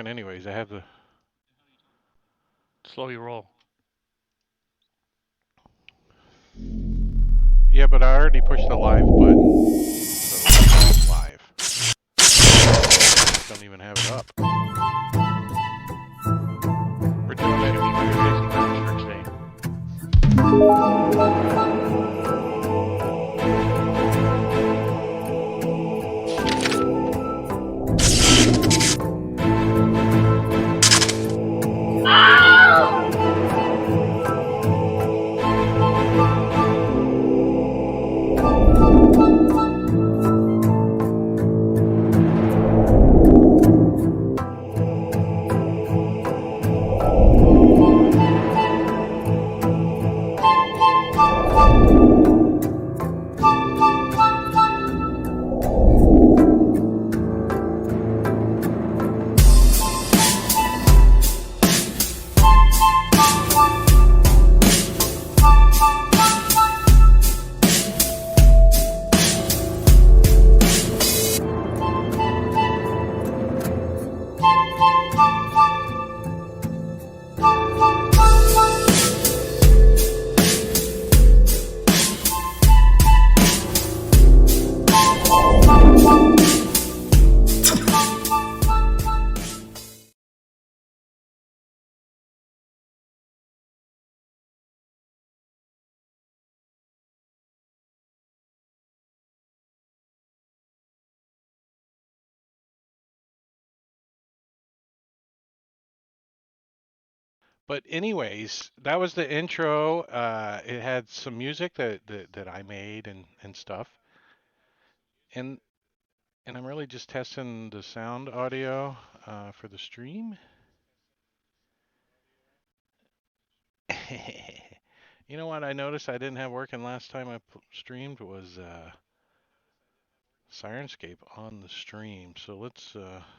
working anyways. I have the. Slow your roll. Yeah, but I already pushed the live button, so it's live. Don't even have it up. We're It doing it. should be We're Monday. doing Today's it. the 31st day. But anyways, that was the intro. It had some music that I made and stuff, and and I'm really just testing the sound audio for the stream. You know what I noticed I didn't have working last time I streamed was Sirenscape on the stream. So let's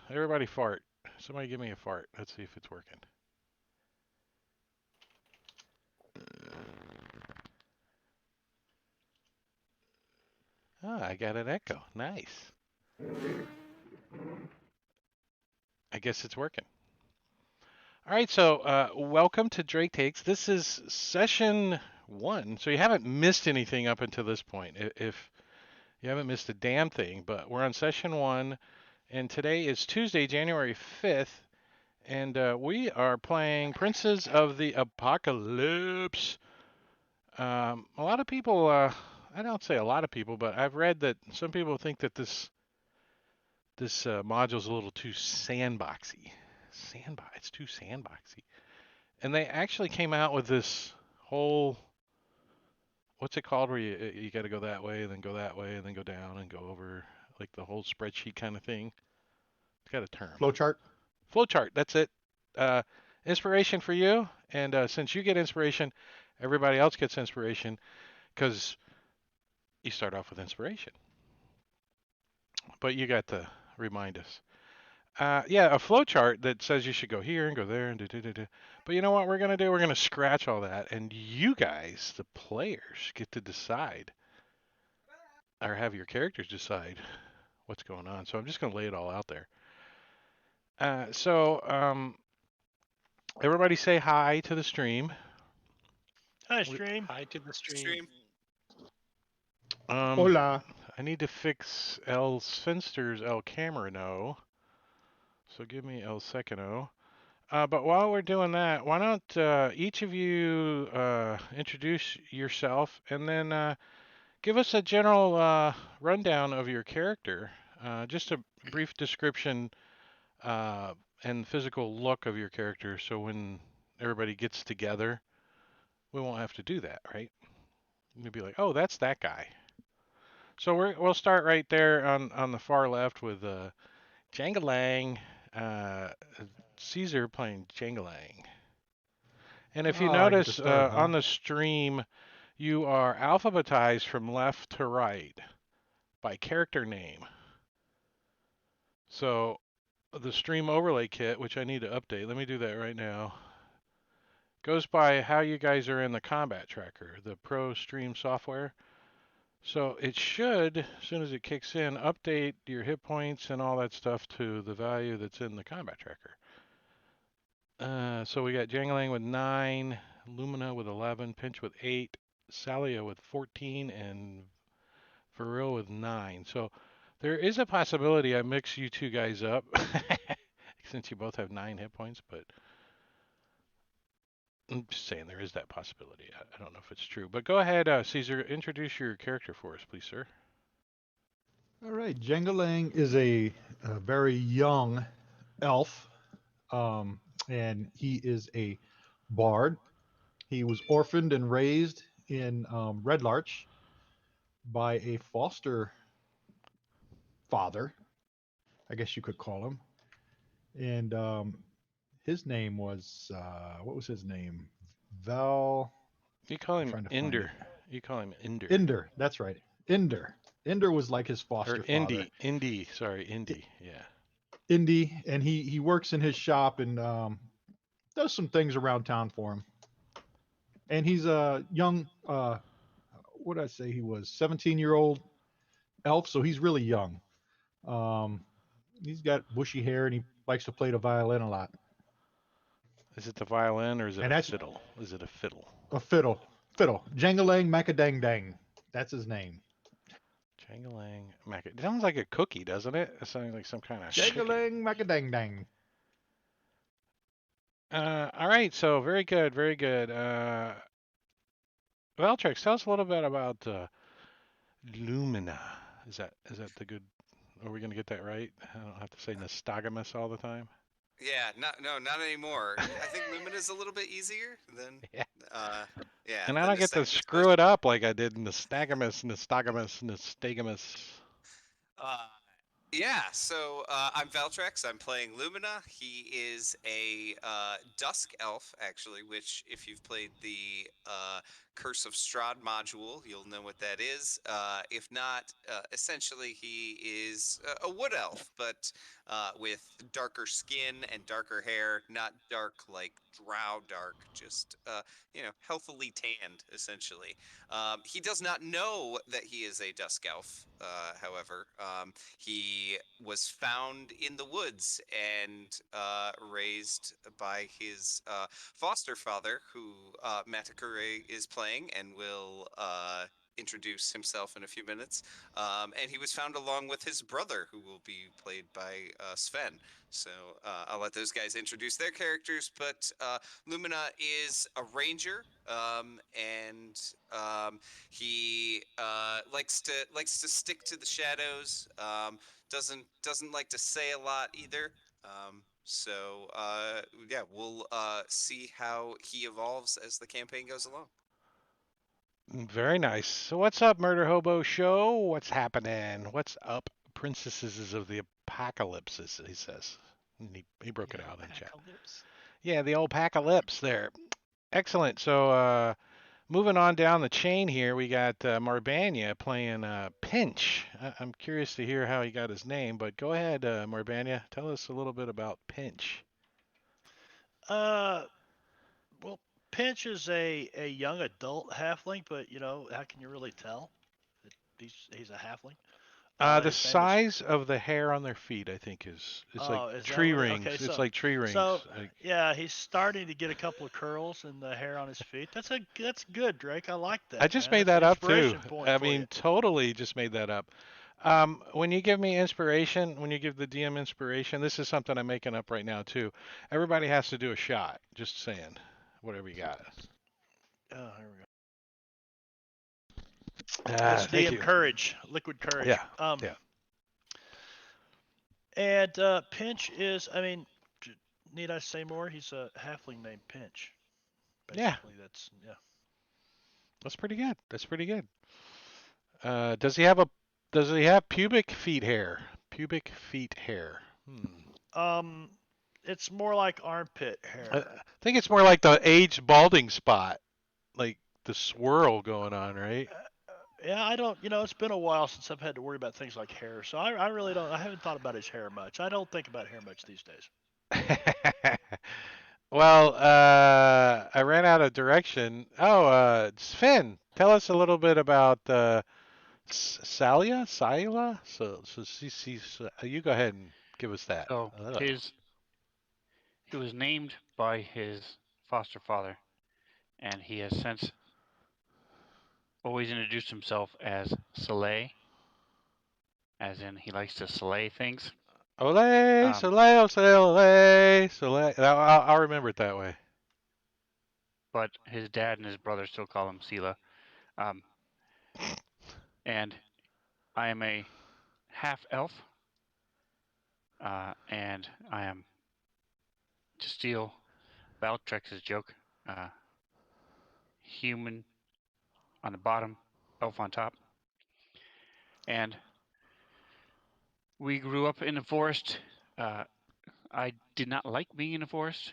everybody fart. Somebody give me a fart. Let's see if it's working. Ah, I got an echo. Nice. I guess it's working. All right, so welcome to Drake Takes. This is session one, so you haven't missed anything up until this point. If you haven't missed a damn thing, but we're on session one, and today is Tuesday, January 5th, and we are playing Princes of the Apocalypse. A lot of people, I don't say a lot of people, but I've read that some people think that this module is a little too sandboxy. It's too sandboxy. And they actually came out with this whole, what's it called, where you got to go that way, and then go that way, and then go down and go over, like the whole spreadsheet kind of thing. It's got a term. Flowchart. Flowchart. That's it. Uh, Inspiration for you, and since you get inspiration, everybody else gets inspiration because you start off with inspiration. But you got to remind us. Yeah, a flow chart that says you should go here and go there and do do do do. But you know what we're gonna do? We're gonna scratch all that, and you guys, the players, get to decide or have your characters decide what's going on. So I'm just gonna lay it all out there. Everybody say hi to the stream. Hi, stream. Hi to the stream. Stream. Um, Hola. I need to fix El Finster's El Camerino. So give me El Secono. But while we're doing that, why don't each of you introduce yourself and then give us a general rundown of your character, just a brief description uh, and physical look of your character, so when everybody gets together, we won't have to do that, right? You'll be like, oh, that's that guy. So we'll start right there on the far left with Jangalang, uh, Caesar playing Jangalang. And if you Oh, I get to notice start, huh? on the stream, you are alphabetized from left to right by character name. So the stream overlay kit, which I need to update, let me do that right now, goes by how you guys are in the combat tracker, the pro stream software. So it should, as soon as it kicks in, update your hit points and all that stuff to the value that's in the combat tracker. So we got Jangalang with 9, Lumina with 11, Pinch with 8, Salia with 14, and Varil with 9. So there is a possibility I mix you two guys up since you both have 9 hit points, but I'm just saying there is that possibility. I don't know if it's true. But go ahead, Caesar, introduce your character for us, please, sir. All right, Jengalang is a very young elf, um, and he is a bard. He was orphaned and raised in Red Larch by a foster father, I guess you could call him. And his name was, what was his name? Val. You call I'm him trying to find it. Ender. You call him Ender. Inder. That's right. Inder. Inder was like his Or foster father. Indy. Indy. Sorry, Indy. Yeah. Indy, and he works in his shop and does some things around town for him. And he's a young, what did I say? He was 17-year-old elf, so he's really young. Um, he's got bushy hair and he likes to play the violin a lot. Is it the violin or is it a And that's fiddle? Is it a fiddle? a fiddle. Fiddle. Jangalang Macadang Dang. That's his name. Changalang mac. It sounds like a cookie, doesn't it? It sounds like some kind of cookie. Jangalang Macadang Dang. All right, so very good, very good. Valtrex, tell us a little bit about Lumina. Is that the good? Are we gonna get that right? I don't have to say nystagmus all the time. Yeah, not anymore. I think Lumina's a little bit easier than Yeah. uh yeah, And I than don't get to Nystagmus, but screw it up like I did nystagmus. uh yeah, so I'm Valtrex. I'm playing Lumina. He is a Dusk Elf, actually, which, if you've played the Curse of Strahd module, you'll know what that is. If not, essentially, he is a Wood Elf, but with darker skin and darker hair, not dark like drow dark, just, healthily tanned, essentially. He does not know that he is a Dusk Elf, however. He was found in the woods and raised by his foster father, who Matakure is playing and will introduce himself in a few minutes. And he was found along with his brother, who will be played by Sven. So I'll let those guys introduce their characters. But Lumina is a ranger, and he likes to stick to the shadows. Doesn't like to say a lot either. Yeah, we'll see how he evolves as the campaign goes along. Very nice. So what's up, Murder Hobo Show? What's happening? What's up, princesses of the apocalypse? He says. And he broke it The out in chat. apocalypse. Yeah, the old apocalypse there. Excellent. So moving on down the chain here, we got Marbanya playing Pinch. I'm curious to hear how he got his name, but go ahead, Marbanya. Tell us a little bit about Pinch. Uh, well, Pinch is a young adult halfling, but how can you really tell? He's a halfling. The His name is. size of the hair on their feet, I think, is like Oh, is that tree what okay? rings. It's like tree rings. So Like, yeah, he's starting to get a couple of curls in the hair on his feet. That's good, Drake. I like I that, just man. made That's an that up too. inspiration point I for you. mean, totally just made that up. When you give me inspiration, when you give the DM inspiration, this is something I'm making up right now too. Everybody has to do a shot. Just saying, whatever you got. Oh, here we go. Ah, It's thank DM you. courage, liquid courage. Yeah, yeah. And Pinch is, I mean, need I say more? He's a halfling named Pinch. Yeah, Basically, that's yeah. that's pretty good. That's pretty good. Does he have a? Does he have pubic feet hair? Pubic feet hair. Um, it's more like armpit I hair. think it's more like the aged balding spot, like the swirl going on, right? Yeah, I don't. It's been a while since I've had to worry about things like hair, so I really don't. I haven't thought about his hair much. I don't think about hair much these days. Well, I ran out of direction. Oh, Sven, tell us a little bit about Salia, Sila. You go ahead and give us that. So Ugh. he was named by his foster father, and he has since always introduced himself as Soleil, as in he likes to slay things. Olay, Um, Soleil, Soleil, Soleil. I'll remember it that way. but his dad and his brother still call him Sela. Um, and I am a half elf, and I am, to steal Valtrex's joke, human on the bottom, elf on top. And we grew up in the forest. I did not like being in the forest,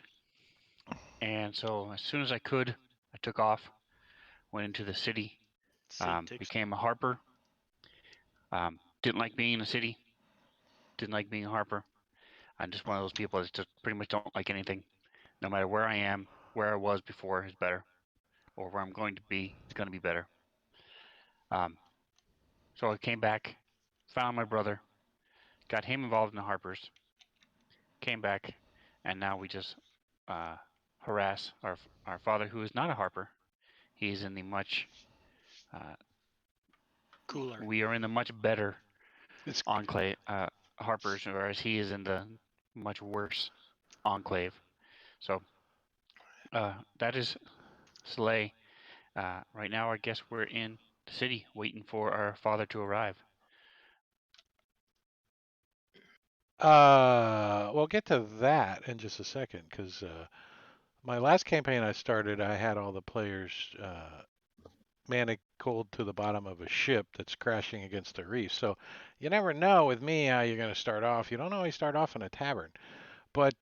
and so as soon as I could, I took off, went into the city, Sid Dixon. became a Harper. Didn't like being in the city. Didn't like being a Harper. I'm just one of those people that just pretty much don't like anything. No matter where I am, where I was before is better, or where I'm going to be is going to be better. So I came back, found my brother, got him involved in the Harpers, came back, and now we just uh, harass our father, who is not a Harper. He's in the much uh, Cooler. we are in the much better It's enclave Harpers, whereas he is in the much worse enclave. So that is Slay. Right now, I guess we're in the city waiting for our father to arrive. we'll get to that in just a second, because my last campaign I started, I had all the players manacled to the bottom of a ship that's crashing against a reef. So you never know with me how you're going to start off. You don't always start off in a tavern. But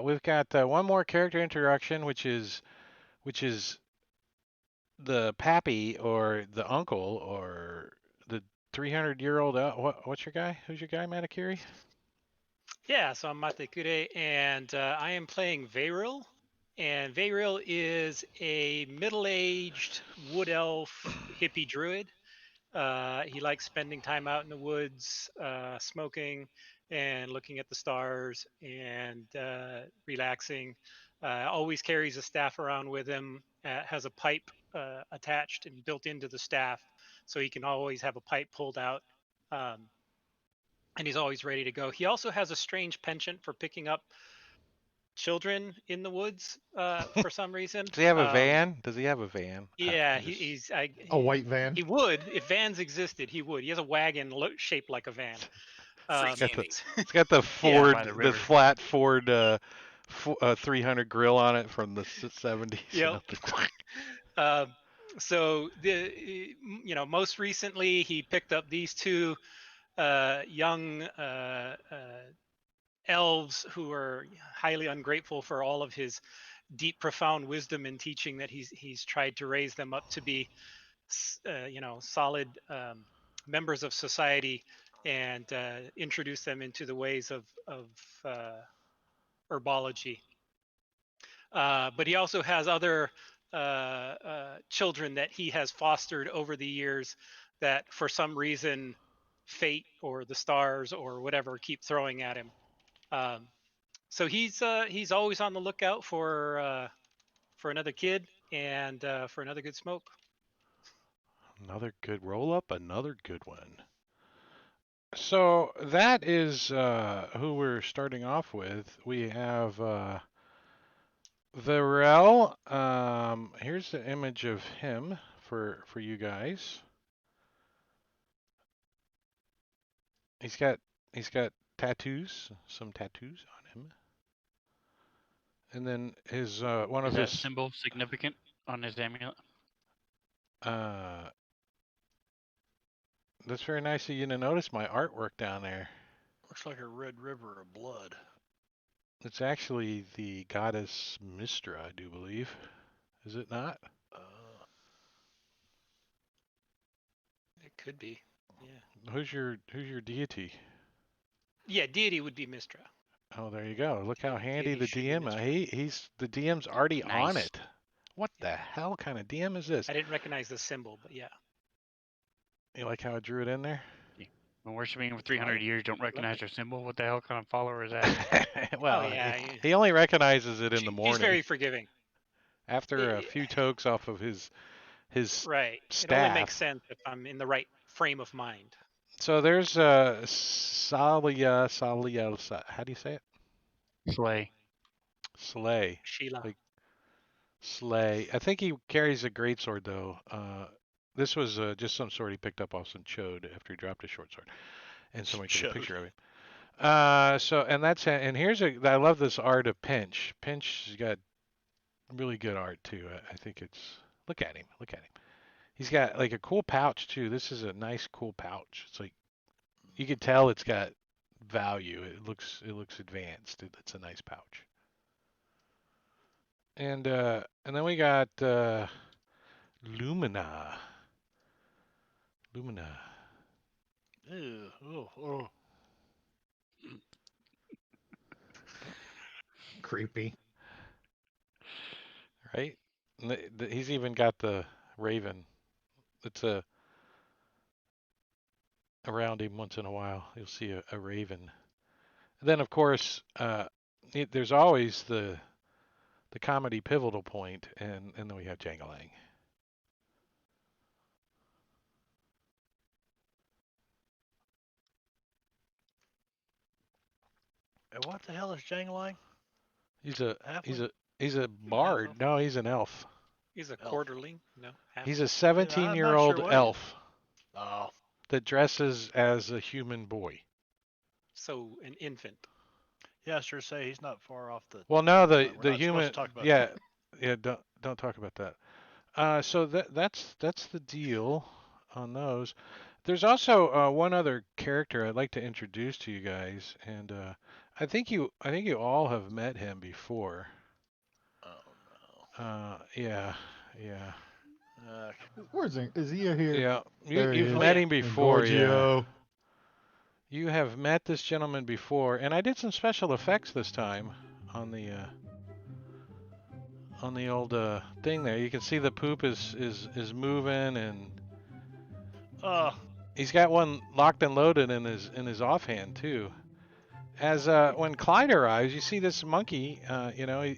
we've got one more character introduction, which is the pappy or the uncle or the 300-year-old. What's your guy? Who's your guy, Matakiri? Yeah, so I'm Matekure, and I am playing Vayril. And Vayril is a middle-aged wood elf hippie druid. He likes spending time out in the woods, smoking and looking at the stars and relaxing. Always carries a staff around with him, has a pipe attached and built into the staff, so he can always have a pipe pulled out. Um, and he's always ready to go. He also has a strange penchant for picking up children in the woods for some reason. Does he have a van? Does he have a van? Yeah, I'm just- A white van. he would if vans existed. He would. He has a wagon shaped like a van. Free Um, got the candy. it's got the Yeah. Ford, By the the river. flat Ford 300 grill on it from the 70s. Yep. Um, so most recently he picked up these two young elves who are highly ungrateful for all of his deep, profound wisdom and teaching that he's tried to raise them up to be, solid members of society and introduce them into the ways of herbology. But he also has other children that he has fostered over the years that, for some reason, fate or the stars or whatever keep throwing at him. So he's always on the lookout for another kid and for another good smoke. Another good roll up, another good one. So that is who we're starting off with. We have Varel. Here's the image of him for you guys. He's got tattoos, some tattoos on him, and then his one Is of that his symbol significant on his amulet? uh. That's very nice of you to notice my artwork down there. Looks like a red river of blood. It's actually the goddess Mistra, I do believe. Is it not? It could be. Yeah. Who's your deity? Yeah, deity would be Mistra. Oh, there you go. Look how Yeah, handy deity the should be DM. Mistra. He's the DM's already on Nice. it. What the hell kind of DM is this? I didn't recognize the symbol, but yeah. You like how I drew it in there? been worshiping for 300 years, don't recognize their symbol. What the hell kind of follower is that? Well, Oh yeah, he only recognizes it in the she's very morning forgiving. after a few tokes off of his Right. It only makes staff. sense if I'm in the right frame of mind. So there's Salia. How do you say it? Slay. Slay. Sheila. Like Slay. I think he carries a greatsword though. This was just some sword he picked up off some chode after he dropped his short sword, and somebody took a Chode. picture of him. And here's I love this art of Pinch. Pinch's got really good art too. I think it's look at him. Look at him. He's got like a cool pouch too. This is a nice cool pouch. It's like you could tell it's got value. It looks advanced. It's a nice pouch. And then we got Lumina. Lumina. Ew, oh. Creepy. Right? He's even got the raven. It's around him once in a while. You'll see a raven. And then of course, there's always the comedy pivotal point, and then we have Jangalang. And what the hell is Jangling? He's a Halfling? he's a bard. No, he's an elf. He's a Elf. quarterling. No. Half. He's a I'm not 17-year-old sure what he is. elf Oh, that dresses as a human boy. So an infant. yeah, I sure say he's not far off the. Well, no, We're the not human. supposed to talk about Yeah, yeah. Don't talk about that. So that's the deal on those. There's also one other character I'd like to introduce to you guys, and I think you all have met him before. Oh Yeah. no. Where's he? Is he here? Yeah, There he you've is. met yeah. him before, yeah. Gorgio. You have met this gentleman before, and I did some special effects this time on the old thing there. You can see the poop is moving, and Oh, he's got one locked and loaded in his offhand too. As when Clyde arrives, you see this monkey.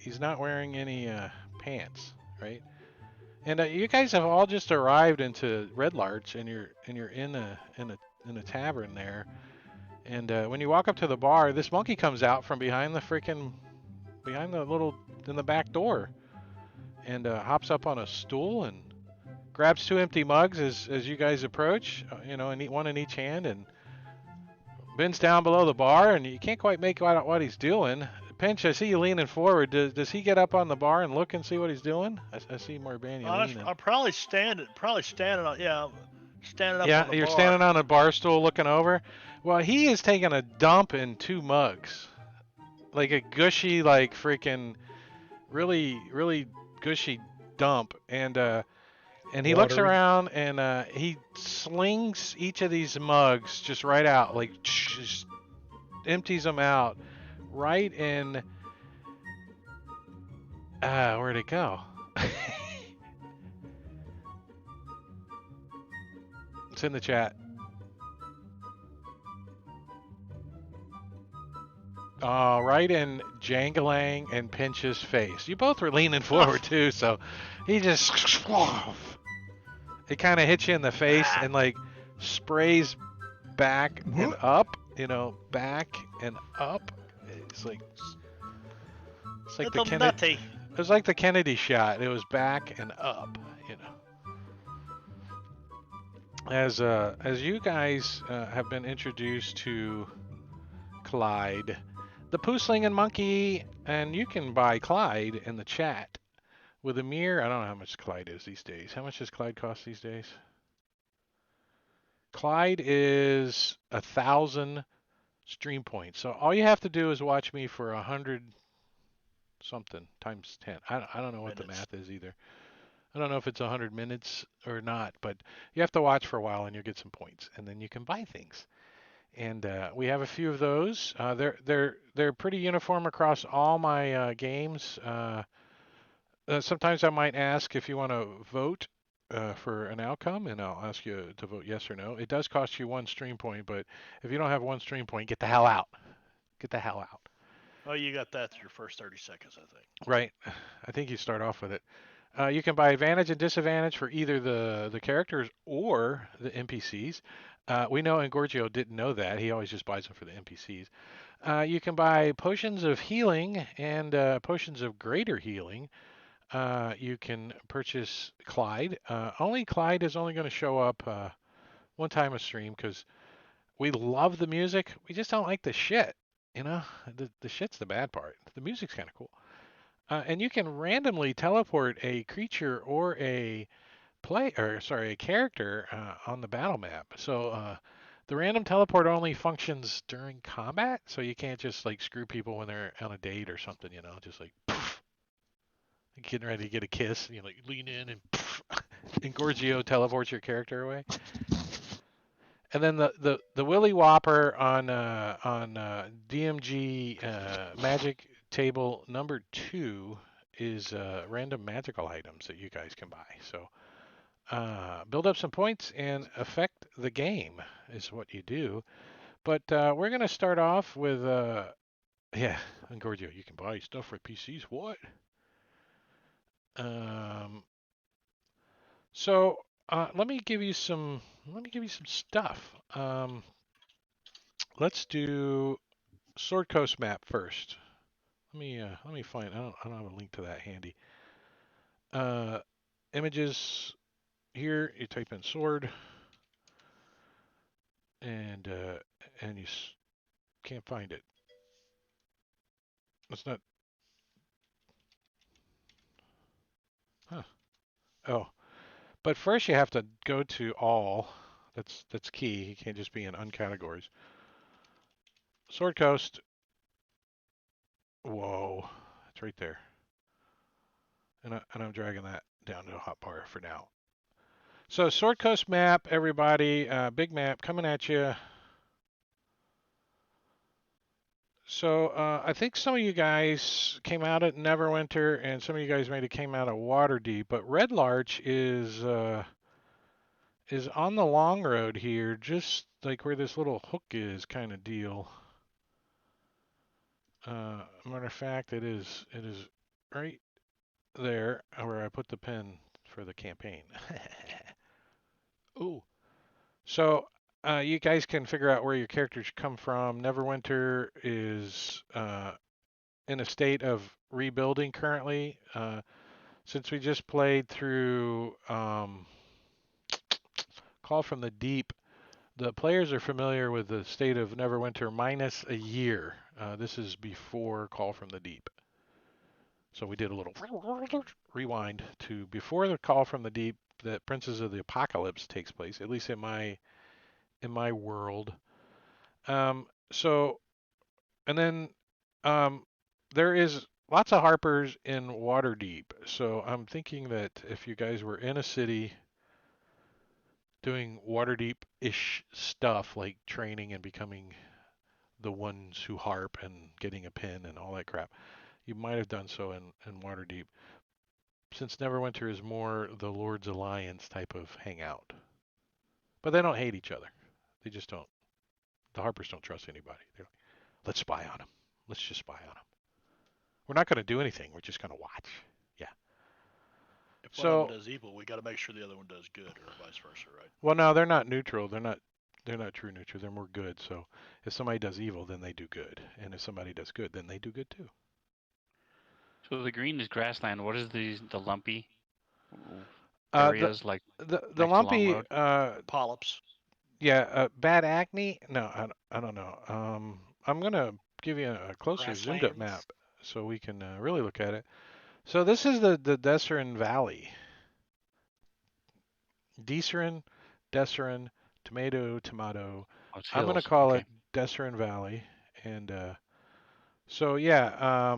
He's not wearing any pants, right? And you guys have all just arrived into Red Larch, and you're in a tavern there. And when you walk up to the bar, this monkey comes out from behind the little in the back door, and hops up on a stool and grabs two empty mugs as you guys approach, and one in each hand, and bends down below the bar, and you can't quite make out what he's doing. Pinch, I see you leaning forward. Does he get up on the bar and look and see what he's doing? I see Morbania leaning. I'm probably standing on. Yeah, standing up. Yeah, on the you're bar. standing on a bar stool looking over. Well, he is taking a dump in two mugs, like a gushy, like freaking, really, really gushy dump, and he looks Watery. around and he slings each of these mugs just right out, like just empties them out right in. Where'd it go? It's in the chat. Right in Jangalang and Pinch's face. You both were leaning forward too, so he just it kind of hits you in the face and like sprays back and up, back and up. It's like Little nutty. It was like the Kennedy shot. It was back and up, As you guys have been introduced to Clyde, the Poo-slinging monkey, and you can buy Clyde in the chat with a mere. I don't know how much Clyde is these days. How much does Clyde cost these days? Clyde is 1,000 stream points. So all you have to do is watch me for 100 something times 10. I don't know what the math is either. I don't know if it's 100 minutes or not, but you have to watch for a while and you'll get some points, and then you can buy things. And we have a few of those. They're pretty uniform across all my games. Sometimes I might ask if you want to vote for an outcome, and I'll ask you to vote yes or no. It does cost you 1 stream point, but if you don't have 1 stream point, get the hell out. Get the hell out. Oh, you got that your first 30 seconds, I think. Right. I think you start off with it. You can buy advantage and disadvantage for either the characters or the NPCs. We know Engorgio didn't know that. He always just buys them for the NPCs. You can buy potions of healing and potions of greater healing. You can purchase Clyde. Only Clyde is only going to show up one time a stream because we love the music. We just don't like the shit. You know, the shit's the bad part. The music's kind of cool. And you can randomly teleport a creature or a a character on the battle map. So the random teleport only functions during combat, so you can't just like screw people when they're on a date or something. You know, just like poof, getting ready to get a kiss, you like lean in and poof, and Gorgio teleports your character away. And then the Willy Whopper on DMG Magic Table number 2 is random magical items that you guys can buy. So build up some points and affect the game is what you do. But we're gonna start off with yeah, Gorgio, you can buy stuff for PCs. What? Um, so let me give you some stuff. Let's do Sword Coast map first. Let me find. I don't have a link to that handy. Uh, Images here. You type in sword, and you can't find it. It's not. Huh. Oh, but first you have to go to all. That's key. You can't just be in uncategories. Sword Coast. Whoa, it's right there. And I'm dragging that down to a hotbar for now. So Sword Coast map, everybody, big map coming at you. So I think some of you guys came out at Neverwinter, and some of you guys maybe came out at Waterdeep. But Red Larch is on the long road here, just like where this little hook is, kind of deal. Matter of fact, it is right there where I put the pin for the campaign. Ooh. So you guys can figure out where your characters come from. Neverwinter is in a state of rebuilding currently. Since we just played through Call from the Deep, the players are familiar with the state of Neverwinter minus a year. This is before Call from the Deep. So we did a little rewind to before the Call from the Deep that Princes of the Apocalypse takes place, at least in my world. So, and then there is lots of Harpers in Waterdeep. So I'm thinking that if you guys were in a city doing Waterdeep-ish stuff like training and becoming the ones who harp and getting a pin and all that crap, you might have done so in Waterdeep. Since Neverwinter is more the Lord's Alliance type of hangout. But they don't hate each other. They just don't. The Harpers don't trust anybody. They're like, let's spy on them. Let's just spy on them. We're not going to do anything. We're just going to watch. Yeah. If one of them does evil, we got to make sure the other one does good, or vice versa, right? Well, no, they're not neutral. They're not true neutral. They're more good. So if somebody does evil, then they do good, and if somebody does good, then they do good too. So the green is grassland. What is the lumpy areas like? The lumpy polyps. Yeah, bad acne. No, I don't know. I'm gonna give you a closer zoomed up map so we can really look at it. So this is the Desserin Valley. Desserin, tomato. I'm gonna call it Desserin Valley, and so yeah.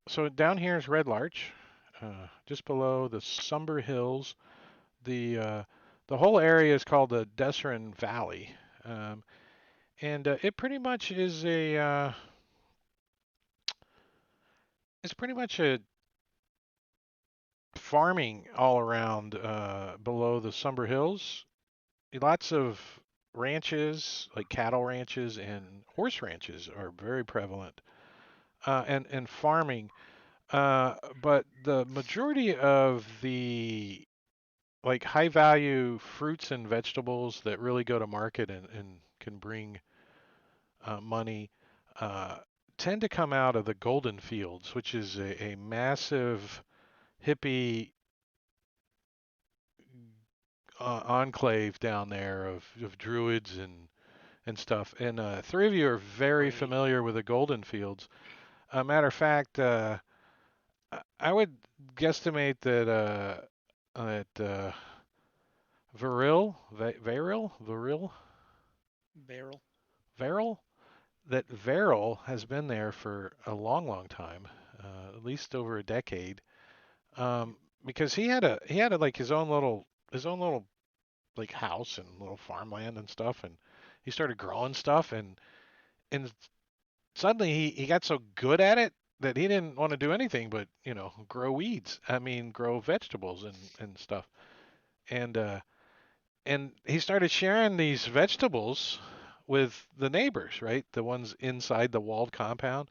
So down here is Red Larch, just below the Somber Hills. The whole area is called the Desserin Valley, and it pretty much is it's pretty much a farming all around below the Sumber Hills. Lots of ranches, like cattle ranches and horse ranches, are very prevalent, and farming. But the majority of the like high value fruits and vegetables that really go to market and can bring money uh, tend to come out of the Golden Fields, which is a massive hippie enclave down there of druids and stuff. And three of you are very Great. familiar with the Golden Fields. Matter of fact, I would guesstimate that Barrel. Varil, that Varil has been there for a long, long time, at least over a decade. Because he had like his own little like house and little farmland and stuff, and he started growing stuff, and suddenly he got so good at it that he didn't want to do anything but grow weeds. I mean, grow vegetables and stuff, and and he started sharing these vegetables with the neighbors, right? The ones inside the walled compound.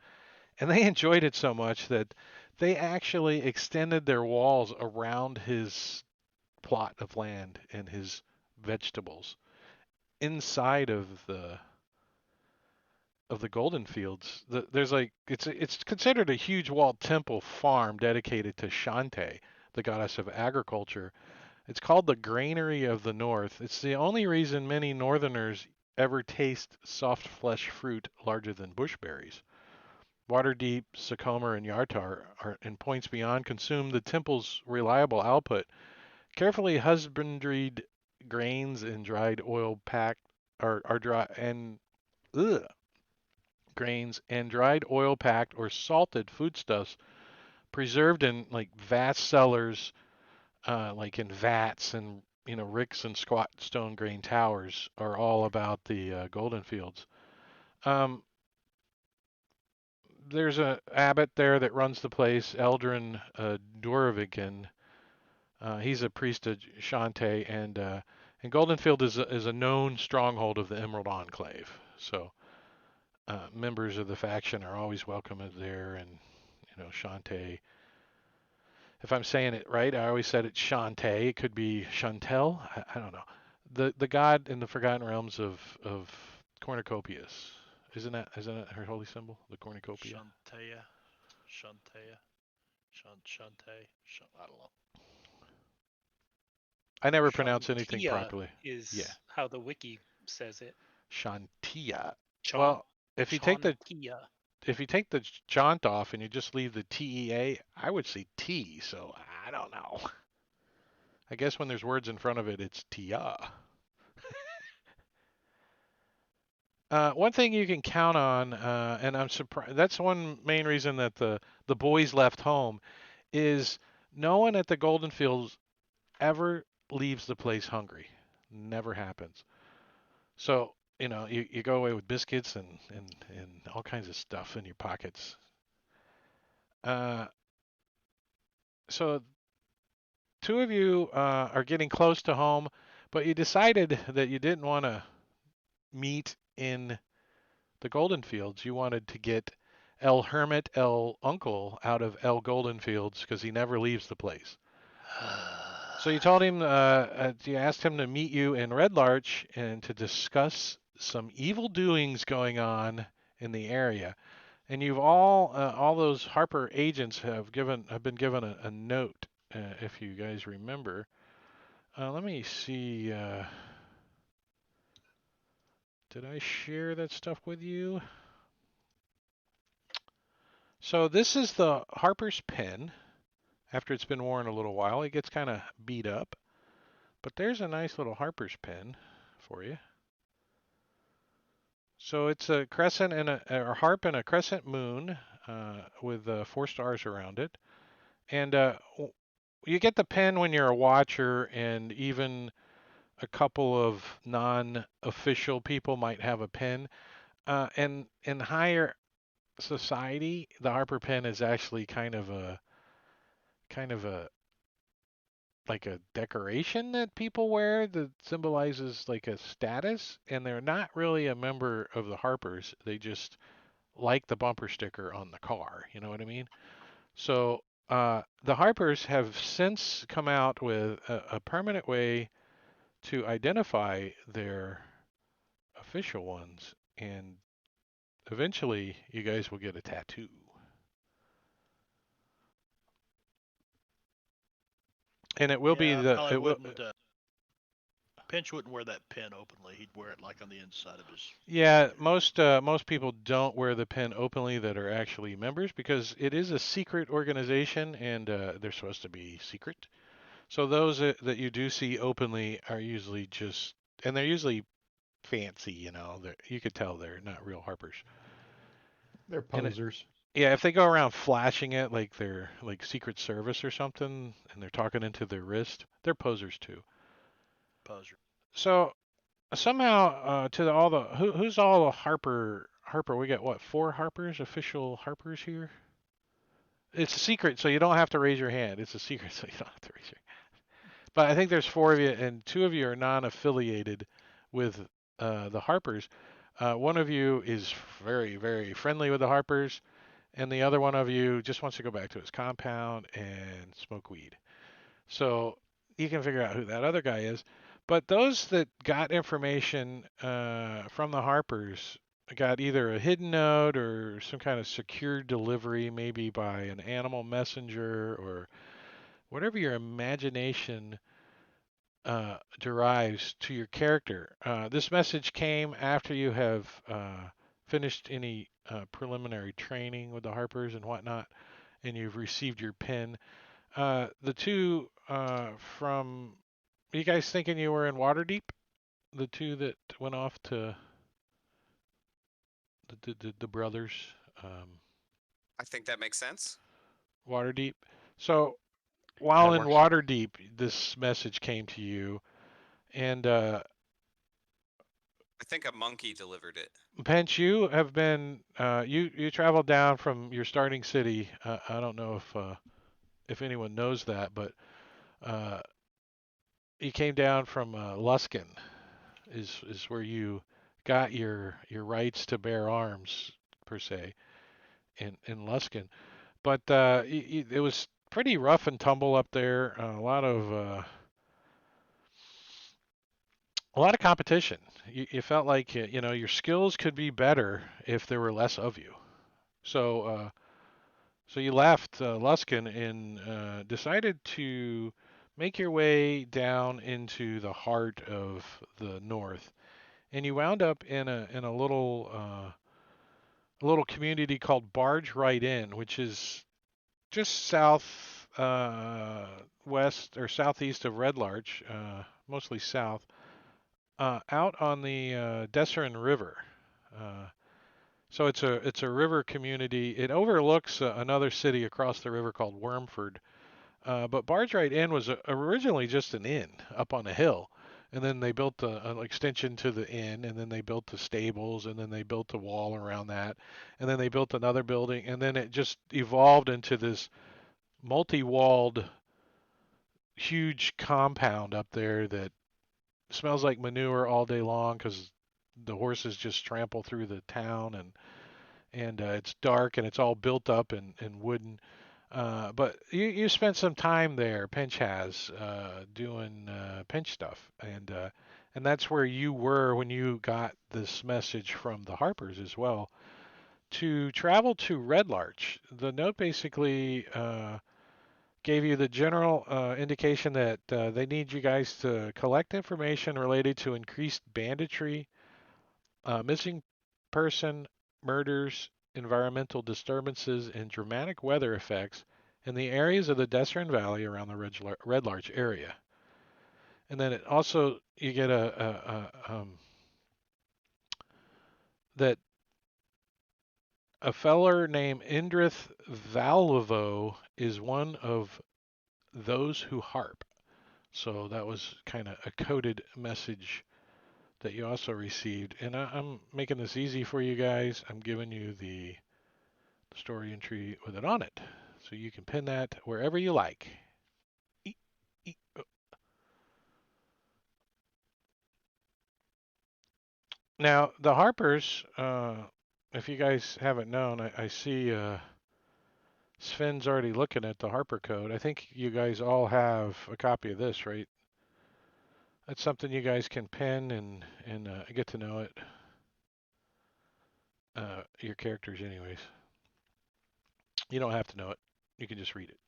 And they enjoyed it so much that they actually extended their walls around his plot of land and his vegetables inside of the Golden Fields. There's like it's considered a huge walled temple farm dedicated to Shante, the goddess of agriculture. It's called the Granary of the North. It's the only reason many northerners ever taste soft flesh fruit larger than bushberries. Waterdeep, Sycamore, and Yartar are, and points beyond consume the temple's reliable output. Carefully husbandried grains and dried oil packed are dry and ugh, grains and dried oil packed or salted foodstuffs preserved in like vast cellars, like in vats and ricks and squat stone grain towers are all about the Golden Fields. Um, there's a abbot there that runs the place, Eldrin Dorovigan. He's a priest of Shantae, and Goldenfield is a known stronghold of the Emerald Enclave. So members of the faction are always welcome there, and Shantae. If I'm saying it right, I always said it's Shantae. It could be Chantel. I don't know. The god in the Forgotten Realms of Cornucopias. Isn't it her holy symbol, the cornucopia? Shantea, Shantea, Shante. I don't know. I never pronounce anything Shantia properly. Yeah, is how the wiki says it. Shantia. Chon. Well, if you take the Chantia. if you take the jaunt off and you just leave the TEA, I would say T. So I don't know. I guess when there's words in front of it, it's Tia. One thing you can count on, and I'm surprised. That's one main reason that the boys left home is no one at the Golden Fields ever leaves the place hungry. Never happens. So, you go away with biscuits and all kinds of stuff in your pockets. Uh, so two of you are getting close to home, but you decided that you didn't want to meet in the Golden Fields. You wanted to get El Hermit, El Uncle out of El Golden Fields because he never leaves the place. So you told him, you asked him to meet you in Red Larch and to discuss some evil doings going on in the area. And you've all those Harper agents have been given a note, if you guys remember. Let me see. Did I share that stuff with you? So this is the Harper's pen. After it's been worn a little while, it gets kind of beat up. But there's a nice little Harper's pen for you. So it's a crescent and a harp and a crescent moon with 4 stars around it. And you get the pen when you're a watcher, and even a couple of non-official people might have a pen. And in higher society, the Harper pen is actually kind of a like a decoration that people wear that symbolizes like a status, and they're not really a member of the Harpers. They just like the bumper sticker on the car. You know what I mean? So the Harpers have since come out with a permanent way to identify their official ones, and eventually you guys will get a tattoo. And it will be Yeah, I the probably it will wouldn't. Pinch wouldn't wear that pin openly. He'd wear it like on the inside of his yeah, fingertip. most people don't wear the pin openly that are actually members because it is a secret organization and they're supposed to be secret. So those that you do see openly are usually just, and they're usually fancy, you know. You could tell they're not real Harpers. They're And posers. yeah, if they go around flashing it like they're like Secret Service or something, and they're talking into their wrist, they're posers too. Poser. So somehow to all the who's all the Harper, we got what, four Harpers, official Harpers here? It's a secret, so you don't have to raise your hand. It's a secret, so you don't have to raise your hand. But I think there's four of you, and two of you are non-affiliated with the Harpers. One of you is very, very friendly with the Harpers, and the other one of you just wants to go back to his compound and smoke weed. So you can figure out who that other guy is. But those that got information from the Harpers got either a hidden note or some kind of secure delivery, maybe by an animal messenger or whatever your imagination derives to your character. This message came after you have finished any preliminary training with the Harpers and whatnot, and you've received your pin. The two from you guys thinking you were in Waterdeep? The two that went off to the brothers, um, I think that makes sense. Waterdeep. So while That in works. Waterdeep, this message came to you, and I think a monkey delivered it. Pence, you have been you traveled down from your starting city. I don't know if anyone knows that, but uh, you came down from Luskin, is where you got your rights to bear arms per se in Luskin. But it was pretty rough and tumble up there. A lot of competition. You felt like you know your skills could be better if there were less of you. So so you left Luskin and decided to make your way down into the heart of the north, and you wound up in a little community called Barge Right In, which is just south west or southeast of Red Larch, mostly south, out on the Desserin River. Uh, so it's a river community. It overlooks another city across the river called Wormford. But Barge Right Inn was originally just an inn up on a hill, and then they built an extension to the inn, and then they built the stables, and then they built a wall around that, and then they built another building, and then it just evolved into this multi-walled, huge compound up there that smells like manure all day long because the horses just trample through the town, and it's dark and it's all built up and wooden. But you spent some time there, Pinch has, doing Pinch stuff, and that's where you were when you got this message from the Harpers as well. To travel to Red Larch, the note basically gave you the general indication that they need you guys to collect information related to increased banditry, missing person, murders, environmental disturbances, and dramatic weather effects in the areas of the Desert Valley around the Red Larch area. And then it also you get that a feller named Indrith Valvo is one of those who harp. So that was kind of a coded message that you also received. And I'm making this easy for you guys. I'm giving you the story entry with it on it. So you can pin that wherever you like. Now the Harpers, if you guys haven't known, I see Sven's already looking at the Harper code. I think you guys all have a copy of this, right? That's something you guys can pen and get to know it. Your characters, anyways. You don't have to know it. You can just read it.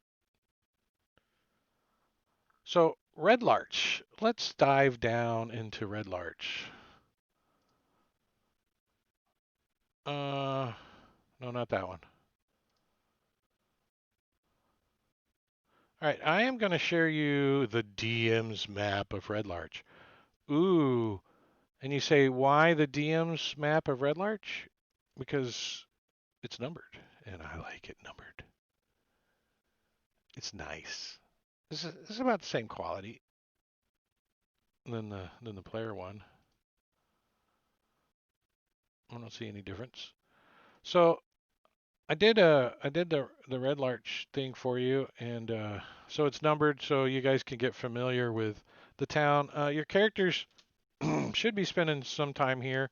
So Red Larch. Let's dive down into Red Larch. No, not that one. All right, I am going to share you the DM's map of Red Larch. Ooh, and you say, why the DM's map of Red Larch? Because it's numbered, and I like it numbered. It's nice. This is about the same quality than the player one. I don't see any difference. So I did the Red Larch thing for you, and so it's numbered, so you guys can get familiar with the town. Your characters should be spending some time here.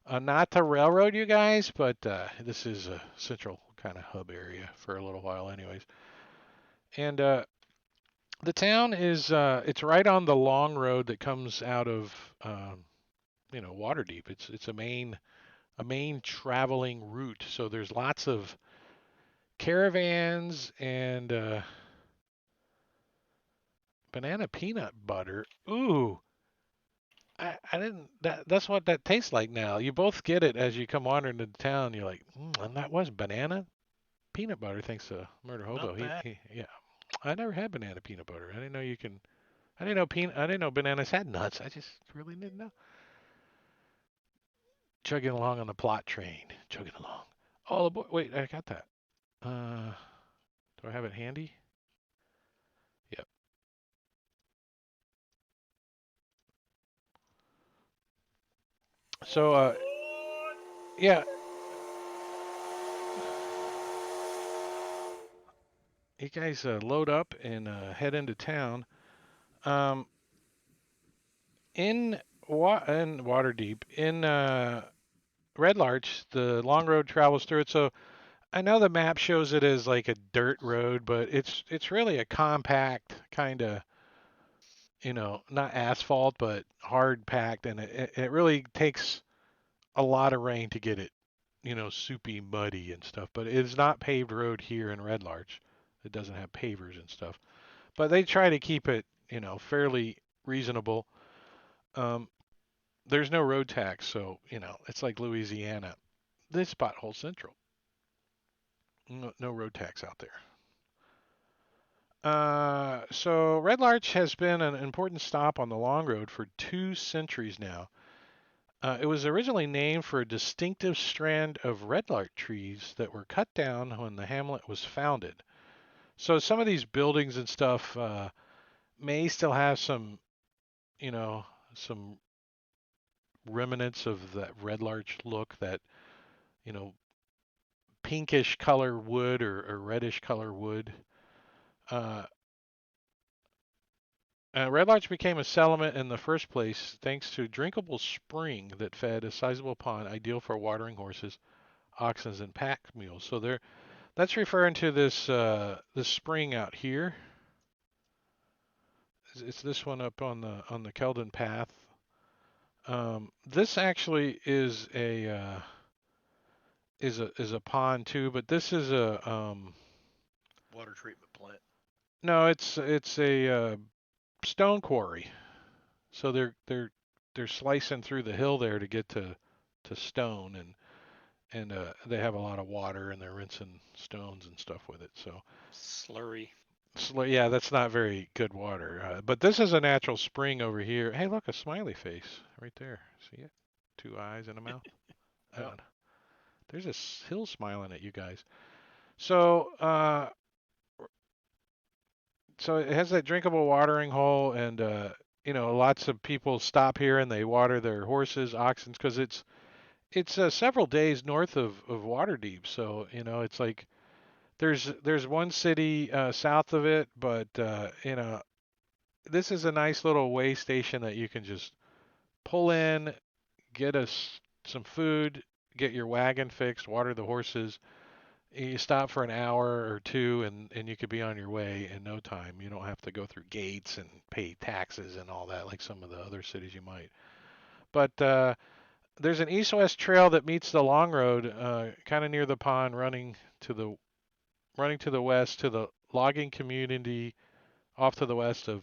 Not to railroad you guys, but this is a central kind of hub area for a little while, anyways. And the town is it's right on the long road that comes out of Waterdeep. It's a main traveling route. So there's lots of caravans and banana peanut butter. Ooh, I didn't. That's what that tastes like now. You both get it as you come wandering into town. You're like, and that was banana peanut butter. Thanks to Murder Hobo. Not bad. Yeah. I never had banana peanut butter. I didn't know you can. I didn't know bananas had nuts. I just really didn't know. Chugging along on the plot train. Chugging along. Oh boy, wait, I got that. Do I have it handy? Yep. So yeah, you guys load up and head into town. Um, in Waterdeep, in Red Larch, the long road travels through it. So I know the map shows it as like a dirt road, but it's really a compact kind of, not asphalt, but hard packed, and it really takes a lot of rain to get it, soupy, muddy and stuff. But it is not paved road here in Red Larch. It doesn't have pavers and stuff. But they try to keep it, fairly reasonable. Um, there's no road tax, so it's like Louisiana. This pothole central. No road tax out there. So Red Larch has been an important stop on the long road for 2 centuries now. It was originally named for a distinctive strand of red larch trees that were cut down when the hamlet was founded. So some of these buildings and stuff may still have some remnants of that red larch look, that, you know, pinkish color wood or reddish color wood. Uh, Red Larch became a settlement in the first place thanks to a drinkable spring that fed a sizable pond, ideal for watering horses, oxen, and pack mules. So that's referring to this spring out here. It's this one up on the Keldon Path. This actually is a pond too, but this is a Water treatment plant. no, it's a stone quarry. So they're slicing through the hill there to get to stone, and they have a lot of water and they're rinsing stones and stuff with it. So Slurry. yeah, that's not very good water. But this is a natural spring over here. Hey, look, a smiley face right there. See it? 2 eyes and a mouth. Yeah. There's a hill smiling at you guys. So so it has that drinkable watering hole, and lots of people stop here and they water their horses, oxen, because it's several days north of Waterdeep. So it's like there's one city south of it, but this is a nice little way station that you can just pull in, get us some food, get your wagon fixed, water the horses. You stop for an hour or two, and you could be on your way in no time. You don't have to go through gates and pay taxes and all that like some of the other cities you might. But there's an east-west trail that meets the long road, kind of near the pond, running to the west to the logging community off to the west of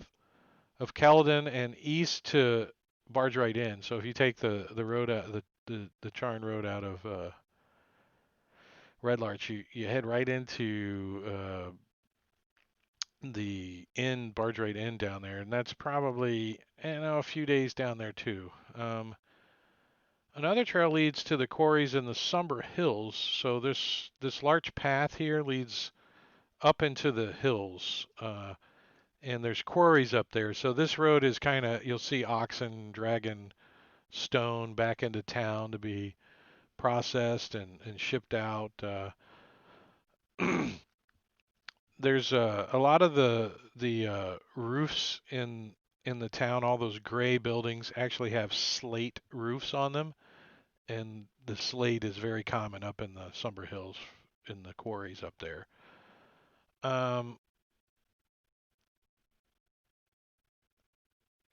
Keldon and east to Barge Right In. So if you take the road out the Charn Road out of Red Larch, you head right into the inn, Barge Right Inn down there, and that's probably a few days down there too. Another trail leads to the quarries in the Somber Hills. So this large path here leads up into the hills, and there's quarries up there. So this road is kind of, you'll see oxen dragging stone back into town to be processed and shipped out. There's a lot of the roofs in the town. All those gray buildings actually have slate roofs on them, and the slate is very common up in the Somber Hills in the quarries up there. Um,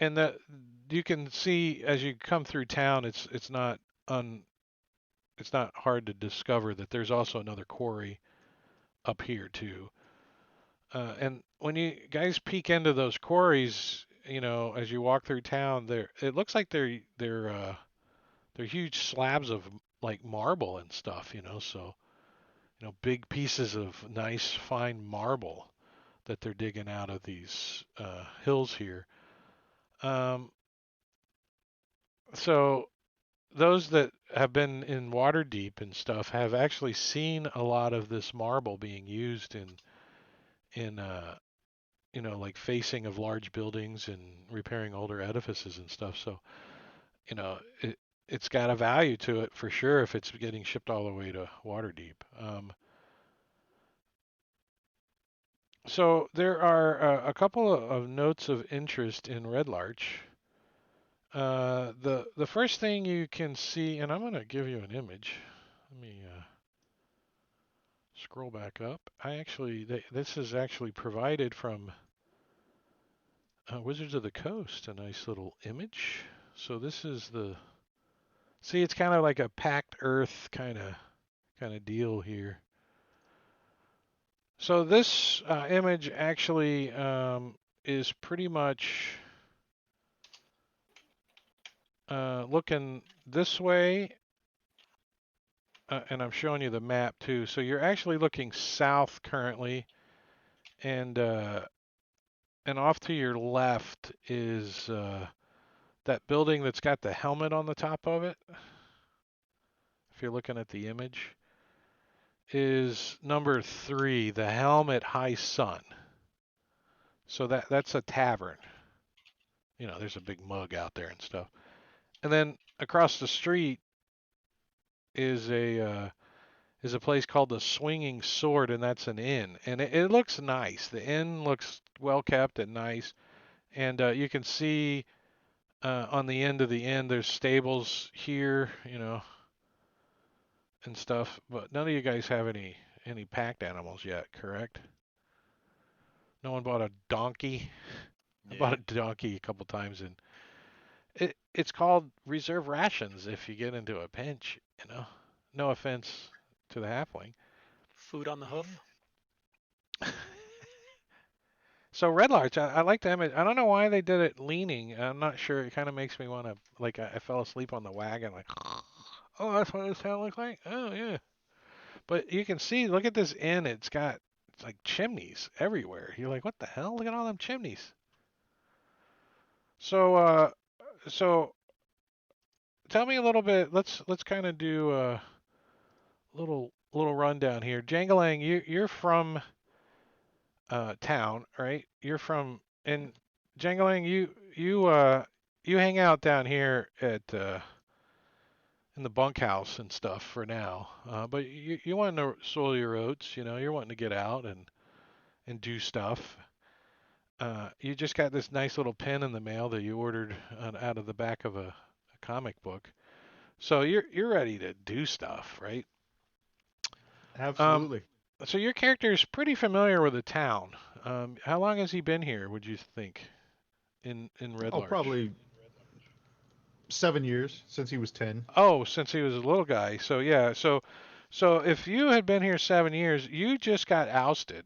and that you can see as you come through town, un it's not hard to discover that there's also another quarry up here too. And when you guys peek into those quarries, as you walk through town, it looks like they're huge slabs of like marble and stuff, so big pieces of nice fine marble that they're digging out of these hills here. Um, so those that have been in Waterdeep and stuff have actually seen a lot of this marble being used in like facing of large buildings and repairing older edifices and stuff. So it's got a value to it for sure if it's getting shipped all the way to Waterdeep. So there are a couple of notes of interest in Red Larch. The first thing you can see, and I'm going to give you an image. Let me scroll back up. This is actually provided from Wizards of the Coast, a nice little image. So this is see, it's kind of like a packed earth kind of deal here. So this image actually is pretty much looking this way, and I'm showing you the map too. So you're actually looking south currently, and off to your left is that building that's got the helmet on the top of it. If you're looking at the image, is number 3, the Helmet High Sun. So that's a tavern. There's a big mug out there and stuff. And then across the street is a place called the Swinging Sword, and that's an inn. And it looks nice. The inn looks well kept and nice. And you can see on the end of the inn there's stables here, and stuff. But none of you guys have any packed animals yet, correct? No one bought a donkey. I bought a donkey a couple times, and it's called reserve rations if you get into a pinch. No offense to the halfling. Food on the hoof. So Red Larch, I like the image. I don't know why they did it leaning. I'm not sure. It kind of makes me want to, like, I fell asleep on the wagon, like, oh, that's what it sound like? Oh, yeah. But you can see, look at this inn. It's like chimneys everywhere. You're like, what the hell? Look at all them chimneys. So tell me a little bit. Let's kind of do a little rundown here. Jangalang, you're from town, right? You're from and Jangalang, you hang out down here at in the bunkhouse and stuff for now. But you want to soil your oats. You're wanting to get out and do stuff. You just got this nice little pen in the mail that you ordered out of the back of a comic book. So you're ready to do stuff, right? Um, Absolutely. so your character is pretty familiar with the town. How long has he been here? Would you think in Red Oh, Larch? probably 7 years since he was 10. Oh, since he was a little guy. So yeah. So if you had been here 7 years, you just got ousted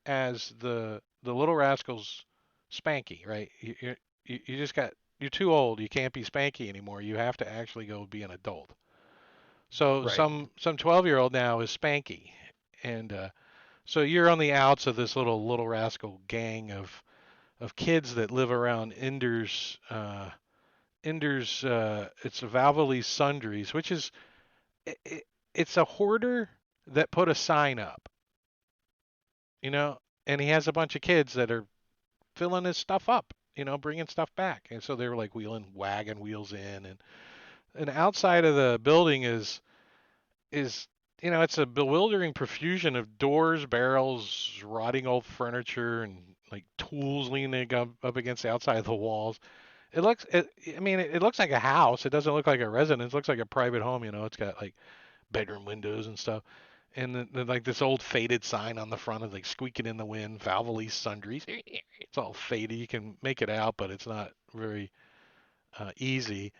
as the Little Rascals Spanky, right? You just got you're too old. You can't be Spanky anymore. You have to actually go be an adult. So Right. some 12-year-old now is Spanky, and so you're on the outs of this Little Rascal gang of kids that live around Ender's. Ender's. It's Valvoline Sundries, which is it's a hoarder that put a sign up, you know, and he has a bunch of kids that are filling his stuff up, bringing stuff back. And so they were like wheeling wagon wheels in, and outside of the building is it's a bewildering profusion of doors, barrels, rotting old furniture, and like tools leaning up against the outside of the walls. I mean, it looks like a house. It doesn't look like a residence. It looks like a private home. It's got like bedroom windows and stuff. And then like this old faded sign on the front is like squeaking in the wind, Valvoline Sundries. It's all faded. You can make it out, but it's not very easy.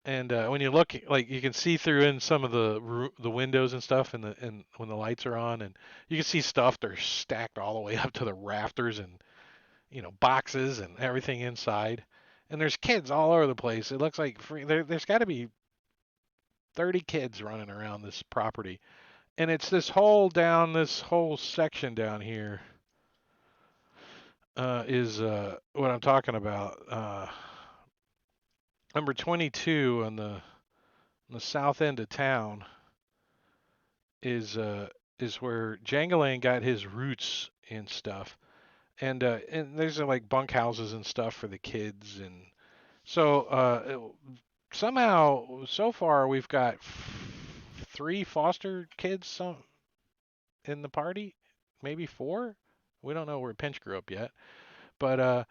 And when you look, like you can see through in some of the windows and stuff, and when the lights are on, and you can see stuff they're stacked all the way up to the rafters, and boxes and everything inside. And there's kids all over the place. It looks like there's got to be 30 kids running around this property, and it's this whole section down here is what I'm talking about. Number 22 on the south end of town is uh is where Jangalang got his roots and stuff. And there's like bunkhouses and stuff for the kids, and so somehow so far we've got three foster kids in the party, maybe four. We don't know where Pinch grew up yet, but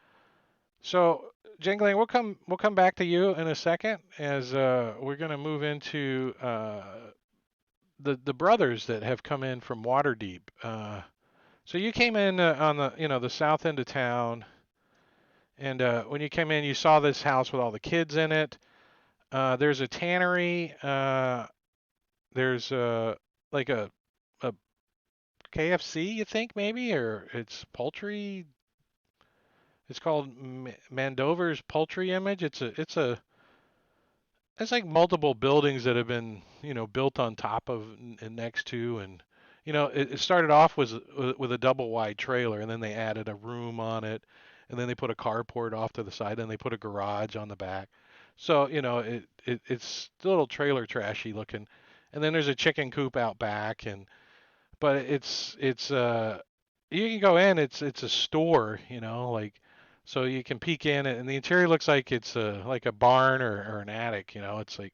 so Jangling, we'll come back to you in a second as we're gonna move into the brothers that have come in from Waterdeep. So you came in on the south end of town, and when you came in, you saw this house with all the kids in it. There's a tannery. There's like a KFC, you think maybe, or it's poultry. It's called Mandover's Poultry Image. It's like multiple buildings that have been built on top of and next to, and it started off with a double wide trailer, and then they added a room on it, and then they put a carport off to the side, and they put a garage on the back. So it's a little trailer trashy looking, and then there's a chicken coop out back, but it's you can go in. It's a store, like so you can peek in, and the interior looks like it's like a barn or an attic. It's like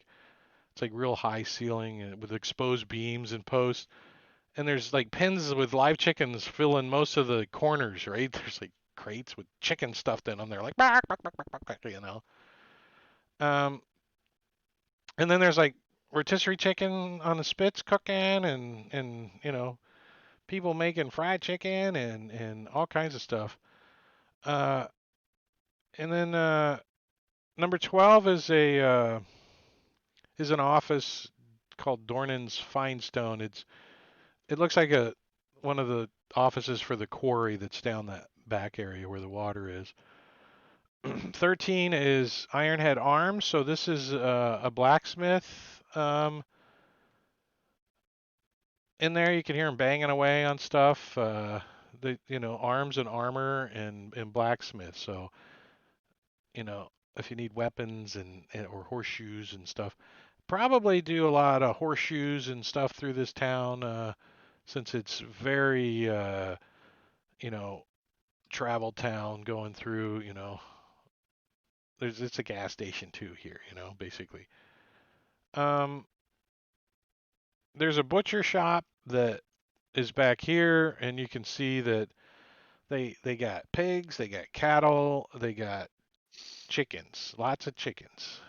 real high ceiling and with exposed beams and posts. And there's like pens with live chickens filling most of the corners, right? There's like crates with chicken stuffed in them. They're like, bark, bark, bark, bark, bark, Um, and then there's like rotisserie chicken on the spits cooking, and people making fried chicken and all kinds of stuff. Uh, and then number 12 is an office called Dornan's Finestone. It looks like a one of the offices for the quarry that's down that back area where the water is. 13 is Ironhead Arms. So this is a blacksmith in there. You can hear him banging away on stuff. The arms and armor and blacksmith. So if you need weapons or horseshoes and stuff, probably do a lot of horseshoes and stuff through this town since it's very you know travel town going through. It's a gas station too here. Basically. Um, there's a butcher shop that is back here, and you can see that they got pigs, they got cattle, they got chickens, lots of chickens.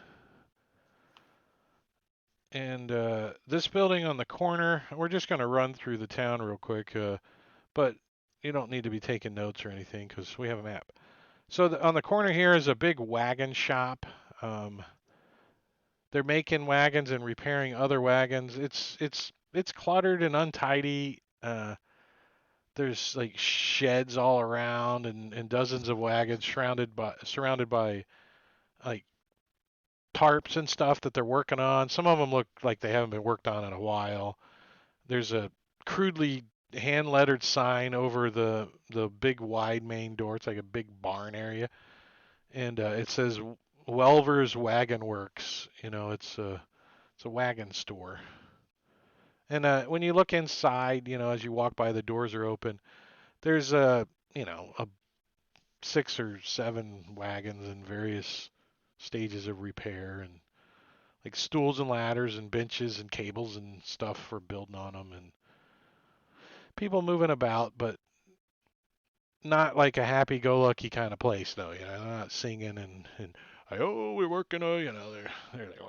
And this building on the corner, we're just going to run through the town real quick, but you don't need to be taking notes or anything because we have a map. So on the corner here is a big wagon shop. Um, they're making wagons and repairing other wagons. It's cluttered and untidy. There's like sheds all around and dozens of wagons surrounded by like tarps and stuff that they're working on. Some of them look like they haven't been worked on in a while. There's a crudely hand lettered sign over the big wide main door. It's like a big barn area, and it says Welver's Wagon Works. It's a wagon store. And when you look inside, as you walk by, the doors are open. There's a 6 or 7 wagons in various stages of repair, and like stools and ladders and benches and cables and stuff for building on them, and people moving about, but not like a happy-go-lucky kind of place, though. They're not singing and oh, we're working, they're like,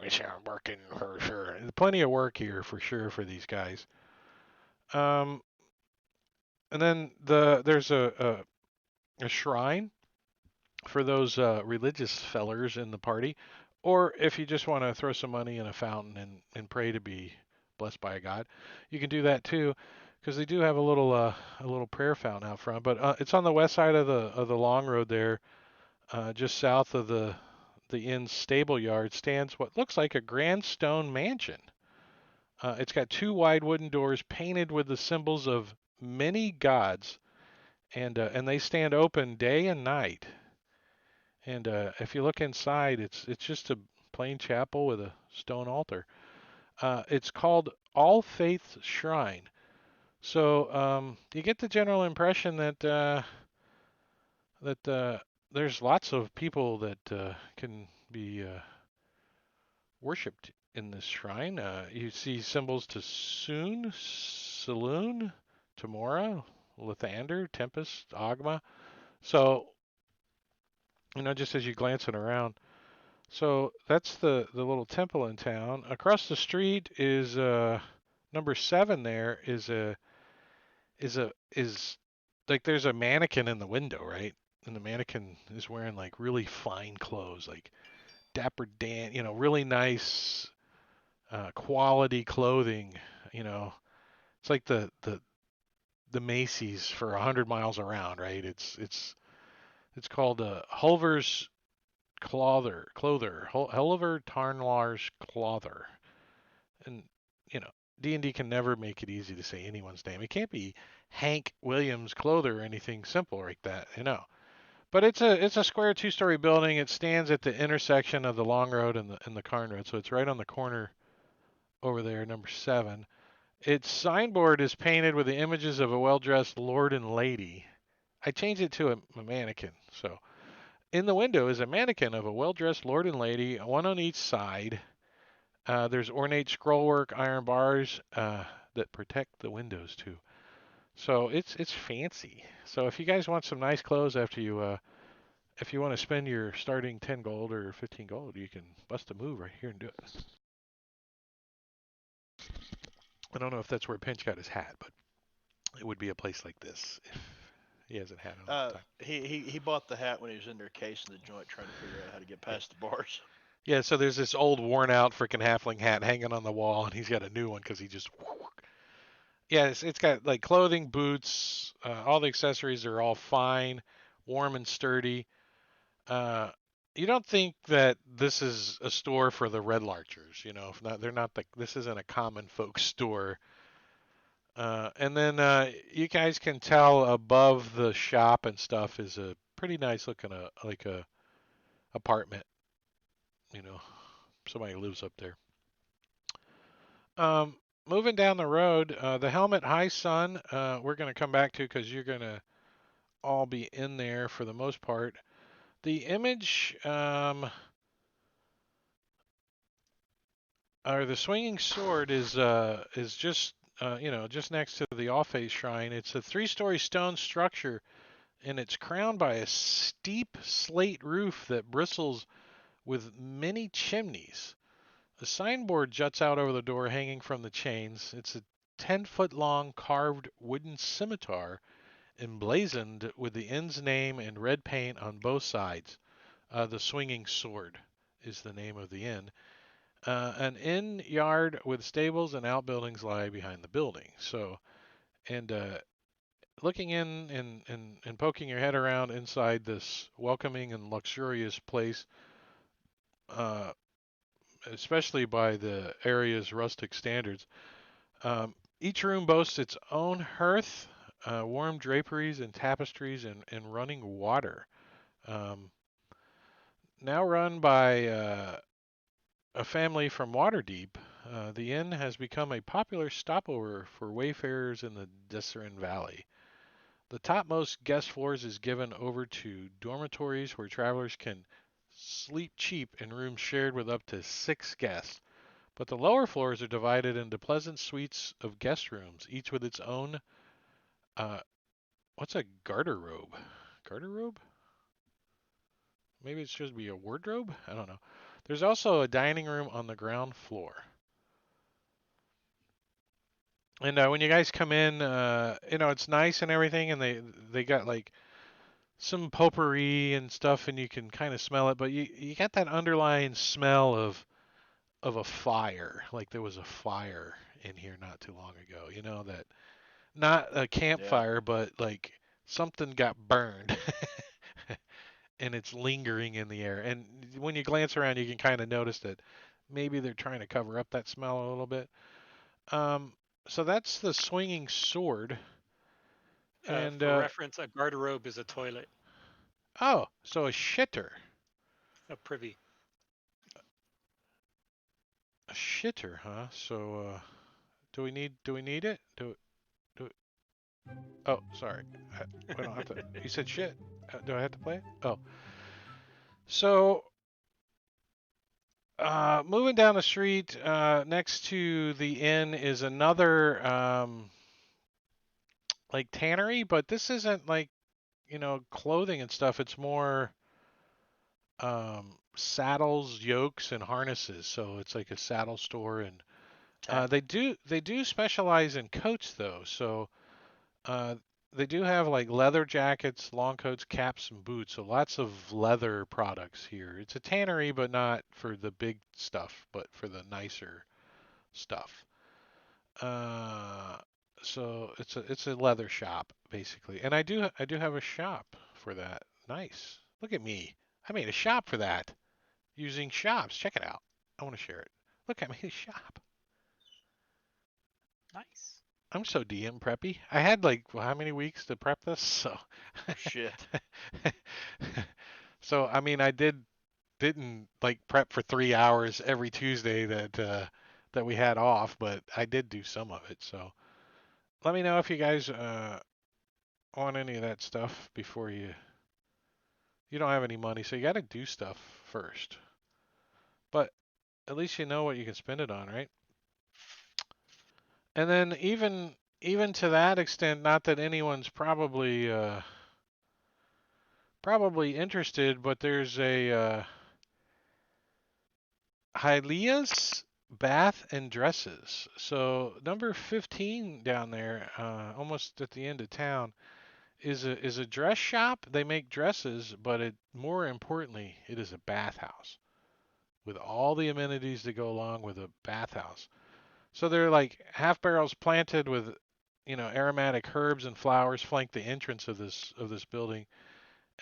we are working for sure. There's plenty of work here for sure for these guys. Um, and then there's a shrine for those religious fellers in the party, or if you just want to throw some money in a fountain and pray to be blessed by a god, you can do that too, because they do have a little prayer fountain out front. But it's on the west side of the long road there, just south of the inn's stable yard stands what looks like a grand stone mansion. It's got 2 wide wooden doors painted with the symbols of many gods, and they stand open day and night. And if you look inside, it's just a plain chapel with a stone altar. It's called All Faiths Shrine. So you get the general impression that there's lots of people that can be worshipped in this shrine. You see symbols to Soon, Saloon, Tamora, Lathander, Tempest, Agma. So just as you're glancing around. So that's the little temple in town. Across the street is number 7. There is like there's a mannequin in the window, right? And the mannequin is wearing like really fine clothes, like Dapper Dan, really nice quality clothing. You know, it's like the Macy's for 100 miles around, right? It's called Hulver's Helliver Tarnlar's Clother. And, you know, D&D can never make it easy to say anyone's name. It can't be Hank Williams Clother or anything simple like that. But it's a square 2-story building. It stands at the intersection of the Long Road and the Carn Road, so it's right on the corner over there, number 7. Its signboard is painted with the images of a well-dressed lord and lady. I changed it to a mannequin, so in the window is a mannequin of a well-dressed lord and lady, one on each side. There's ornate scrollwork, iron bars that protect the windows too. So it's fancy. So if you guys want some nice clothes if you want to spend your starting 10 gold or 15 gold, you can bust a move right here and do it. I don't know if that's where Pinch got his hat, but it would be a place like this if he hasn't had it all the time. He bought the hat when he was in their case in the joint trying to figure out how to get past the bars. Yeah, so there's this old worn out freaking halfling hat hanging on the wall, and he's got a new one because he just. Yeah, it's got like clothing, boots, all the accessories are all fine, warm and sturdy. You don't think that this is a store for the Red Larchers, if not, they're not this isn't a common folk store. And then you guys can tell above the shop and stuff is a pretty nice looking like a apartment. Somebody lives up there. Moving down the road, the Helmet High Sun, we're going to come back to because you're going to all be in there for the most part. The image, or the swinging sword is just just next to the All-Faith Shrine. It's a 3-story stone structure, and it's crowned by a steep slate roof that bristles with many chimneys. A signboard juts out over the door, hanging from the chains. It's a 10-foot long carved wooden scimitar emblazoned with the inn's name in red paint on both sides. The Swinging Sword is the name of the inn. An inn yard with stables and outbuildings lie behind the building. So, and looking in and poking your head around inside this welcoming and luxurious place, uh, especially by the area's rustic standards, each room boasts its own hearth, warm draperies and tapestries, and running water. Um, Now run by a family from Waterdeep, the inn has become a popular stopover for wayfarers in the Desserin Valley. The topmost guest floors is given over to dormitories where travelers can sleep cheap in rooms shared with up to 6 guests. But the lower floors are divided into pleasant suites of guest rooms, each with its own, uh, what's a garderobe? Garderobe? Maybe it should be a wardrobe? I don't know. There's also a dining room on the ground floor. And when you guys come in, it's nice and everything, and they got like some potpourri and stuff, and you can kind of smell it, but you got that underlying smell of a fire, like there was a fire in here not too long ago. You know that not a Yeah. campfire, but like something got burned, and it's lingering in the air. And when you glance around, you can kind of notice that maybe they're trying to cover up that smell a little bit. Um, so that's the Swinging Sword. And For reference, a garderobe is a toilet, oh, so a shitter. a privy. A shitter, huh? So do we need it? Do Oh, sorry. We don't have to. You said shit. Do I have to play it? Oh. So moving down the street next to the inn is another like tannery, but this isn't like, clothing and stuff. It's more saddles, yokes, and harnesses. So it's like a saddle store, and Okay. they do specialize in coats though. So uh, they do have like leather jackets, long coats, caps, and boots. So lots of leather products here. It's a tannery, but not for the big stuff, but for the nicer stuff. Uh, so it's a leather shop basically, and I do have a shop for that. Nice. Look at me. I made a shop for that using shops. Check it out. I want to share it. Look, I made a shop. Nice. I'm so DM preppy. I had like how many weeks to prep this? So Oh shit. so I mean I didn't like prep for 3 hours every Tuesday that we had off, but I did do some of it. So let me know if you guys want any of that stuff before you don't have any money, so you got to do stuff first. But at least you know what you can spend it on, right? And then even to that extent, not that anyone's probably interested, but there's a Hylia's Bath and Dresses. So number 15 down there, almost at the end of town, is a dress shop. They make dresses, but more importantly, it is a bathhouse with all the amenities that go along with a bathhouse. So they're like half barrels planted with, aromatic herbs and flowers flank the entrance of this building.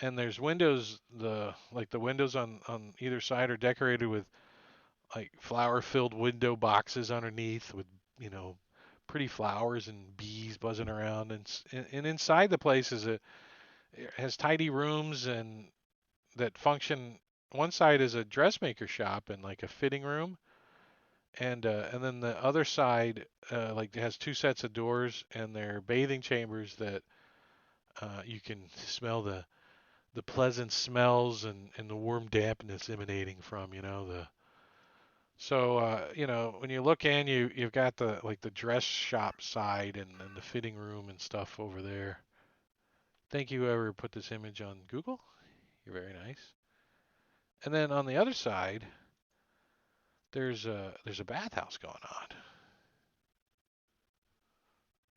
And there's windows, the windows on either side are decorated with like flower-filled window boxes underneath with, you know, pretty flowers and bees buzzing around. And inside the place it has tidy rooms and that function. One side is a dressmaker shop and like a fitting room, and then the other side like has two sets of doors and they're bathing chambers that you can smell the pleasant smells and the warm dampness emanating from, the so when you look in, you've got the dress shop side and the fitting room and stuff over there. Thank you whoever put this image on Google. You're very nice. And then on the other side, there's a bathhouse going on.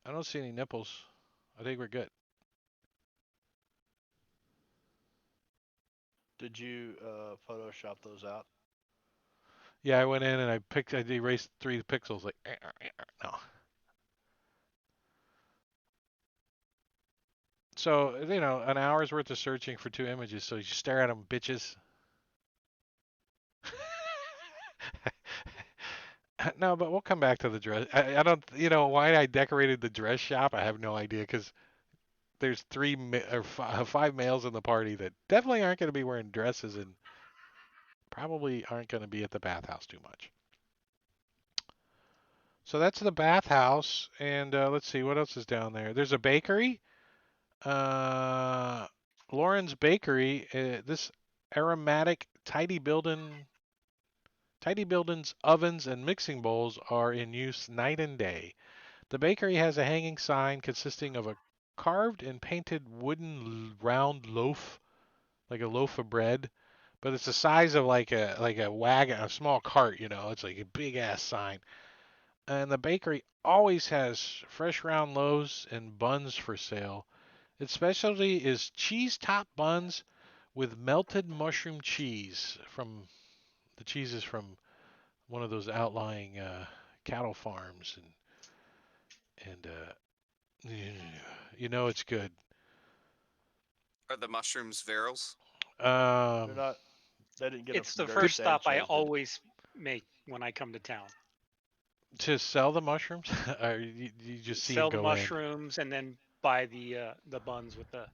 I don't see any nipples. I think we're good. Did you Photoshop those out? Yeah, I went in and I erased 3 pixels. Like, no. So an hour's worth of searching for 2 images. So you stare at them, bitches. No, but we'll come back to the dress. I don't, why I decorated the dress shop. I have no idea because there's 5 males in the party that definitely aren't going to be wearing dresses and probably aren't going to be at the bathhouse too much. So that's the bathhouse, and let's see what else is down there. There's a bakery, uh, Lauren's Bakery. This aromatic tidy buildings, ovens, and mixing bowls are in use night and day. The bakery has a hanging sign consisting of a carved and painted wooden round loaf, like a loaf of bread, but it's the size of like a wagon, a small cart. It's like a big ass sign. And the bakery always has fresh round loaves and buns for sale. Its specialty is cheese top buns with melted mushroom cheese from the cheeses from one of those outlying cattle farms, and it's good. Are the mushrooms Verils? They're Um, not. They didn't get them It's from the Dirty first stop I Sanchez, did they? always make when I come to town. to sell the mushrooms, or you just see them Sell the go in? mushrooms and then buy the buns with the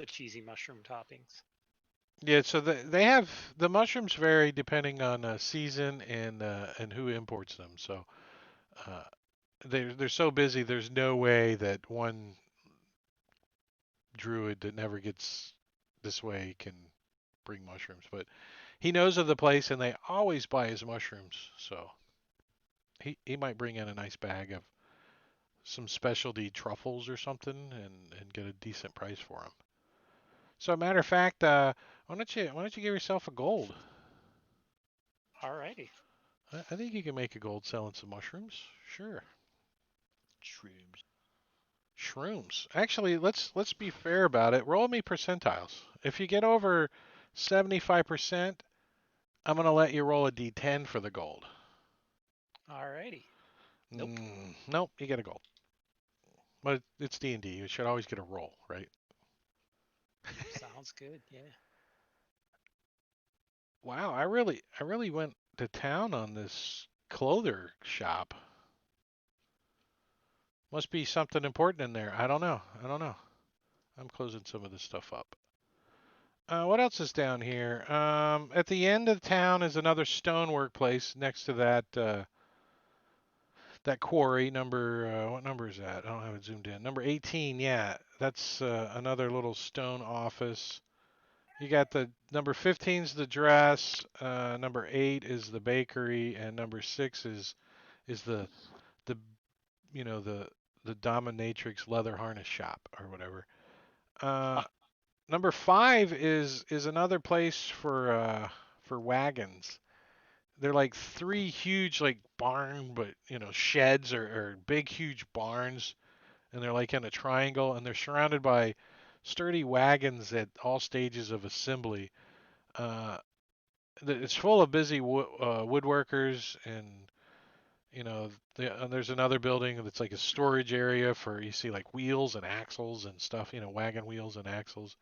cheesy mushroom toppings. Yeah, so they have the mushrooms vary depending on season and who imports them. So uh, they're so busy. There's no way that one druid that never gets this way can bring mushrooms. But he knows of the place, and they always buy his mushrooms. So he might bring in a nice bag of some specialty truffles or something, and get a decent price for them. So, matter of fact, why don't you give yourself a gold? Alrighty. I think you can make a gold selling some mushrooms. Sure. Shrooms. Shrooms. Actually, let's be fair about it. Roll me percentiles. If you get over 75%, I'm gonna let you roll a d10 for the gold. Alrighty. Nope. Nope, you get a gold. But it's D&D. You should always get a roll, right? Sounds good. Yeah. Wow, I really went to town on this clother shop. Must be something important in there. I don't know. I don't know. I'm closing some of this stuff up. What else is down here? At the end of town is another stonework place next to that quarry. What number is that? I don't have it zoomed in. Number 18. Yeah, that's another little stone office. You got the number 15's the dress. Number 8 is the bakery, and number 6 is the the dominatrix leather harness shop or whatever. Uh, Number 5 is another place for wagons. They're like 3 huge like barn, but sheds or big huge barns, and they're like in a triangle, and they're surrounded by sturdy wagons at all stages of assembly. Uh, it's full of busy woodworkers, and there's another building that's like a storage area for you see like wheels and axles and stuff, wagon wheels and axles.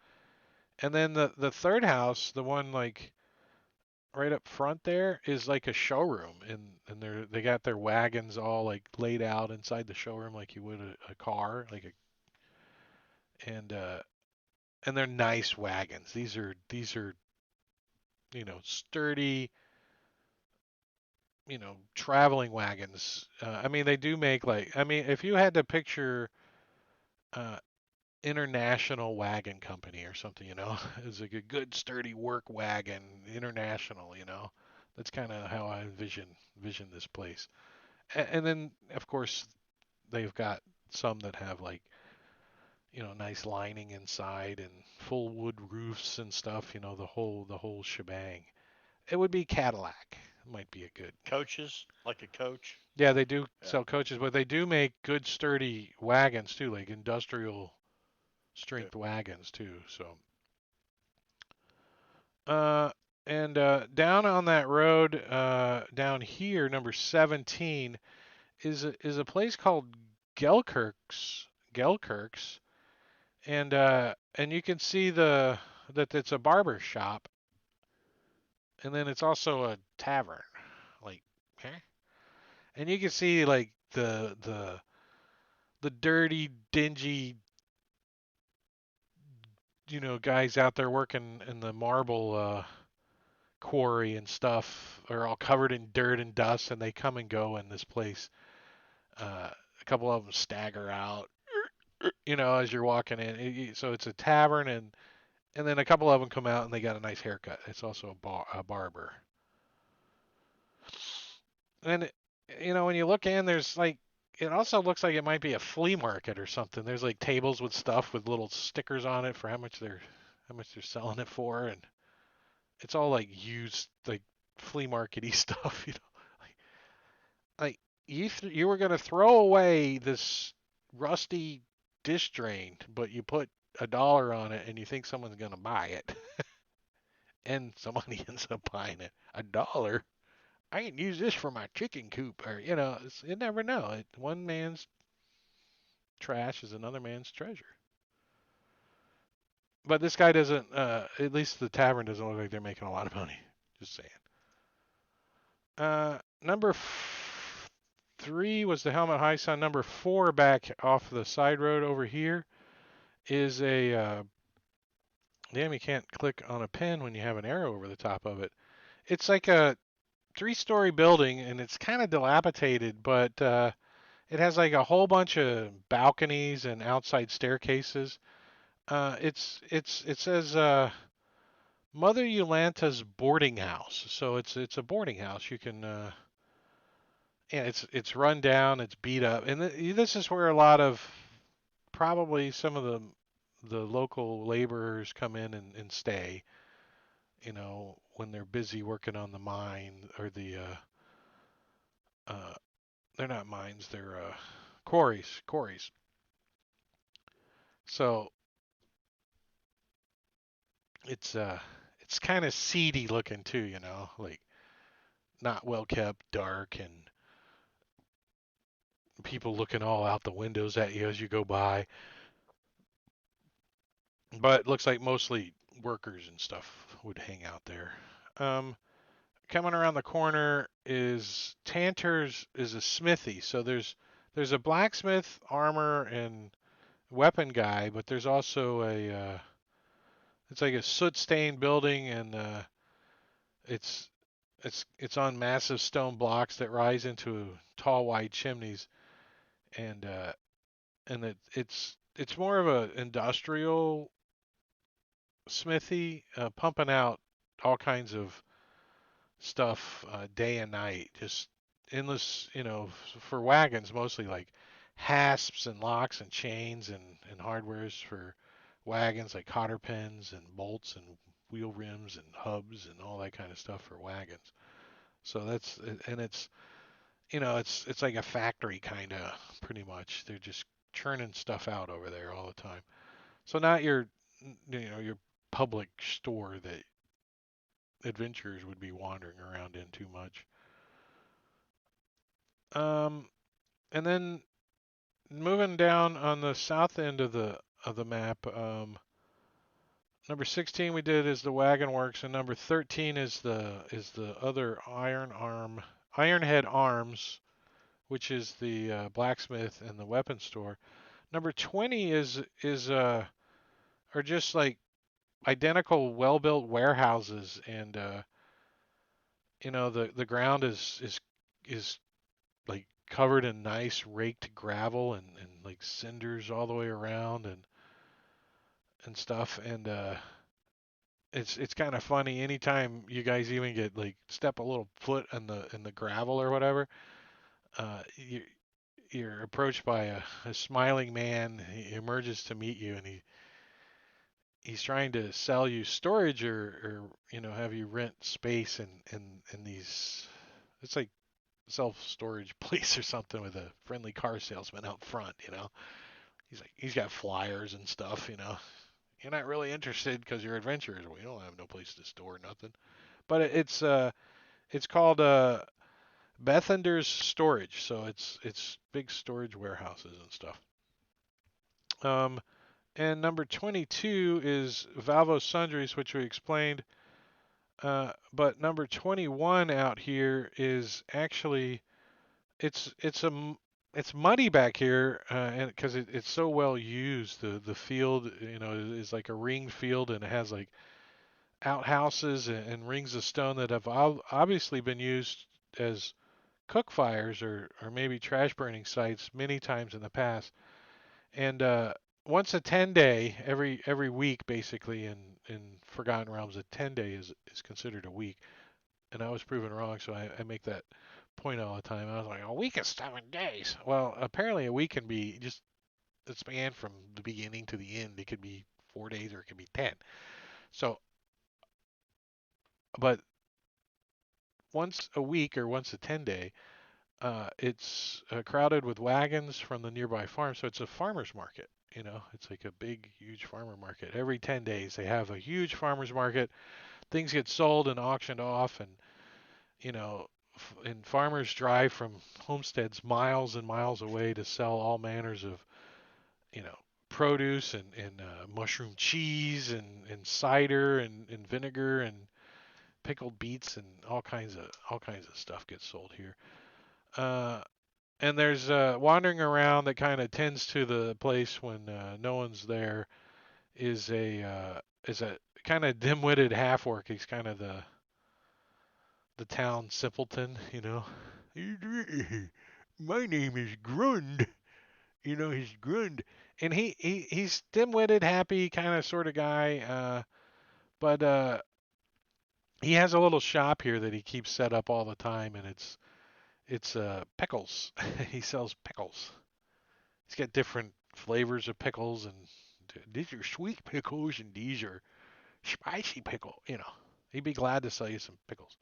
And then the third house, the one like right up front there, is like a showroom, and they got their wagons all like laid out inside the showroom like you would a car, and uh and they're nice wagons. These are sturdy, traveling wagons. I mean, they do make like, I mean, if you had to picture uh International Wagon Company or something, it's like a good sturdy work wagon, international, That's kind of how I envision this place. And then of course they've got some that have like, nice lining inside and full wood roofs and stuff, the whole shebang. It would be Cadillac. might be a good. Coaches, like a coach. Yeah, they do Yeah. sell coaches, but they do make good sturdy wagons too, like industrial Good. strength wagons too. So, uh, and down on that road, down here, number 17 is a place called Gelkirk's. Gelkirk's, and you can see that it's a barber shop, and then it's also a tavern. Like, huh? And you can see like the dirty, dingy, guys out there working in the marble quarry and stuff are all covered in dirt and dust, and they come and go in this place. A couple of them stagger out, as you're walking in. So it's a tavern, and then a couple of them come out and they got a nice haircut. It's also a barber. And when you look in, there's like it also looks like it might be a flea market or something. There's like tables with stuff with little stickers on it for how much they're selling it for, and it's all like used like flea markety stuff. Like you were gonna throw away this rusty dish drain, but you put $1 on it and you think someone's gonna buy it, and somebody ends up buying it. $1? I ain't use this for my chicken coop, or you never know. One man's trash is another man's treasure. But this guy doesn't. At least the tavern doesn't look like they're making a lot of money. Just saying. Number 3 was the Helmet High Sun. Number 4 back off the side road over here is a. Damn, you can't click on a pen when you have an arrow over the top of it. It's like a 3-story building, and it's kind of dilapidated, but it has like a whole bunch of balconies and outside staircases. It says Mother Yolanta's boarding house, so it's a boarding house. You can yeah, it's run down, it's beat up, and this is where a lot of probably some of the local laborers come in and stay. When they're busy working on the mine or uh, they're not mines, they're quarries. So it's kind of seedy looking too, like not well kept, dark, and people looking all out the windows at you as you go by. But it looks like mostly workers and stuff would hang out there. Um, Coming around the corner is Tanter's is a smithy. So there's a blacksmith, armor, and weapon guy, but there's also it's like a soot stained building, and it's it's on massive stone blocks that rise into tall, wide chimneys, and it's more of a industrial smithy, pumping out all kinds of stuff day and night, just endless, for wagons mostly, like hasps and locks and chains and hardwares for wagons, like cotter pins and bolts and wheel rims and hubs and all that kind of stuff for wagons. So and it's like a factory kind of, pretty much. They're just churning stuff out over there all the time. So not your public store that adventurers would be wandering around in too much. Um, and then moving down on the south end of the map, number 16 we did is the Wagon Works, and number 13 is the other Ironhead Arms, which is the blacksmith and the weapon store. Number 20 is are just like identical, well-built warehouses, and the ground is like covered in nice raked gravel and like cinders all the way around and stuff, and it's kind of funny anytime you guys even get like step a little foot in the gravel or whatever. You're approached by a smiling man. He emerges to meet you, and he's trying to sell you storage, or have you rent space in these it's like self-storage place or something with a friendly car salesman out front. He's got flyers and stuff. You're not really interested because you're adventurers. We don't have no place to store nothing. But it's called Bethender's Storage. So it's big storage warehouses and stuff. And number 22 is Valvo Sundries, which we explained. But number 21 out here is actually it's muddy back here, and because it's so well used. The field, is like a ring field, and it has like outhouses and rings of stone that have obviously been used as cook fires or maybe trash burning sites many times in the past. And once a 10-day, every week basically in Forgotten Realms, a 10-day is considered a week. And I was proven wrong, so I make that point all the time. I was like, a week is 7 days. Well, apparently a week can be just a span from the beginning to the end. It could be 4 days or it could be 10. So, but once a week or once a 10-day, it's crowded with wagons from the nearby farm. So it's a farmer's market. It's like a big, huge farmer market. Every 10 days, they have a huge farmer's market. Things get sold and auctioned off, and you know, and farmers drive from homesteads miles and miles away to sell all manners of, you know, produce and mushroom cheese and cider and vinegar and pickled beets and all kinds of stuff gets sold here. Uh, and there's wandering around that kind of tends to the place when no one's there is a kind of dim-witted half-orc. He's kind of the town simpleton. My name is Grund. He's Grund, and he's dim-witted, happy kind of sort of guy. But he has a little shop here that he keeps set up all the time, and it's pickles. He sells pickles. He's got different flavors of pickles, and these are sweet pickles, and these are spicy pickle. He'd be glad to sell you some pickles.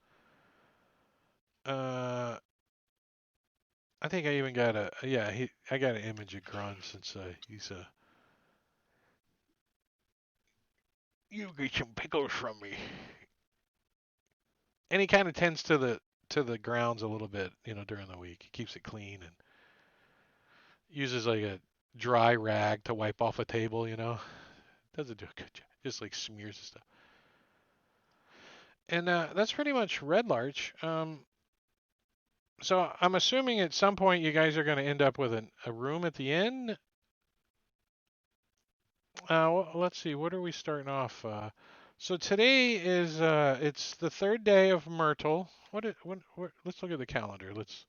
Uh, I think I even got I got an image of Grun since he's you get some pickles from me, and he kind of tends to the grounds a little bit, during the week. He keeps it clean and uses like a dry rag to wipe off a table. Doesn't do a good job, just like smears the stuff. And that's pretty much Red Larch. So I'm assuming at some point you guys are going to end up with a room at the inn. Well, let's see. What are we starting off? So today is it's the third day of Myrtle. Let's look at the calendar. Let's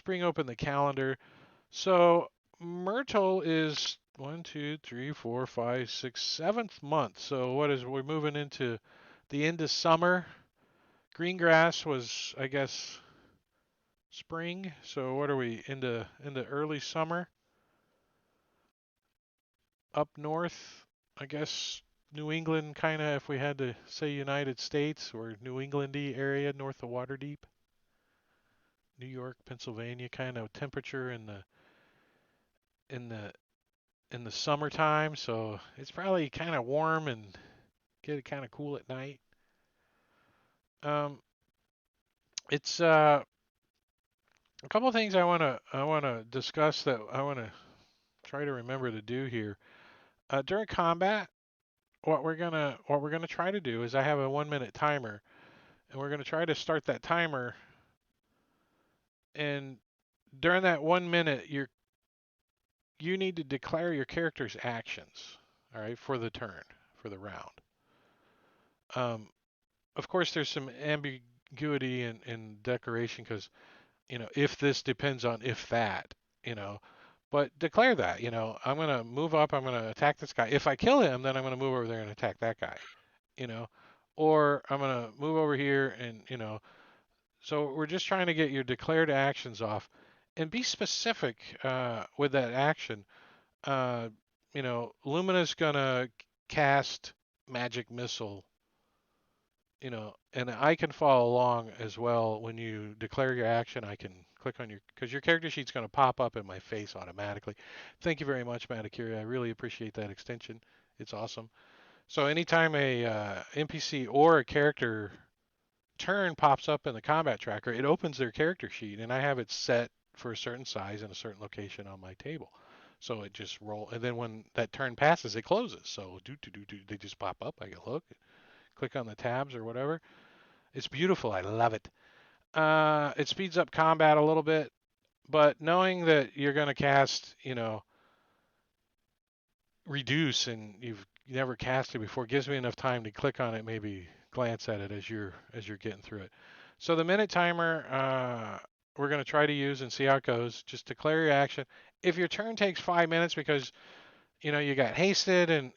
bring open the calendar. So Myrtle is 7th month. So we're moving into the end of summer. Green grass was, I guess, spring. So what are we into early summer? Up north, I guess New England, kind of, if we had to say United States or New Englandy area north of Waterdeep, New York, Pennsylvania, kind of temperature in the in the summertime. So it's probably kind of warm and get it kind of cool at night. Um, it's a couple of things I want to discuss that I want to try to remember to do here. During combat, what we're gonna try to do is I have a 1 minute timer, and we're gonna try to start that timer. And during that 1 minute, you need to declare your character's actions, all right, for the turn, for the round. Um, of course, there's some ambiguity in declaration because if this depends on if that, you know. But declare that, I'm gonna move up, I'm gonna attack this guy. If I kill him, then I'm gonna move over there and attack that guy, you know. Or I'm gonna move over here and So we're just trying to get your declared actions off, and be specific with that action. Uh, Lumina's gonna cast magic missile and I can follow along as well. When you declare your action, I can click on because your character sheet's going to pop up in my face automatically. Thank you very much, Matakiri. I really appreciate that extension. It's awesome. So anytime a NPC or a character turn pops up in the combat tracker, it opens their character sheet, and I have it set for a certain size and a certain location on my table. So it just roll, and then when that turn passes, it closes. So they just pop up. I can look, click on the tabs or whatever. It's beautiful. I love it. It speeds up combat a little bit, but knowing that you're going to cast, reduce, and you've never cast it before, gives me enough time to click on it, maybe glance at it as you're getting through it. So the minute timer, we're going to try to use and see how it goes. Just declare your action. If your turn takes 5 minutes because you got hasted and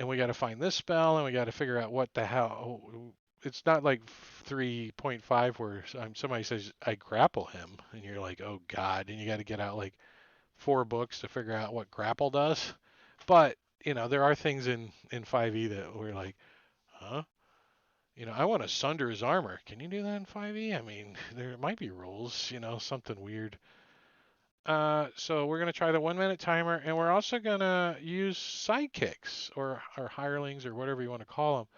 we got to find this spell and we got to figure out what the hell. It's not like 3.5 where somebody says I grapple him and you're like, oh god, and you got to get out like 4 books to figure out what grapple does. But there are things in 5e that we're like, huh? I want to sunder his armor. Can you do that in 5e? I mean, there might be rules, something weird. So we're going to try the 1 minute timer, and we're also going to use sidekicks or hirelings or whatever you want to call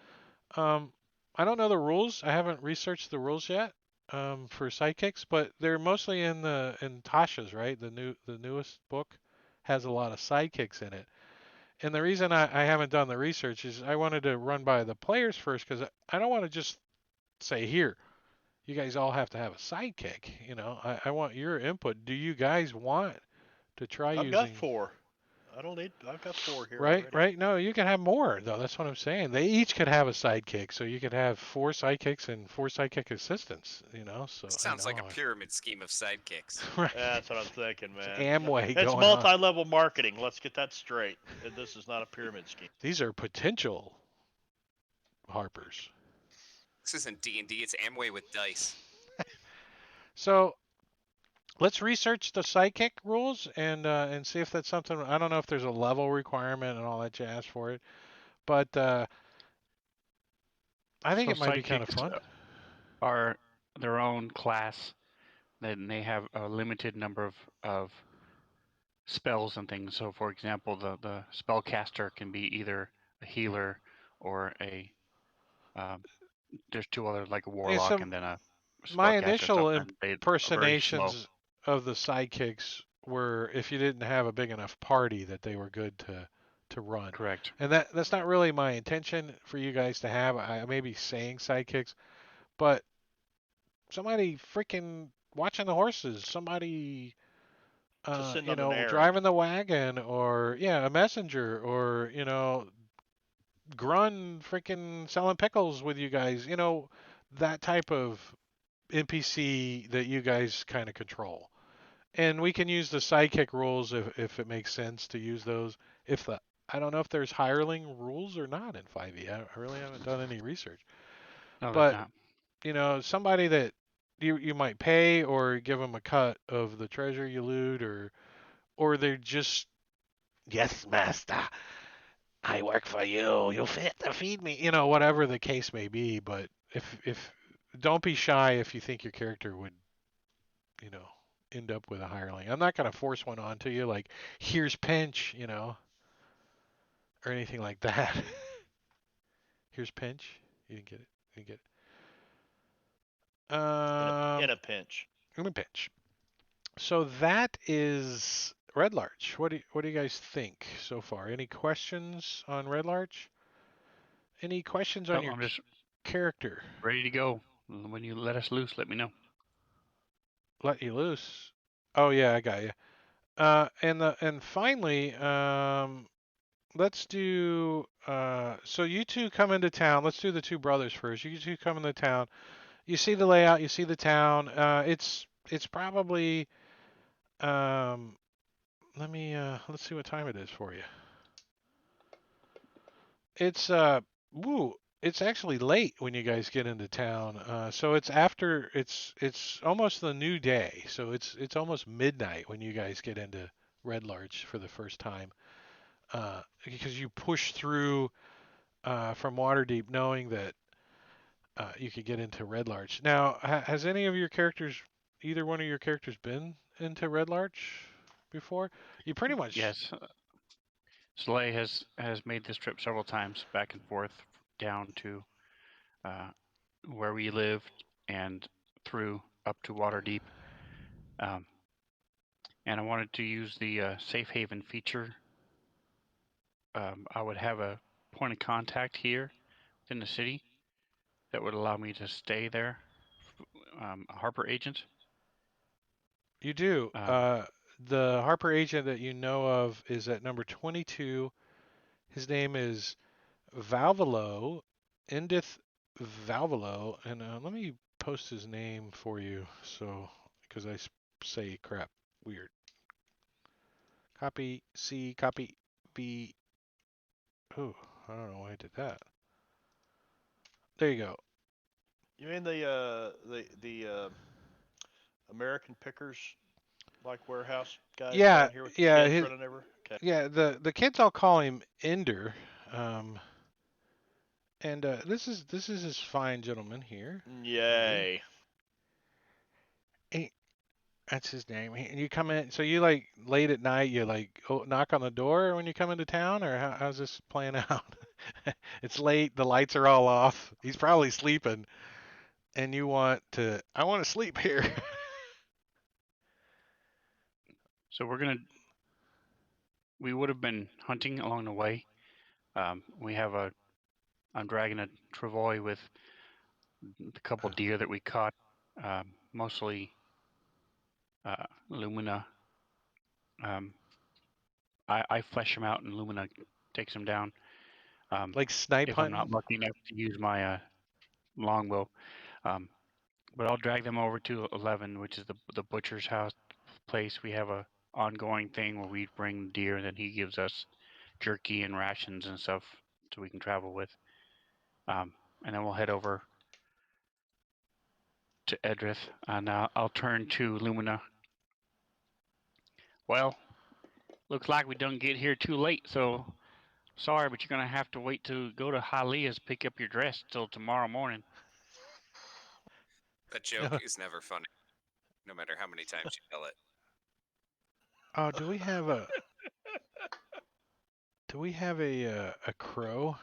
them. I don't know the rules. I haven't researched the rules yet for sidekicks, but they're mostly in Tasha's, right? The newest book has a lot of sidekicks in it. And the reason I haven't done the research is I wanted to run by the players first because I don't want to just say here, you guys all have to have a sidekick. I want your input. Do you guys want to try I've got using? 4. I don't need. I've got 4 here Right, already. right. No, you can have more though. That's what I'm saying. They each could have a sidekick, so you could have 4 sidekicks and 4 sidekick assistants. So I Sounds like a know. pyramid scheme of sidekicks. Right. That's what I'm thinking, It's man. Amway It's going on. multi-level marketing. Let's get that straight. This is not a pyramid scheme. These are potential Harpers. This isn't D&D, it's Amway with dice. So let's research the sidekick rules and see if that's something. I don't know if there's a level requirement and all that jazz for it, but I think So it might be kind of sidekicks fun. are their own class. Then they have a limited number of spells and things. So, for example, the spellcaster can be either a healer or a there's 2 other, like a Yeah, warlock so and then a my spellcaster stuff, initial and they are very slow. impersonations of the sidekicks were if you didn't have a big enough party that they were good to run. Correct. And that's not really my intention for you guys to have. I may be saying sidekicks, but somebody freaking watching the horses, somebody Just sitting on an errand. driving the wagon, or yeah, a messenger, or Grun freaking selling pickles with you guys. That type of NPC that you guys kind of control. And we can use the sidekick rules if it makes sense to use those. I don't know if there's hireling rules or not in 5e. I really haven't done any research. No, there's But not. somebody that you might pay or give them a cut of the treasure you loot, or they're just yes, master. I work for you. You fit to feed me. Whatever the case may be. But if don't be shy if you think your character would you know, end up with a hireling. I'm not going to force one onto you like, here's Pinch, or anything like that. Here's Pinch. You didn't get it. You didn't get it. In a pinch. In a pinch. So that is Red Larch. What do you guys think so far? Any questions on Red Larch? Any questions on your I'm just character? ready to go. When you let us loose, let me know. Let you loose. Oh yeah, I got you. And finally, let's do so you two come into town. Let's do the 2 brothers first. You two come into town. You see the layout, you see the town. It's probably let's see what time it is for you. It's it's actually late when you guys get into town. So it's almost the new day. So it's almost midnight when you guys get into Red Larch for the first time. Because you push through from Waterdeep, knowing that you could get into Red Larch. Now, has any of your characters, either one of your characters, been into Red Larch before? You pretty much. Yes, Slay has made this trip several times back and forth down to uh, where we lived and through up to Waterdeep. Um, and I wanted to use the safe haven feature. I would have a point of contact here within the city that would allow me to stay there. A Harper agent. You do. Um, The Harper agent that you know of is at number 22. His name is Valvalo, Edith Valvalo, and let me post his name for you, so because say crap weird. Copy C, copy V. Oh, I don't know why I did that. There you go. You mean the American Pickers like warehouse guys Yeah, down here with the yeah, kids his, running everywhere? Okay. yeah. The kids all call him Ender, um, and this is his fine gentleman here. Ender. Yay. That's his name. And you come in, so you like late at night, you like knock on the door when you come into town, or how's this playing out? It's late, the lights are all off. He's probably sleeping, and I want to sleep here. so we would have been hunting along the way. I'm dragging a travois with a couple deer that we caught, mostly Lumina. Um, I flesh them out and Lumina takes them down. Like snipe If I'm hunting. not lucky enough to use my longbow, um, but I'll drag them over to 11, which is the butcher's house place. We have a ongoing thing where we bring deer, and then he gives us jerky and rations and stuff so we can travel with. And then we'll head over to Edrith, and I'll turn to Lumina. Well, looks like we don't get here too late, so sorry, but you're gonna have to wait to go to Hialeah's pick up your dress till tomorrow morning. That joke is never funny, no matter how many times you tell it. Oh, do we have a crow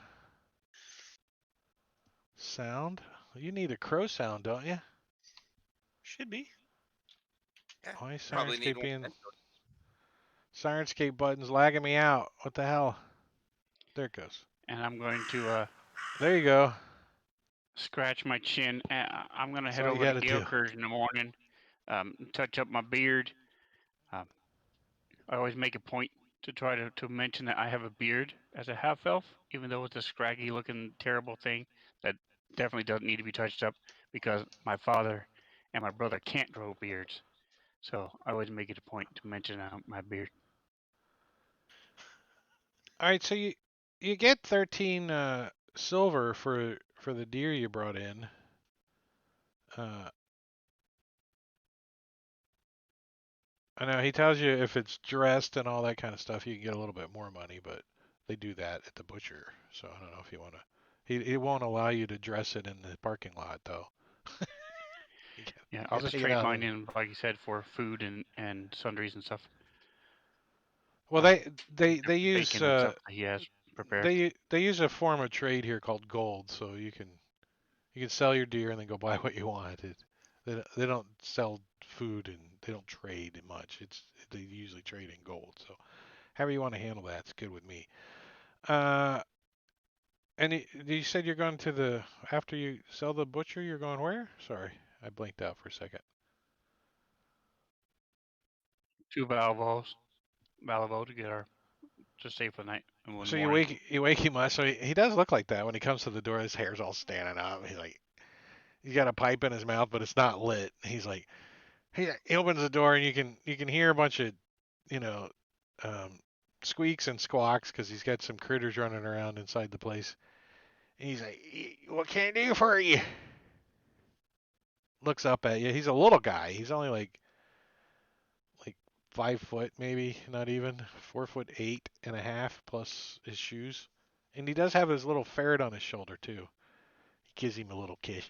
sound? You need a crow sound, don't you? Should be. Yeah, Why is probably need Sirenscape one. being Sirenscape button's lagging me out? What the hell? There it goes. And I'm going to There you go. scratch my chin. I'm gonna That's head all you over to got to do. Galeker's in the morning, touch up my beard. Um, I always make a point to try to mention that I have a beard as a half elf, even though it's a scraggy looking terrible thing that definitely doesn't need to be touched up because my father and my brother can't grow beards. So I always make it a point to mention my beard. All right, so you get 13 silver for the deer you brought in. Uh, I know he tells you if it's dressed and all that kind of stuff, you can get a little bit more money, but they do that at the butcher. So I don't know if you want to. He won't allow you to dress it in the parking lot though. You Yeah, I'll gotta just take it trade out mine of. in, like you said, for food and sundries and stuff. Well, Uh, they use bacon and stuff that he has prepared. they use a form of trade here called gold, so you can sell your deer and then go buy what you want. They don't sell food and they don't trade much. They usually trade in gold. So however you want to handle that, it's good with me. Uh, and you said you're going to the after you sell the butcher, you're going where? Sorry, I blinked out for a second. Two Valvo to get our to stay for the night and one So morning. you wake him up. So he does look like that when he comes to the door. His hair's all standing up. He's got a pipe in his mouth, but it's not lit. He's like he opens the door and you can hear a bunch of you know um, squeaks and squawks because he's got some critters running around inside the place. And he's like, "What can I do for you?" Looks up at you. He's a little guy. He's only like 5 foot maybe, not even 4'8.5" plus his shoes. And he does have his little ferret on his shoulder too. He gives him a little kiss.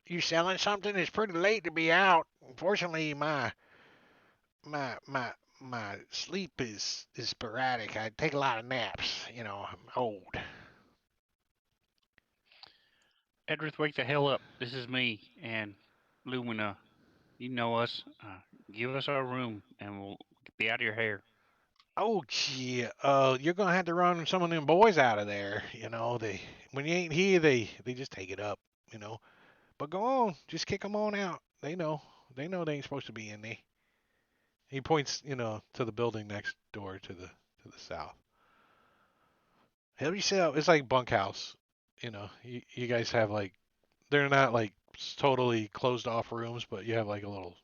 You selling something? It's pretty late to be out. Unfortunately, my my my sleep is sporadic. I take a lot of naps. I'm old. Edward, wake the hell up. This is me and Lumina. You know us. Give us our room and we'll be out of your hair. Oh gee, you're gonna have to run some of them boys out of there. They when you ain't here, they just take it up. You know, but go on, just kick them on out. They know they ain't supposed to be in there. He points, to the building next door to the south. Help yourself. It's like bunkhouse. You guys have like they're not like totally closed off rooms, but you have like a little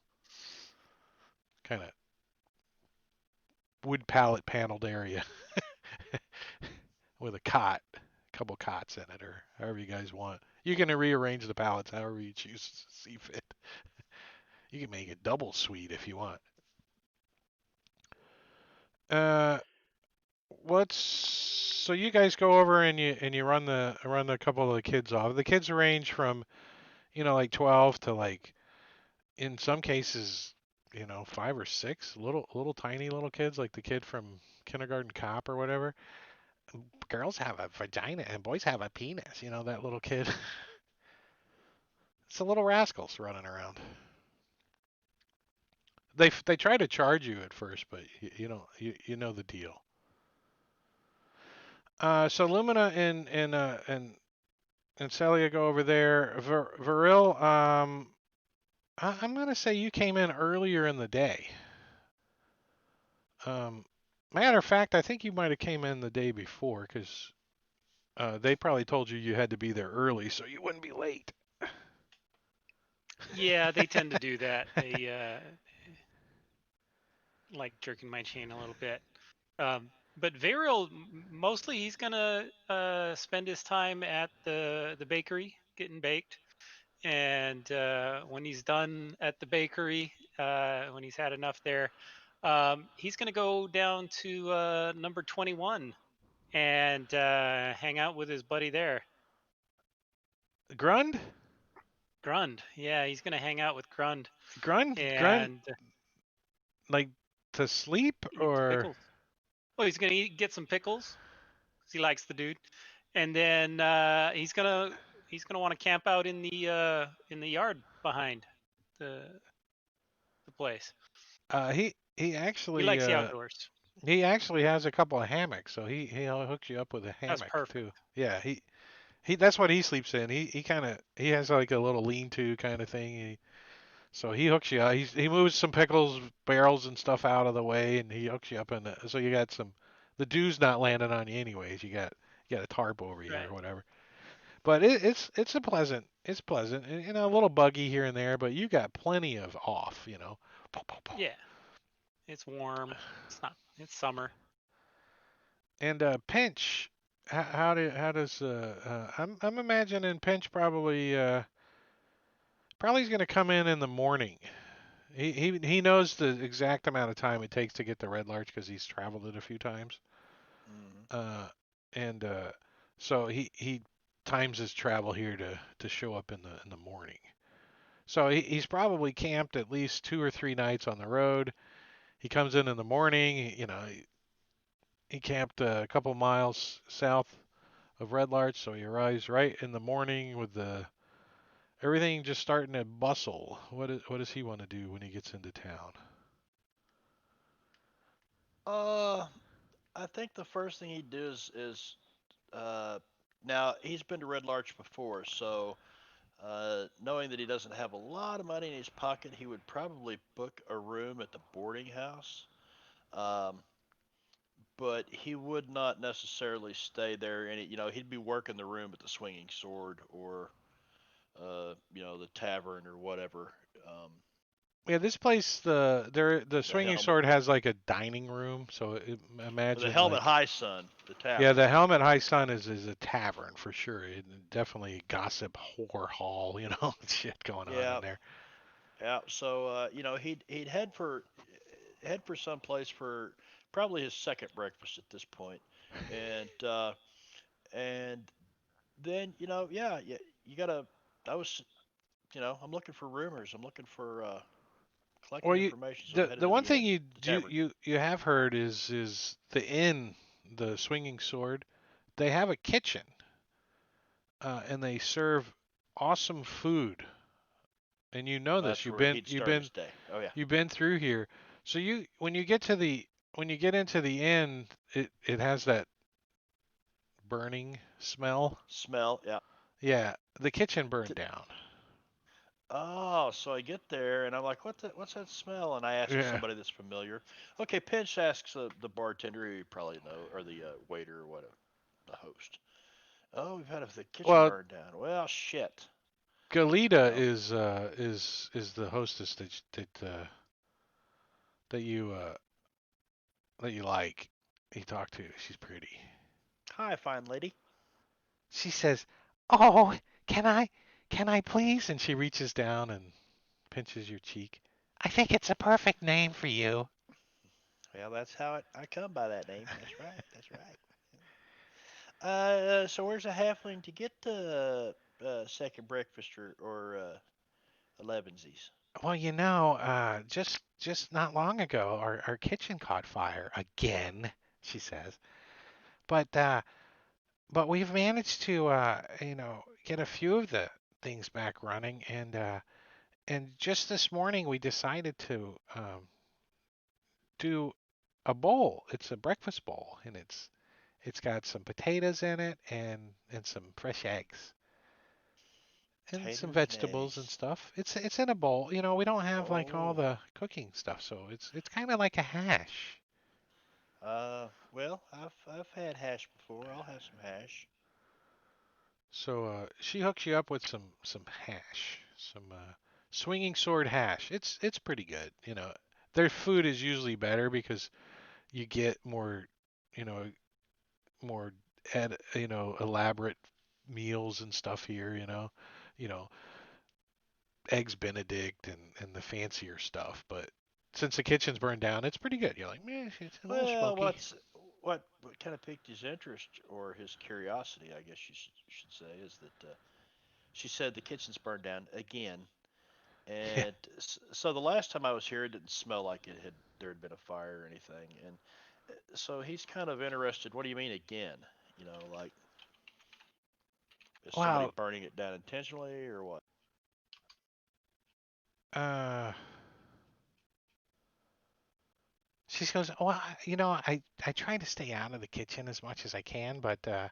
kind of wood pallet paneled area with a cot, a couple cots in it, or however you guys want. You can rearrange the pallets however you choose to see fit. You can make it double suite if you want. Uh, what's so you guys go over and you run a couple of the kids off. The kids range from like 12 to like in some cases 5 or 6 little tiny little kids like the kid from Kindergarten Cop or whatever. Girls have a vagina and boys have a penis. That little kid. It's the little rascals running around. They try to charge you at first, but you don't you know the deal. So Lumina and Celia go over there. Viril, I'm gonna say you came in earlier in the day. Um, Matter of fact, I think you might have came in the day before because they probably told you had to be there early so you wouldn't be late. Yeah, they tend to do that. They like jerking my chain a little bit. But Varial, mostly he's gonna spend his time at the bakery getting baked, and when he's done at the bakery, when he's had enough there, he's gonna go down to number 21 and hang out with his buddy there, Grund, Grund. Yeah, he's gonna hang out with Grund Grund, and like to sleep eat the or pickles. Oh, he's gonna get some pickles 'cause he likes the dude, and then he's gonna want to camp out in the yard behind the the place. he He actually likes the outdoors. he actually has a couple of hammocks, so he'll hook you up with a That's hammock too. perfect. Yeah, he that's what he sleeps in. He kind of he has like a little lean-to kind of thing. So he hooks you up. He moves some pickles barrels and stuff out of the way, and he hooks you up in so you got some. The dew's not landing on you anyways. You got a tarp over you or Right. whatever. But it's a pleasant. It's pleasant. And, a little buggy here and there, but you got plenty of off. Po, po, po. Yeah. It's warm. It's not. It's summer. And Pinch, how does I'm imagining Pinch probably is going to come in the morning. He knows the exact amount of time it takes to get to Red Larch because he's traveled it a few times. Hmm. Uh, and so he times his travel here to show up in the morning. So he's probably camped at least 2 or 3 nights on the road. He comes in the morning. He camped a couple miles south of Red Larch, so he arrives right in the morning with the everything just starting to bustle. What does he want to do when he gets into town? Uh, I think the first thing he'd do is uh, now he's been to Red Larch before, so knowing that he doesn't have a lot of money in his pocket, he would probably book a room at the boarding house. Um, but he would not necessarily stay there, and he'd be working the room at the Swinging Sword or the tavern or whatever. Um, Yeah, this place the the Swinging Helmet, Sword has like a dining room, so or the imagine Helmet like High Sun, the yeah, tavern. the Helmet High Sun is a tavern for sure. Definitely a gossip whore hall, shit going on in Yeah, there. yeah. So he'd head for some place for probably his second breakfast at this point, and And then yeah, you gotta. I was, I'm looking for rumors. I'm looking for collecting Well, you information, so I'm the headed the to one the thing inn, the you tavern. you you have heard is the inn, the Swinging Sword. They have a kitchen, and they serve awesome food. And you know this. That's You've where been he'd you've start been his day. Oh yeah, you've been through here. So when you get into the inn, it has that burning smell. smell. Yeah. Yeah, the kitchen T- burned down. Oh, so I get there and I'm like, what's that smell? And I ask Yeah. somebody that's familiar. Okay, Pinch asks the bartender, who you probably know, or the waiter or whatever, the host. Oh, we've had the kitchen Well, burned down. Well, shit. You Galita know, is the hostess that you like. You talk to. She's pretty. hi, fine lady. She says, "Oh, can I, can I please?" And she reaches down and pinches your cheek. I think it's a perfect name for you. Well, that's how I come by that name. That's right. That's right. So where's a halfling to get the second breakfast or elevensies? Well, just not long ago, our kitchen caught fire again, she says. But but we've managed to get a few of the things back running, and just this morning we decided to do a bowl. It's a breakfast bowl, and it's got some potatoes in it and some fresh eggs and some Taters and vegetables and eggs. stuff. It's in a bowl. We don't have like all Oh. the cooking stuff, so it's kind of like a hash. Well, I've had hash before. I'll have some hash. So she hooks you up with some hash, some swinging sword hash. It's pretty good. Their food is usually better because you get more, you know, more elaborate meals and stuff here. You know, eggs Benedict and the fancier stuff. But since the kitchen's burned down, it's pretty good. You're like, man, it's a little Well, smoky. what kind of piqued his interest or his curiosity, I guess you should say, is that she said the kitchen's burned down again, Yeah. and so the last time I was here, it didn't smell like there had been a fire or anything, and so he's kind of interested. What do you mean again? Like, is somebody Well, burning it down intentionally or what? uh, she goes, well, I try to stay out of the kitchen as much as I can, but that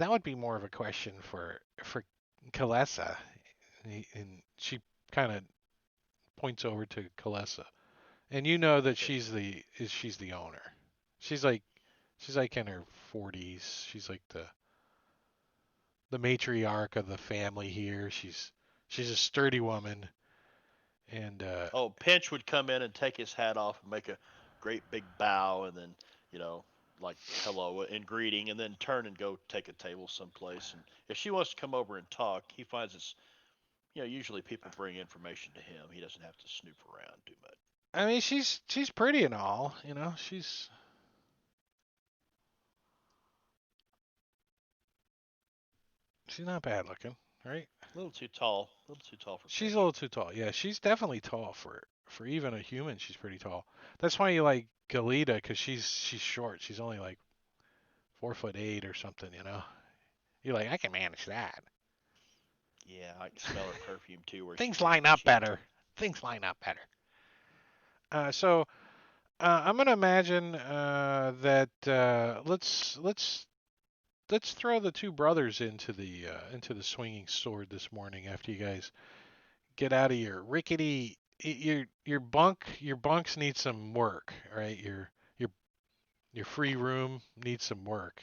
would be more of a question for Kalesa. And she kind of points over to Kalesa, and you know that Okay, she's the owner. She's like she's like in her 40s. She's like the matriarch of the family here. She's a sturdy woman, and oh, Pinch would come in and take his hat off and make a great big bow, and then, you know, like hello in greeting, and then turn and go take a table someplace. And if she wants to come over and talk, he finds it's, usually people bring information to him. He doesn't have to snoop around too much. I mean she's pretty and all. She's not bad looking, right? A little too tall for She's a Pinch. little too tall. Yeah, she's definitely tall for even a human. She's pretty tall. That's why you like Galita because she's short. She's only like 4'8" or something. You're like I can manage that. Yeah, I can smell her perfume too, where she Things takes line the up cheek. better. Things line up better. So I'm gonna imagine that let's throw the two brothers into the swinging sword this morning after you guys get out of your rickety your bunks need some work, right? Your your free room needs some work.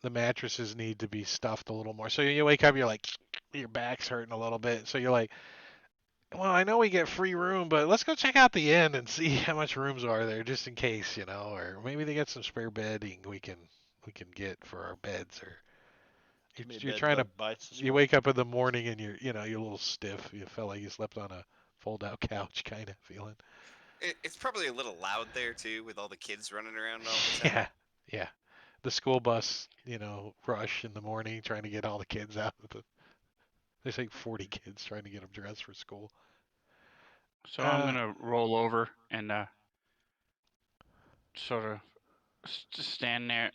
The mattresses need to be stuffed a little more. So you wake up, you're like your back's hurting a little bit. So you're like, well, I know we get free room, but let's go check out the inn and see how much rooms are there just in case, or maybe they get some spare bedding we can get for our beds or Too many you're bed trying to bug bites this you morning. wake up in the morning and you're a little stiff. You felt like you slept on a fold out couch kind of feeling. It's probably a little loud there too, with all the kids running around all the time. Yeah. Yeah. the school bus, rush in the morning trying to get all the kids out of the. There's like 40 kids trying to get them dressed for school. So I'm gonna roll over and sort of just stand there,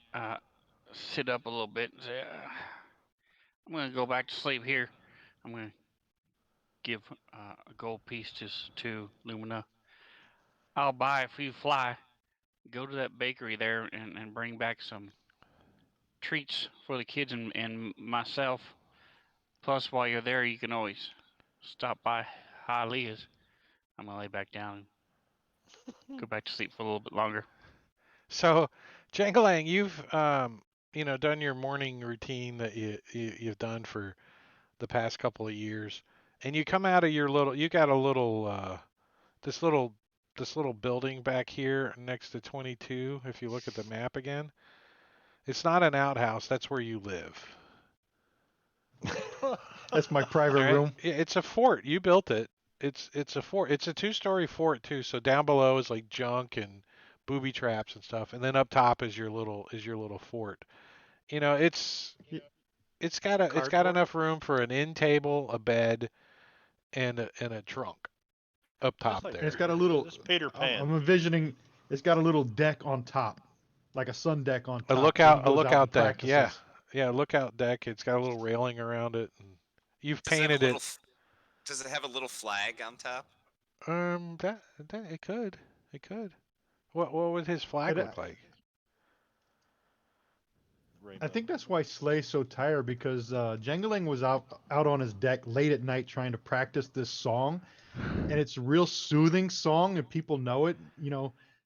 sit up a little bit, and say, "I'm gonna go back to sleep here. I'm gonna give a gold piece to Lumina. I'll buy if you fly. Go to that bakery there and bring back some treats for the kids and myself. Plus, while you're there, you can always stop by Hialeah's. I'm gonna lay back down and go back to sleep for a little bit longer." So, Jangalang, you've done your morning routine that you've done for the past couple of years, and you come out of you got a little this little this little building back here next to 22. If you look at the map again, it's not an outhouse. That's where you live. That's my All private right, room. it's a fort. You built it. It's a fort. It's a two-story fort too. So down below is like junk and booby traps and stuff, and then up top is your little fort. You know, it's got Cardboard. enough room for an end table, a bed, and a trunk up Just top like And it's there. got a little. This Peter Pan. I'm envisioning. It's got a little deck on top, like a sun deck on A top, where he lookout a goes out and lookout deck. Yeah. practices. Yeah, lookout deck. It's got a little railing around it and you've Does it have a painted it. little? Does it have a little flag on top? That it could. It could. What would his flag And look like? I think that's why Slay's so tired because Jangling was out on his deck late at night trying to practice this song, and it's a real soothing song, and people know it.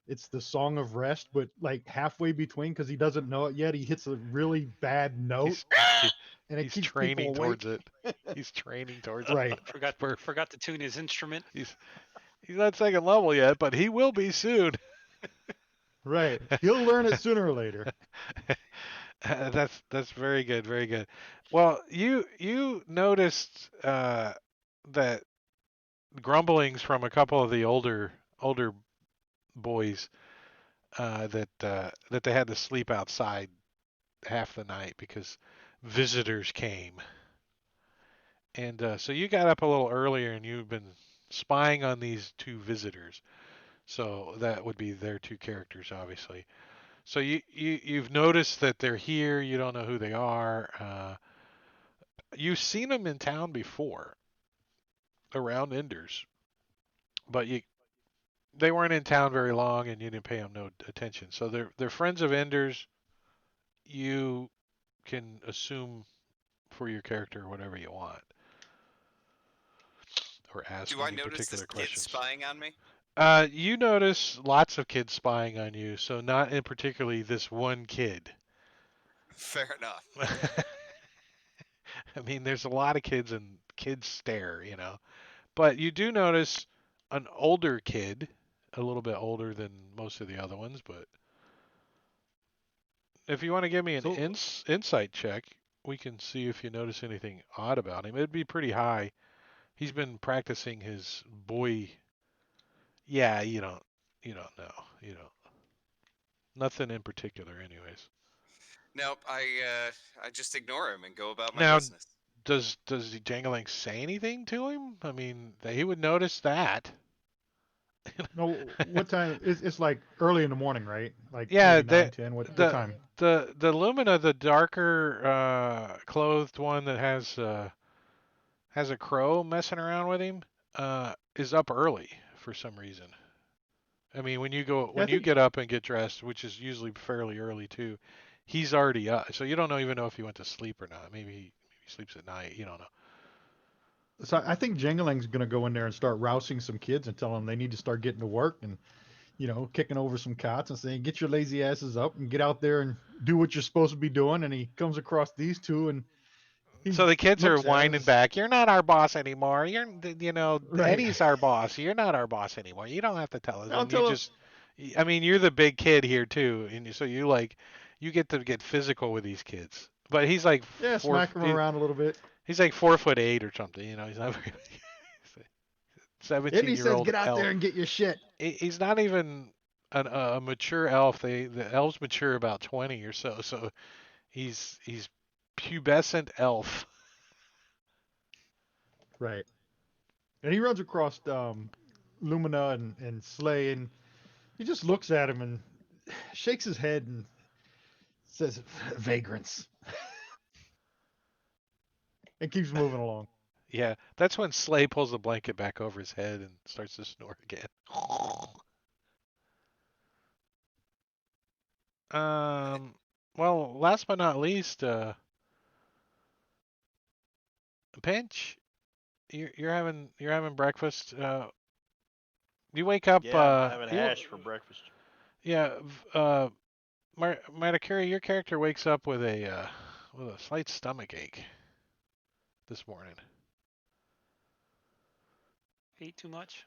It's the song of rest, but like halfway between, because he doesn't know it yet, he hits a really bad note, He's he, and it he's keeps people training towards awake. it. He's training towards it. Right, It's perfect. Forgot to tune his instrument. He's not second level yet, but he will be soon. right. He'll learn it sooner or later. That's very good, very good. Well, you noticed that grumblings from a couple of the older boys that they had to sleep outside half the night because visitors came, and so you got up a little earlier and you've been spying on these two visitors. So that would be their two characters, obviously. So you've noticed that they're here. You don't know who they are. You've seen them in town before, around Enders, but they weren't in town very long, and you didn't pay them no attention. So they're friends of Enders. You can assume for your character whatever you want, or ask Do I any notice this particular kid questions. spying on me? You notice lots of kids spying on you, so not in particularly this one kid. Fair enough. I mean, there's a lot of kids and kids stare. But you do notice an older kid, a little bit older than most of the other ones, but if you want to give me an So insight check, we can see if you notice anything odd about him. It'd be pretty high. He's been practicing his boy. Yeah, you don't know. You don't. Nothing in particular, anyways. Nope. I just ignore him and go about my Now, business. does Jangling say anything to him? I mean, he would notice that. no, what time? It's like early in the morning, right? Like Yeah, maybe 9, 10. What the time? the Lumina, the darker clothed one that has a crow messing around with him, is up early for some reason. I mean, Yeah, I when you think get up and get dressed, which is usually fairly early too, he's already up. So you don't even know if he went to sleep or not. Maybe he sleeps at night. You don't know. so. I think Jangling's gonna go in there and start rousing some kids and tell them they need to start getting to work and kicking over some cots and saying, "Get your lazy asses up and get out there and do what you're supposed to be doing." And he comes across these two and he So the kids are looks at whining us. back. You're not our boss anymore. Right. Eddie's our boss. You're not our boss anymore. You don't have to tell us. I'll And you tell him. just, I mean, you're the big kid here too, and so you get to get physical with these kids. But he's like Yeah, smack him around a little bit. he's like 4'8" or something. He's not very big. If he says, 17-year-old "Get out elf. there and get your shit," He's not even. a mature elf. The elves mature about 20 or so. So he's pubescent elf. Right. And he runs across Lumina and Slay, and he just looks at him and shakes his head and says, "Vagrants," and keeps moving along. Yeah, that's when Slay pulls the blanket back over his head and starts to snore again. Well, last but not least, Pinch, you're having breakfast. You wake up. Yeah, I'm having You hash for breakfast. yeah. Matakuri, your character wakes up with a slight stomach ache this morning. Ate too much.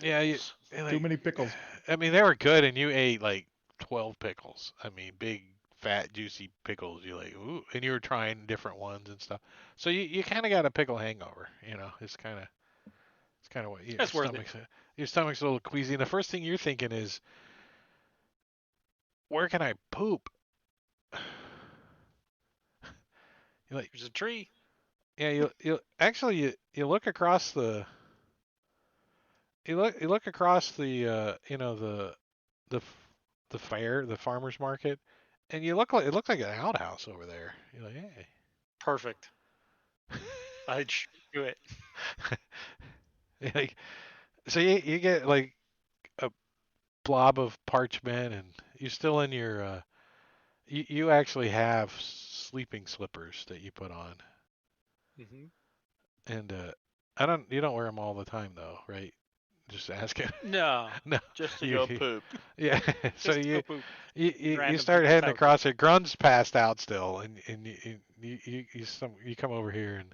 Yeah, Pickles. Too like, many pickles. I mean, they were good, and you ate like 12 pickles. I mean, big, fat, juicy pickles. You like, ooh, and you were trying different ones and stuff. So you kind of got a pickle hangover. It's kind of what That's worth it. your stomach's a little queasy. And the first thing you're thinking is, where can I poop? You like, There's a tree. yeah, you actually you look across the you look across the the f- the fair, the farmers market, and you look like it looks like an outhouse over there. You're like, hey. Perfect. I'd do it. Like, so you get like a blob of parchment, and you're still in your you actually have sleeping slippers that you put on, Hmm. and I don't you don't wear them all the time though, right? Just asking. No, No, Just to you go poop. yeah. So just to go poop in you random start people's heading houses. across it. Grun's passed out still, and you come over here and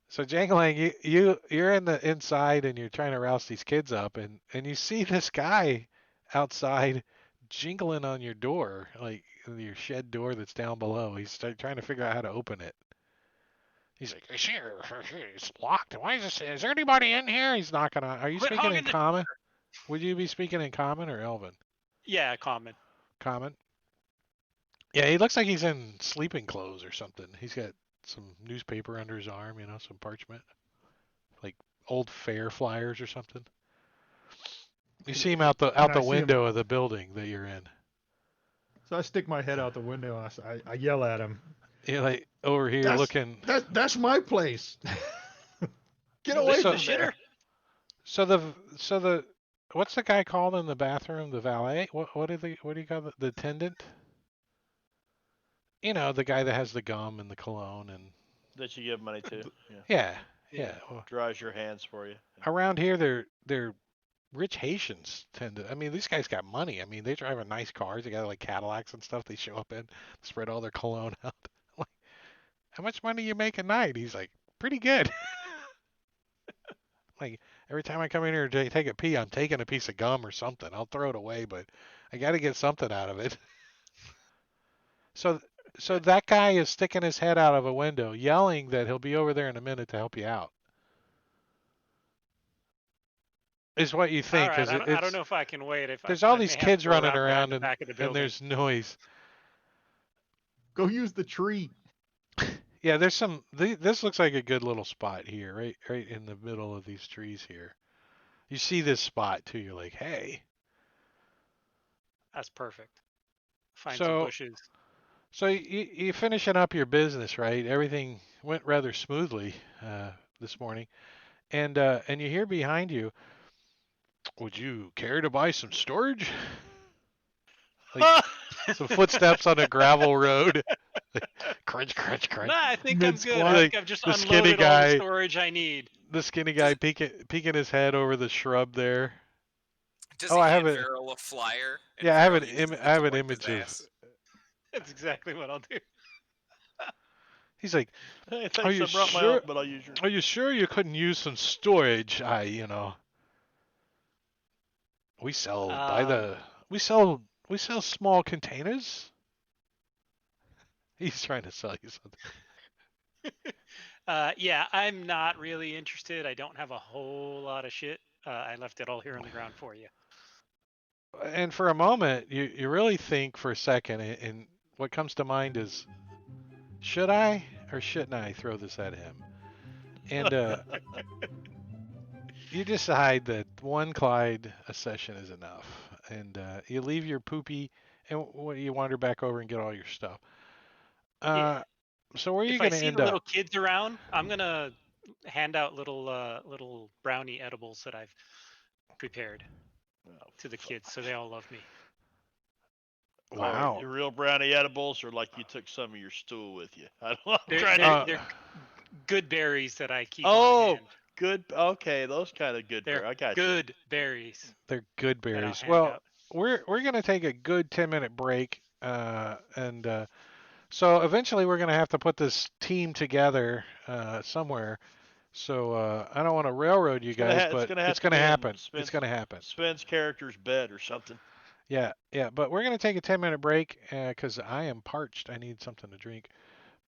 so Jangling, you're in the inside and you're trying to rouse these kids up, and you see this guy outside jingling on your door, like your shed door that's down below. He's trying to figure out how to open it. He's like, sure, it's locked. Why is this? Is there anybody in here? He's knocking on. Are you Quit speaking in hogging the. common? Would you be speaking in common or Elven? Yeah, common. Common. Yeah, he looks like he's in sleeping clothes or something. He's got some newspaper under his arm, some parchment, like old fair flyers or something. You see him And out I the see him. window of the building that you're in. So I stick my head out the window and I yell at him. Yeah, like over here That's looking. that's my place. Get You live away in the So from shitter? there. so the what's the guy called in the bathroom? The valet? What do you call the attendant? The guy that has the gum and the cologne and That you give money to. Yeah. yeah, Yeah. yeah. Well, Dries your hands for you. Yeah. around here they're rich Haitians tend to. I mean, these guys got money. I mean, they drive a nice cars. They got like Cadillacs and stuff. They show up in, spread all their cologne out. Like, how much money you make a night? He's like, pretty good. Like every time I come in here to take a pee, I'm taking a piece of gum or something. I'll throw it away, but I got to get something out of it. So, so that guy is sticking his head out of a window, yelling that he'll be over there in a minute to help you out. Is what you All think, right. because I don't know if I can wait. If there's all I these may have to kids go running around around the back of the and building. there's noise. Go use the tree. Yeah, there's some. This looks like a good little spot here, right in the middle of these trees here. You see this spot too. You're like, hey. That's perfect. Find some So, bushes. so you finishing up your business, right? Everything went rather smoothly this morning, and you hear behind you, would you care to buy some storage? Like some footsteps on a gravel road. Like, crunch, crunch, Nah, crunch. I think I'm Mid good. I squat. Like think I've just the skinny unloaded all the guy, storage I need. Does peeking his head over the shrub there. does Oh, he I have hand it. Veril a flyer, and Yeah, Veril uses I it to have an wipe his image of. ass? That's exactly what I'll do. He's like, Hey, are thanks. you I brought my own, sure? but I'll use yours. Are you sure you couldn't use some storage? We sell by Um, the we sell small containers. He's trying to sell you something. yeah, I'm not really interested. I don't have a whole lot of shit. I left it all here on the ground for you. And for a moment, you really think for a second, and what comes to mind is, should I or shouldn't I throw this at him? And you decide that one Clyde a session is enough, and you leave your poopy, and you wander back over and get all your stuff. Yeah. So where are you If I going to see end the up? little kids around, I'm gonna hand out little brownie edibles that I've prepared Oh, to the kids, so they all love me. oh, Wow. your real brownie edibles, or like you took some of your stool with you? I don't. I'm They're trying they're to. they're good berries that I keep on Oh, hand. good. Okay, those kind of good. They're I got you. good berries They're good that I'll berries. hand Well, out. we're going to take a good 10-minute break, and so eventually we're going to have to put this team together somewhere. So I don't want to railroad you guys, It's but gonna it's have to going to be in happen. It's going to happen. Sven's character's bed or something. Yeah, yeah. But we're going to take a 10-minute break because I am parched. I need something to drink.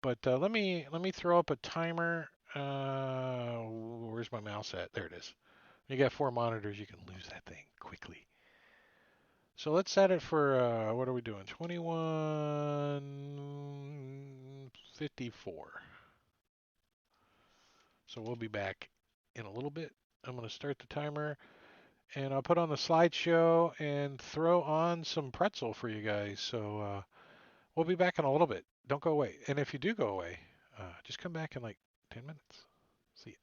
But let me throw up a timer. Where's my mouse at? There it is. You got 4 monitors. You can lose that thing quickly. So let's set it for what are we doing? 21:54. So we'll be back in a little bit. I'm going to start the timer and I'll put on the slideshow and throw on some pretzel for you guys. So we'll be back in a little bit. Don't go away. And if you do go away, just come back in like 10 minutes. See you.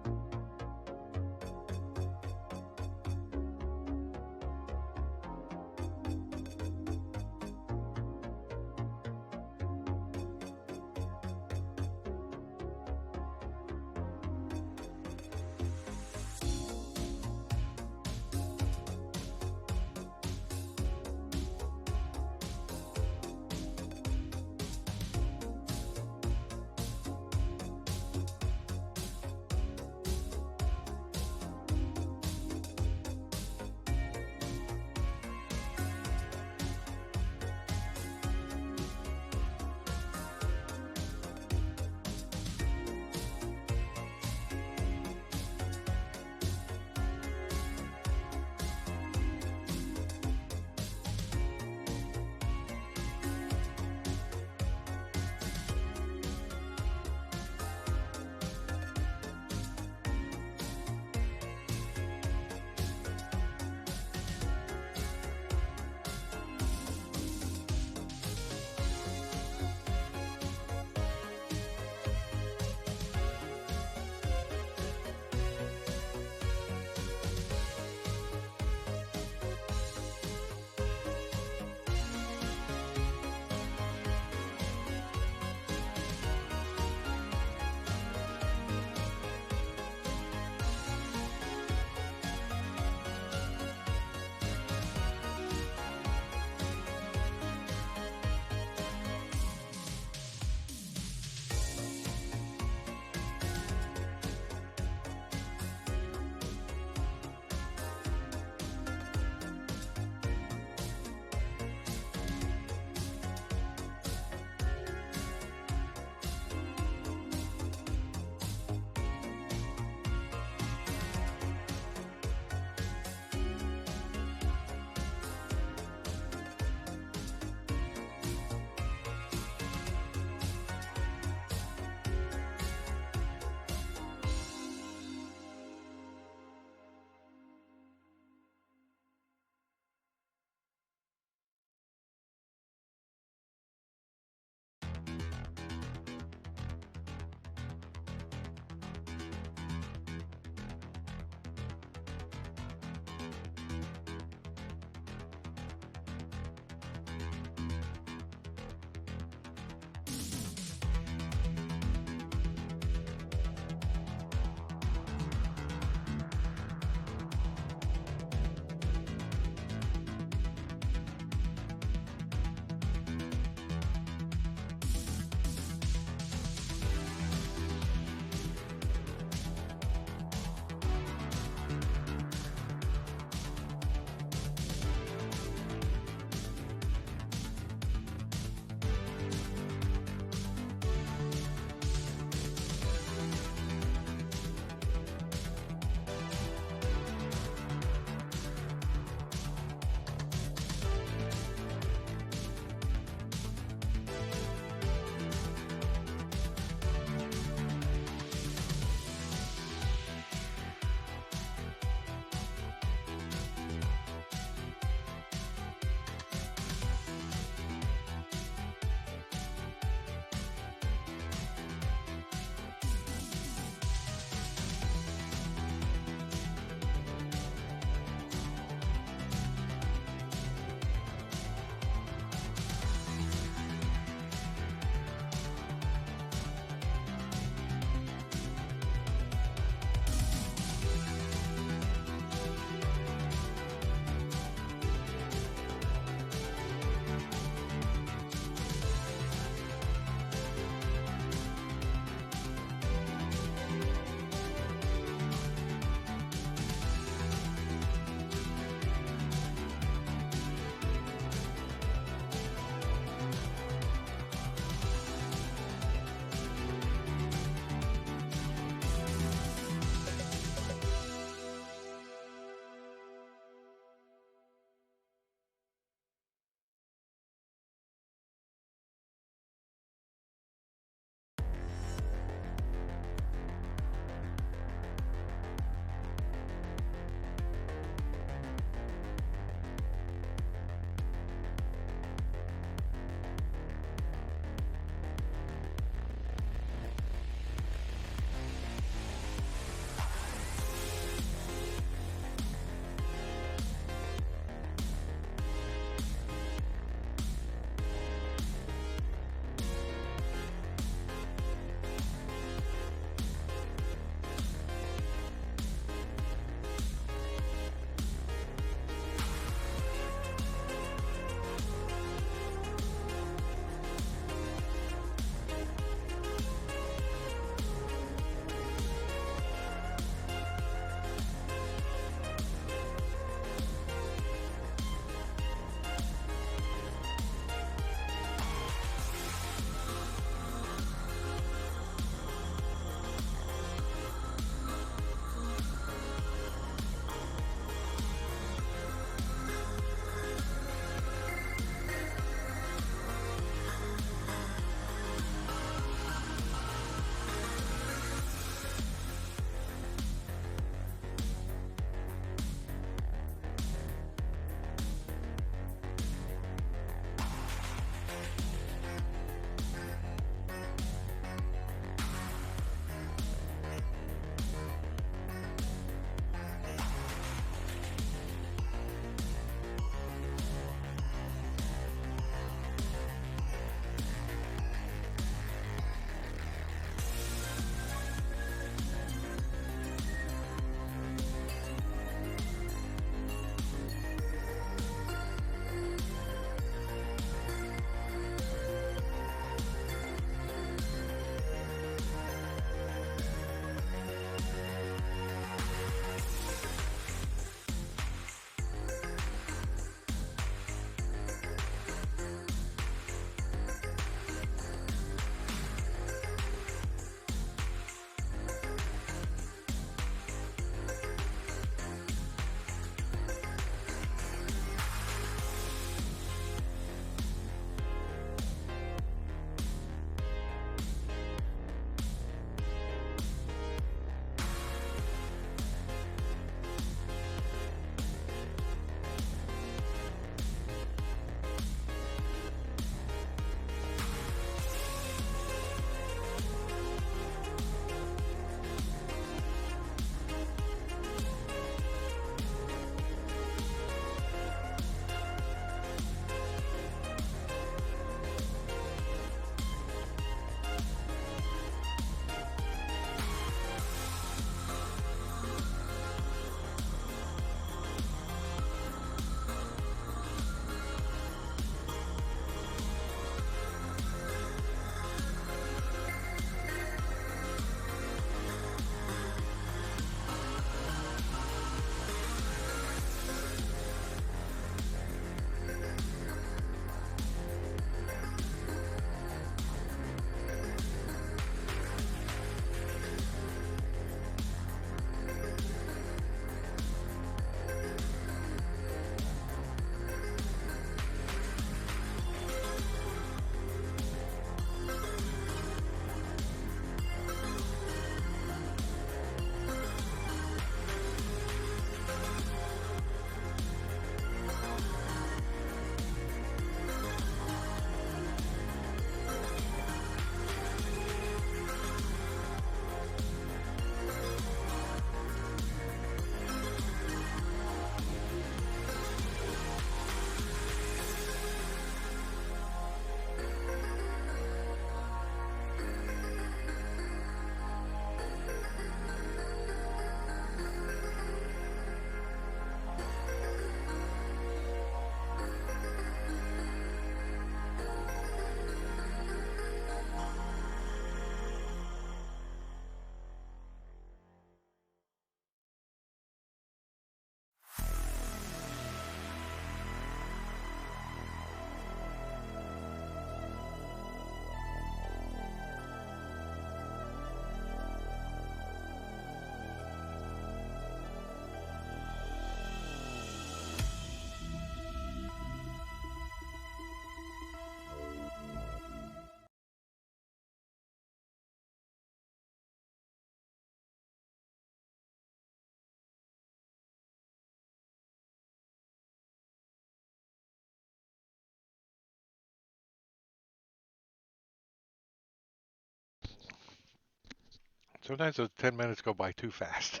Sometimes those 10 minutes go by too fast.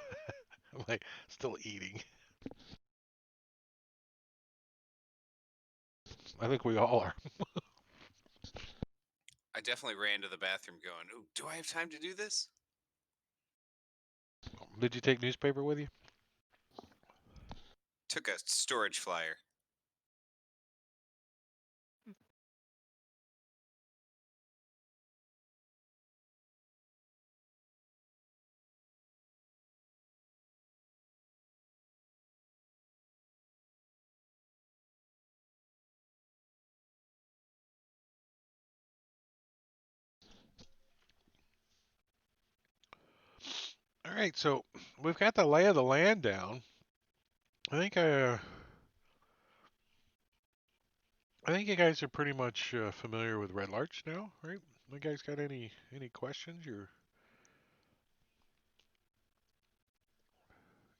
I'm like still eating. I think we all are. I definitely ran to the bathroom going, "Ooh, do I have time to do this?" Did you take newspaper with you? Took a storage flyer. All right, so we've got the lay of the land down. I think I think you guys are pretty much familiar with Red Larch now, right? You guys got any questions or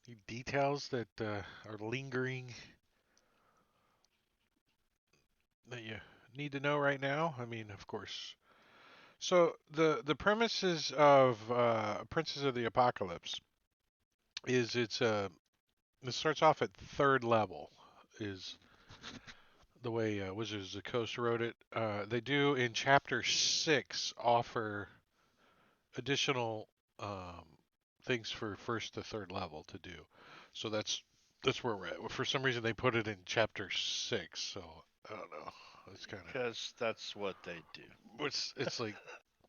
any details that are lingering that you need to know right now? I mean, of course. So the premises of Princes of the Apocalypse is it starts off at third level is the way Wizards of the Coast wrote it. They do in chapter 6 offer additional um, things for first to third level to do. So that's where we're at. For some reason they put it in chapter 6, so I don't know. It's kind of Because that's what they do. it's like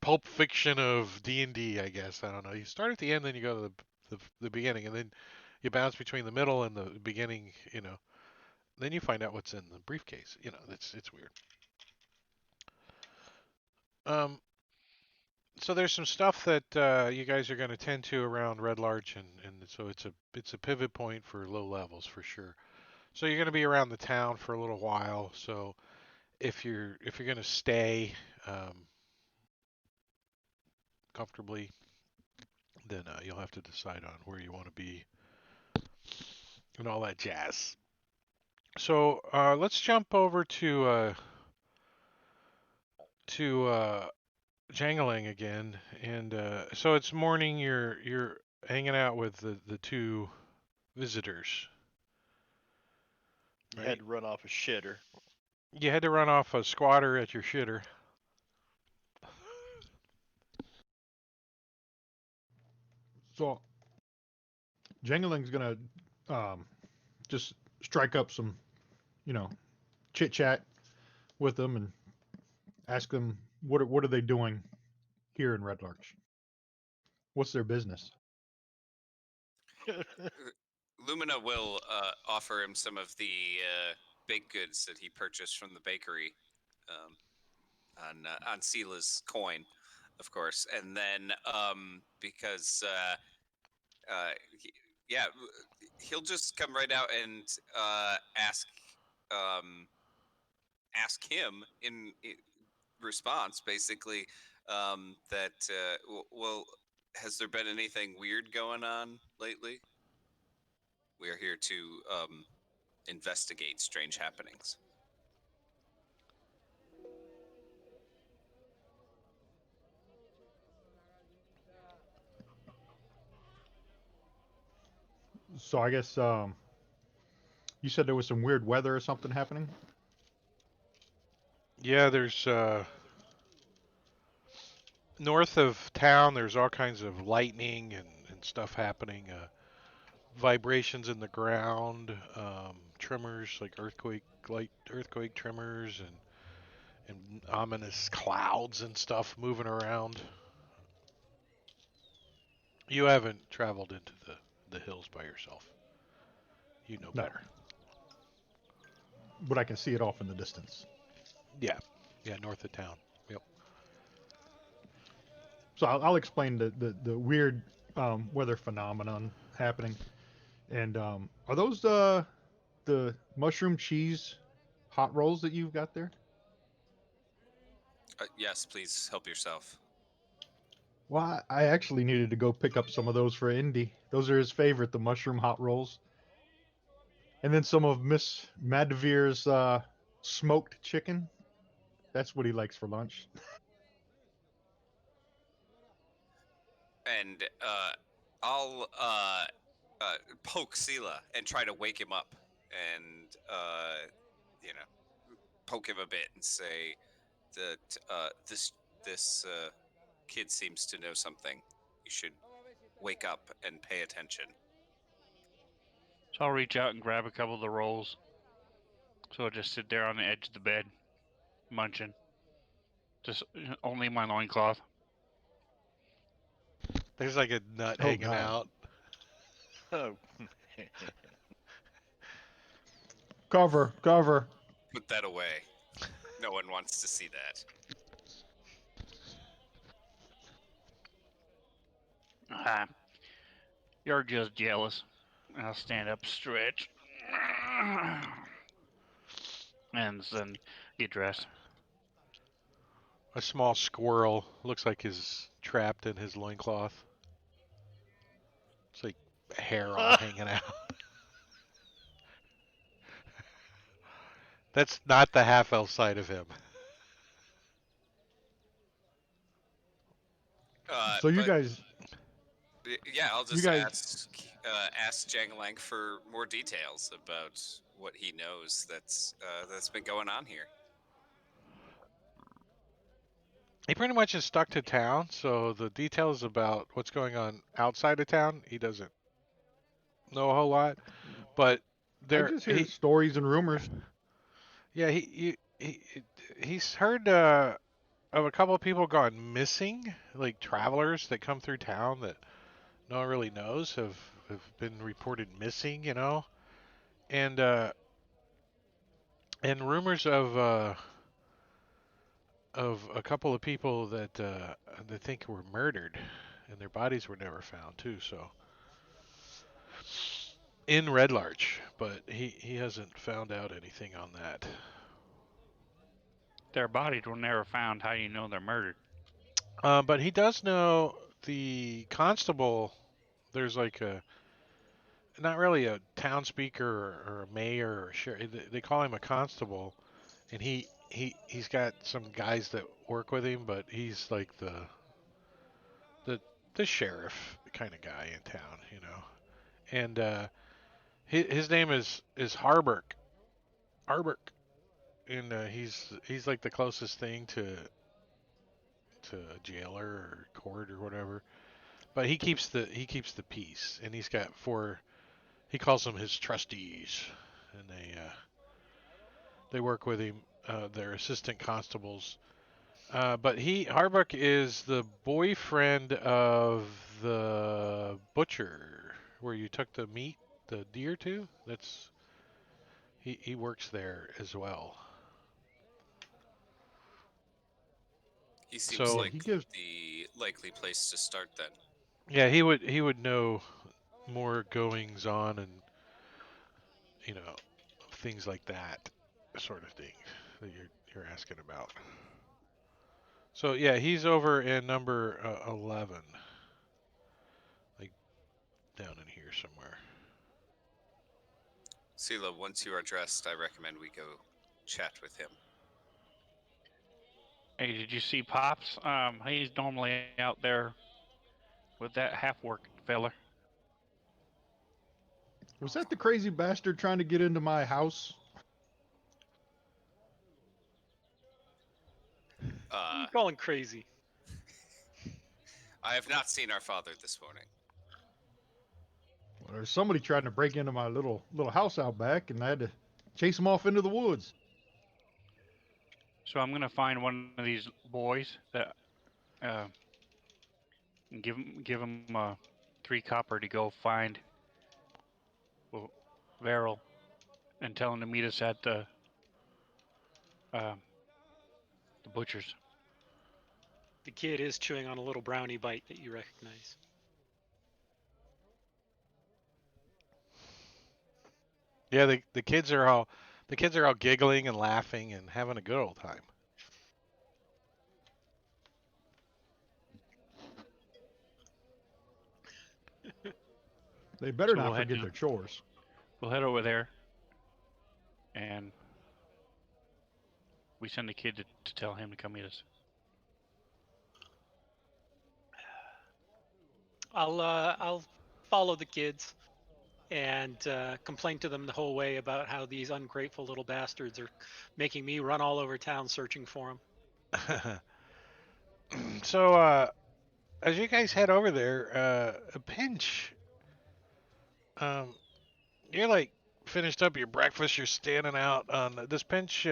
Pulp Fiction of D&D, I guess. I don't know. You start at the end, then you go to the beginning, and then you bounce between the middle and the beginning. Then you find out what's in the briefcase. It's weird. Um, so there's some stuff that you guys are going to tend to around Red Larch, and so it's a pivot point for low levels for sure. So you're going to be around the town for a little while. So if you're going to stay comfortably, then you'll have to decide on where you want to be and all that jazz. So let's jump over to Jangling again, and so it's morning. You're hanging out with the two visitors, You had right? to run off a shitter. You had to run off a squatter at your shitter. So Jengling's gonna just strike up some, you know, chit chat with them and ask them what are they doing here in Red Larch? What's their business? Lumina will offer him some of the baked goods that he purchased from the bakery um, on Sila's coin, of course, and then because he, yeah, he'll just come right out and um, ask him in response, basically, that well, has there been anything weird going on lately? We are here to investigate strange happenings. So I guess you said there was some weird weather or something happening. Yeah, there's north of town. There's all kinds of lightning and stuff happening. Vibrations in the ground, tremors like light earthquake tremors, and ominous clouds and stuff moving around. You haven't traveled into the hills by yourself. You know No, better. but I can see it off in the distance. Yeah, yeah, north of town. Yep. So I'll explain the weird weather phenomenon happening. And are those the mushroom cheese hot rolls that you've got there? Yes, please help yourself. Well, I actually needed to go pick up some of those for Indy. Those are his favorite, the mushroom hot rolls. And then some of Miss Madavir's smoked chicken. That's what he likes for lunch. and I'll poke Sela and try to wake him up, and poke him a bit and say that this kid seems to know something. You should wake up and pay attention. So I'll reach out and grab a couple of the rolls. So I'll just sit there on the edge of the bed, munching. Just only my loincloth. There's like a nut Oh, hanging God. out. Oh. Cover, cover. Put that away. No one wants to see that. Ah, you're just jealous. I'll stand up, stretch, and then get dressed. A small squirrel looks like is trapped in his loincloth. It's like hair all hanging out. That's not the half elf side of him. So you But guys, yeah, I'll you just guys, ask Jangalang for more details about what he knows that's been going on here. He pretty much is stuck to town, so the details about what's going on outside of town, he doesn't know a whole lot. But I there, just hear stories and rumors. yeah, he's heard of a couple of people gone missing, like travelers that come through town that no one really knows have been reported missing, and and rumors of a couple of people that they think were murdered, and their bodies were never found too. So in Red Larch, but he hasn't found out anything on that. Their bodies were never found. How do you know they're murdered? But he does know the constable. There's like a not really a town speaker or a mayor or sheriff. They call him a constable, and he's got some guys that work with him, but he's like the the sheriff kind of guy in town. And his name is Harber. Harber, and he's like the closest thing to a jailer or court or whatever. But he keeps the peace, and he's got four. He calls them his trustees, and they work with him. They're assistant constables. But Harbuck is the boyfriend of the butcher where you took the meat, the deer to. He works there as well. He seems So So like he gives. the likely place to start then. yeah, he would know more goings on and you know things like that sort of thing that you're asking about. So yeah, he's over in number 11, like down in here somewhere. Sela, once you are dressed, I recommend we go chat with him. Hey, did you see Pops? He's normally out there with that half-worked feller. Was that the crazy bastard trying to get into my house? What are Uh, you calling crazy? I have not seen our father this morning. Well, there's somebody trying to break into my little house out back, and I had to chase him off into the woods. So I'm gonna find one of these boys that uh, and give him 3 copper to go find well, Verrill and tell him to meet us at uh, the butcher's. The kid is chewing on a little brownie bite that you recognize. Yeah, the kids are all giggling and laughing and having a good old time. They better So not forget their chores. we'll head over there and we send the kid to tell him to come meet us. I'll follow the kids and complain to them the whole way about how these ungrateful little bastards are making me run all over town searching for them. So, as you guys head over there, a pinch, um, you're like finished up your breakfast. You're standing out on this pinch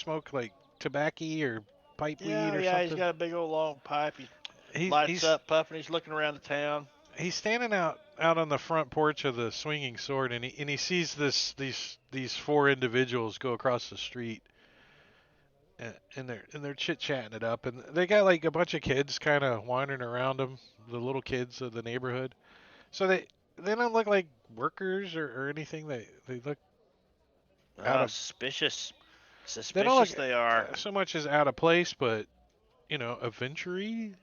smoke like tobacco or pipe weed Yeah, or yeah, he's something. got a big old long pipe. He He's lights he's up, puffing. He's looking around the town. he's standing out on the front porch of the swinging sword, and he sees these four individuals go across the street, and they're chit chatting it up, and they got like a bunch of kids kind of wandering around them, the little kids of the neighborhood. So they don't look like workers or anything. They look out Ah, of suspicious. they don't Suspicious look they are. so much as out of place, but adventure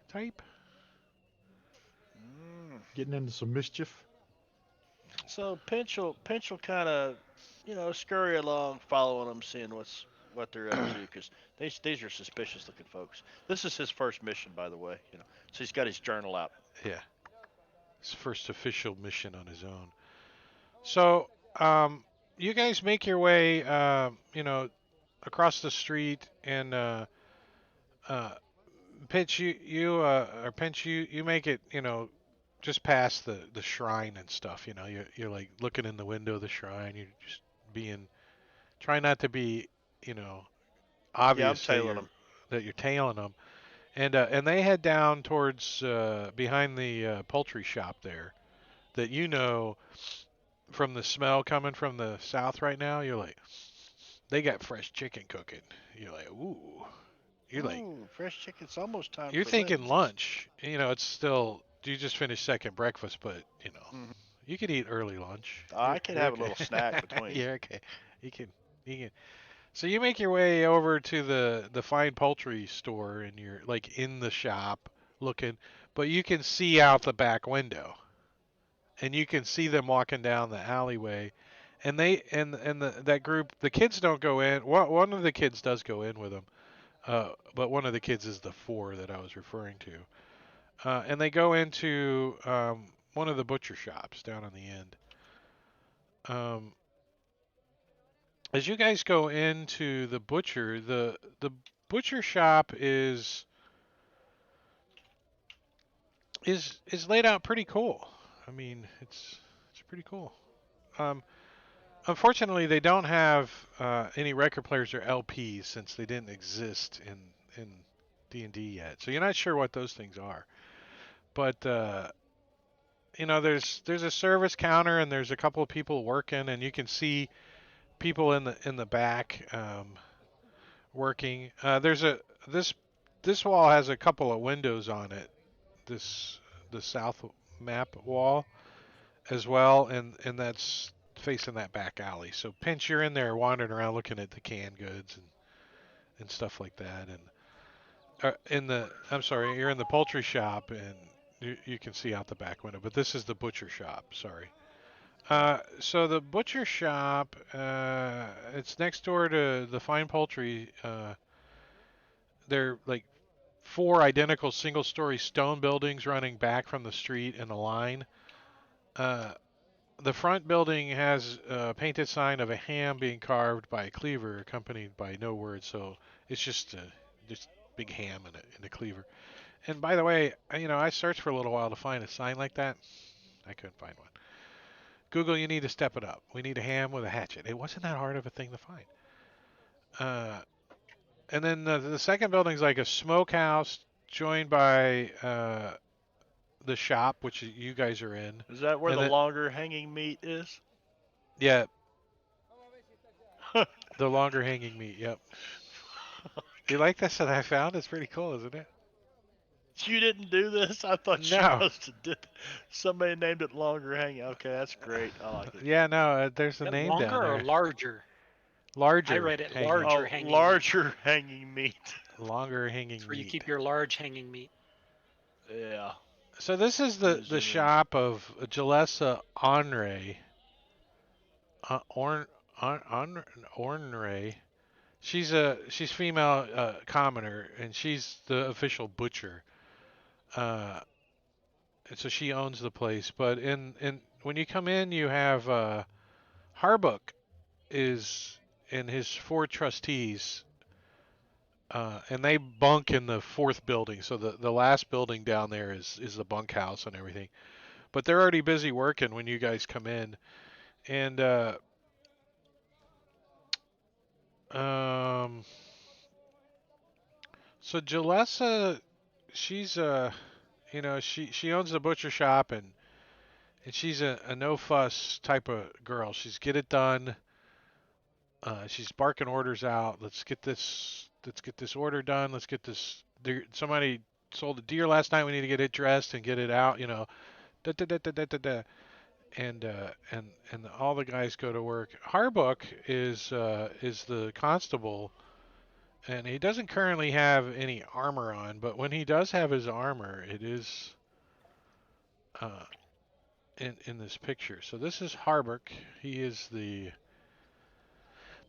type. Mm. Getting into some mischief. So Pinch will kind of, scurry along, following them, seeing what they're up to, because these are suspicious looking folks. This is his first mission, by the way. So he's got his journal out. Yeah, his first official mission on his own. So, you guys make your way, across the street, and uh, Pitch, or Pinch, you make it, just past the shrine and stuff. You're like looking in the window of the shrine. You're just being, try not to be, you know, Yeah, I'm obvious that tailing you're him. tailing them. And they head down towards behind the poultry shop there. That from the smell coming from the south right now. You're like, they got fresh chicken cooking. You're like, ooh. You're like, Ooh, fresh chicken. It's almost time you're for thinking lunch. lunch. It's still, you just finished second breakfast, but, Mhm. you could eat early lunch. I can You're have a okay. little snack between. You're okay. You can, you can. So you make your way over to the fine poultry store, and you're like in the shop looking, but you can see out the back window, and you can see them walking down the alleyway, and that group, the kids don't go in. One of the kids does go in with them, but one of the kids is the four that I was referring to, and they go into one of the butcher shops down on the end. Um, as you guys go into the butcher shop is laid out pretty cool. I mean, it's pretty cool. Um, Unfortunately, they don't have any record players or LPs since they didn't exist in D&D yet. So you're not sure what those things are. But there's a service counter, and there's a couple of people working, and you can see people in the back working. There's a this wall has a couple of windows on it. This the south map wall as well, and that's facing that back alley. So Pinch, you're in there wandering around looking at the canned goods and stuff like that. And I'm sorry, you're in the poultry shop, and you can see out the back window. But this is the butcher shop. Sorry. So the butcher shop, it's next door to the fine poultry. They're like four identical single-story stone buildings running back from the street in a line. Uh, The front building has a painted sign of a ham being carved by a cleaver, accompanied by no words. So it's just big ham in a cleaver. And by the way, I searched for a little while to find a sign like that. I couldn't find one. Google, you need to step it up. We need a ham with a hatchet. It wasn't that hard of a thing to find. Uh, and then the second building is like a smokehouse joined by the shop, which you guys are in. Is that where And the then, longer hanging meat is? yeah, the longer hanging meat. Yep. You like this that I found? It's pretty cool, isn't it? You didn't do this? I thought you No. must have did. Somebody named it longer hanging. Okay, that's great. I like it. Yeah, no, there's a Is that name down longer or there. larger? I Larger read it hanging. larger Oh, hanging meat. larger hanging meat. Longer It's hanging where you meat. keep your large hanging meat. Yeah. So this is Let me the zoom in. shop of Jalessa Onre. Orn, Ornray. She's female commoner, and she's the official butcher. Uh, so she owns the place. But in when you come in, you have Harbuck is and his four trustees, and they bunk in the fourth building. So the last building down there is the bunkhouse and everything. But they're already busy working when you guys come in, and um, so Jalessa, she's she owns the butcher shop and she's a no fuss type of girl. She's get it done. She's barking orders out. Let's get this. Let's get this order done. Let's get this. Somebody sold a deer last night. We need to get it dressed and get it out. Da da da da da da. Da. And all the guys go to work. Harbuck is the constable, and he doesn't currently have any armor on. But when he does have his armor, it is uh, in this picture. So this is Harbuck. He is the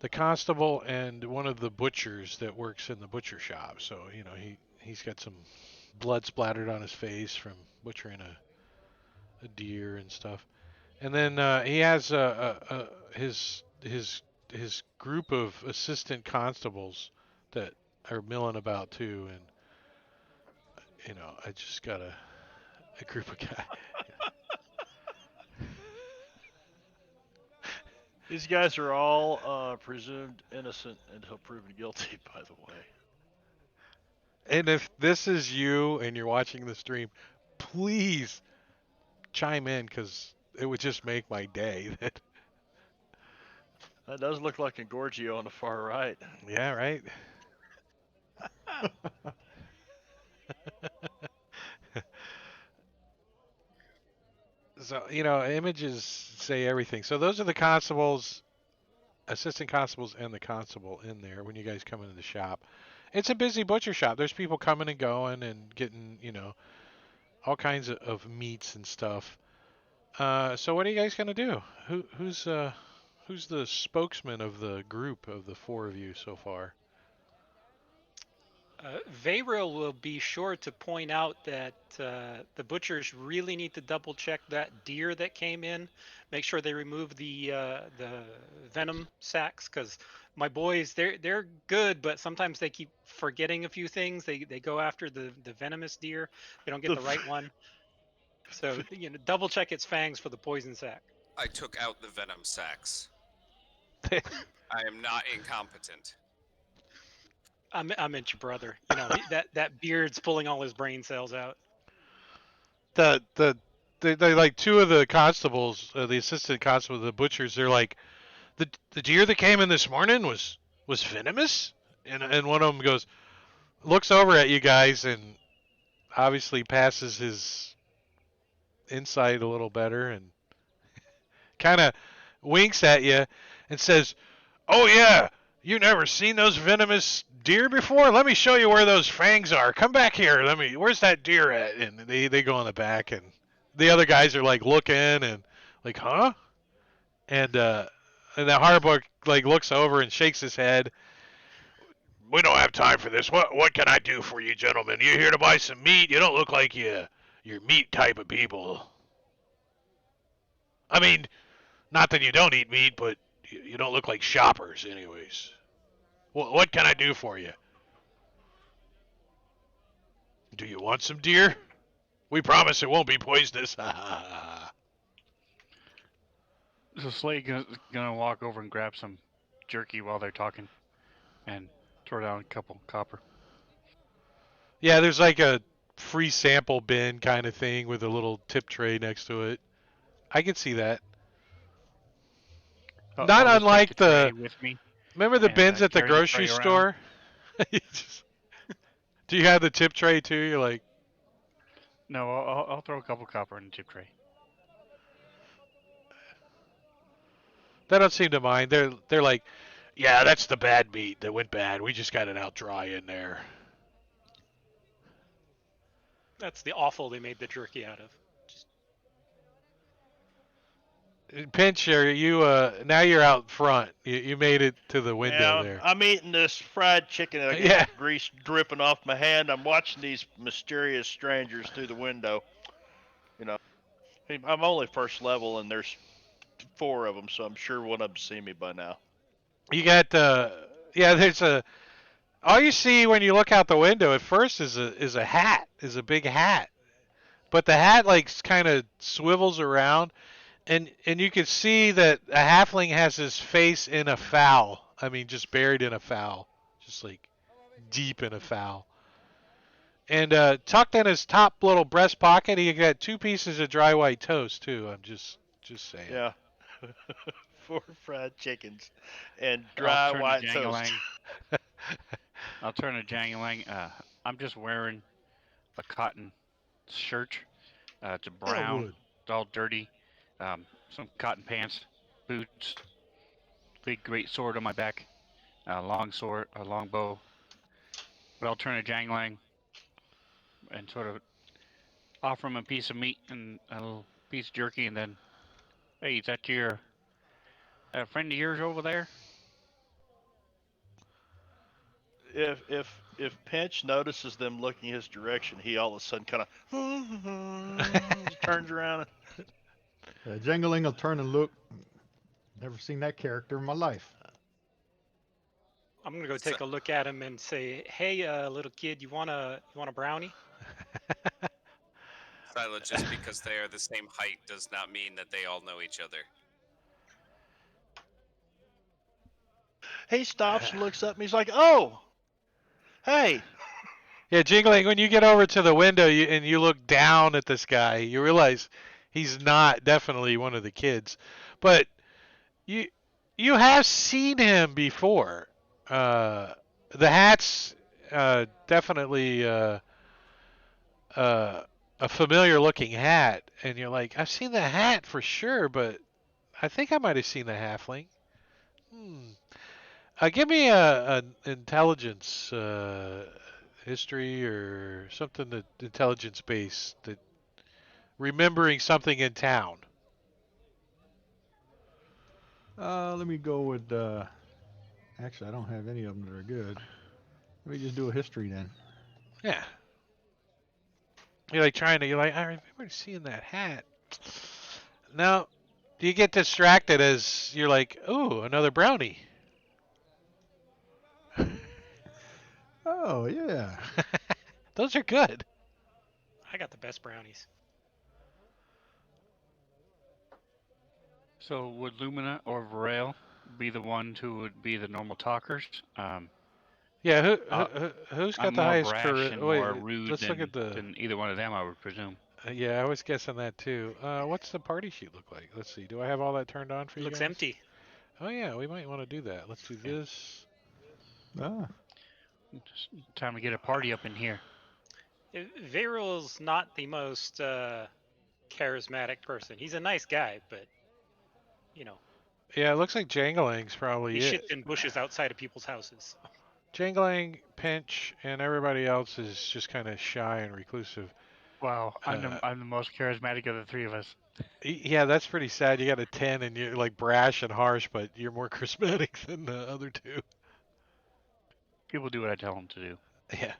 constable and one of the butchers that works in the butcher shop. So he's got some blood splattered on his face from butchering a deer and stuff. And then he has his group of assistant constables that are milling about too. And I just got a group of guys. These guys are all presumed innocent until proven guilty, by the way. And if this is you and you're watching the stream, please chime in because it would just make my day. That does look like Engorgio on the far right. Yeah, right. So images say everything. So those are the constables, assistant constables, and the constable in there when you guys come into the shop. It's a busy butcher shop. There's people coming and going and getting all kinds of meats and stuff. So what are you guys gonna do? Who's the spokesman of the group of the four of you so far? Veyriel will be sure to point out that the butchers really need to double check that deer that came in. Make sure they remove the venom sacs because my boys they're good, but sometimes they keep forgetting a few things. They go after the venomous deer. They don't get the right one. So double check its fangs for the poison sac. I took out the venom sacs. I am not incompetent. I meant your brother. That beard's pulling all his brain cells out. They like two of the constables, the assistant constables, the butchers. They're like, the deer that came in this morning was venomous, and one of them looks over at you guys and obviously passes his insight a little better and kind of winks at you and says, "Oh yeah, you never seen those venomous deer before? Let me show you where those fangs are. Come back here. Where's that deer at?" And they go in the back, and the other guys are like looking and like, "Huh?" And the Harbuck like looks over and shakes his head. "We don't have time for this. What can I do for you, gentlemen? You here to buy some meat? You don't look like you're meat type of people. I mean, not that you don't eat meat, but you don't look like shoppers, anyways. What can I do for you? Do you want some deer? We promise it won't be poisonous." So Slade gonna walk over and grab some jerky while they're talking, and throw down a couple copper. Yeah, there's like a free sample bin kind of thing with a little tip tray next to it. I can see that. Not I'll just unlike take the tray with me. remember the and, bins at the carry the grocery tray around. store? Do you have the tip tray too? You're like, No, I'll throw a couple copper in the tip tray. they don't seem to mind. They're like, yeah, that's the bad meat that went bad. We just got it out dry in there. That's the offal they made the jerky out of. Pincher, you now you're out front. You made it to the window there. I'm eating this fried chicken and I got grease dripping off my hand. I'm watching these mysterious strangers through the window. You know, I'm only first level, and there's 4 of them, so I'm sure one of them see me by now. You got yeah. There's a all you see when you look out the window at first is a hat, is a big hat, but the hat like kind of swivels around, and you can see that a halfling has his face in a fowl. I mean, just buried in a fowl, just like deep in a fowl. And tucked in his top little breast pocket, he got 2 pieces of dry white toast too. I'm just saying. Yeah, 4 fried chickens and I'll dry turn to white toast. Jangalang. I'll turn to Jangalang. I'm just wearing a cotton shirt. It's brown. Elwood. It's all dirty. Some cotton pants, boots, big great sword on my back, a long sword, a long bow. But I'll turn to Janglang and sort of offer him a piece of meat and a little piece of jerky, and then, hey, is that your friend of yours over there? If Pinch notices them looking his direction, he all of a sudden kind of turns around. Jangling will turn and look. Never seen that character in my life. I'm gonna go So, take a look at him and say, "Hey, little kid, you want a brownie?" Silo, just because they are the same height does not mean that they all know each other. He stops and looks up, and he's like, "Oh, hey." Yeah, Jingling, when you get over to the window and you look down at this guy, you realize he's not definitely one of the kids. But you you have seen him before. The hat's definitely uh, a familiar looking hat, and you're like, I've seen the hat for sure, but I think I might have seen the halfling. Hmm. Give me an intelligence history or something that intelligence based that remembering something in town. Let me go with. Actually, I don't have any of them that are good. Let me just do a history then. Yeah. You're like trying to. You're like, I remember seeing that hat. Now, you get distracted as you're like, ooh, another brownie. Oh yeah. Those are good. I got the best brownies. So would Lumina or Varel be the ones who would be the normal talkers? Yeah, Uh, who's I'm got the more highest brash charisma? and Wait, more rude let's look at the. than either one of them, I would presume. Yeah, I was guessing that too. What's the party sheet look like? Let's see. Do I have all that turned on for It you looks guys? empty. Oh yeah, we might want to do that. Let's do Yeah. this. Ah. It's time to get a party up in here. Veril's not the most charismatic person. He's a nice guy, but you know, Yeah, it looks like Jangling's he probably shits it. in bushes outside of people's houses. Jangling, Pinch, and everybody else is just kind of shy and reclusive. Wow, Uh, I'm the most charismatic of the three of us. yeah, that's pretty sad. You got a 10 and you're like brash and harsh, but you're more charismatic than the other two. People do what I tell them to do. Yeah.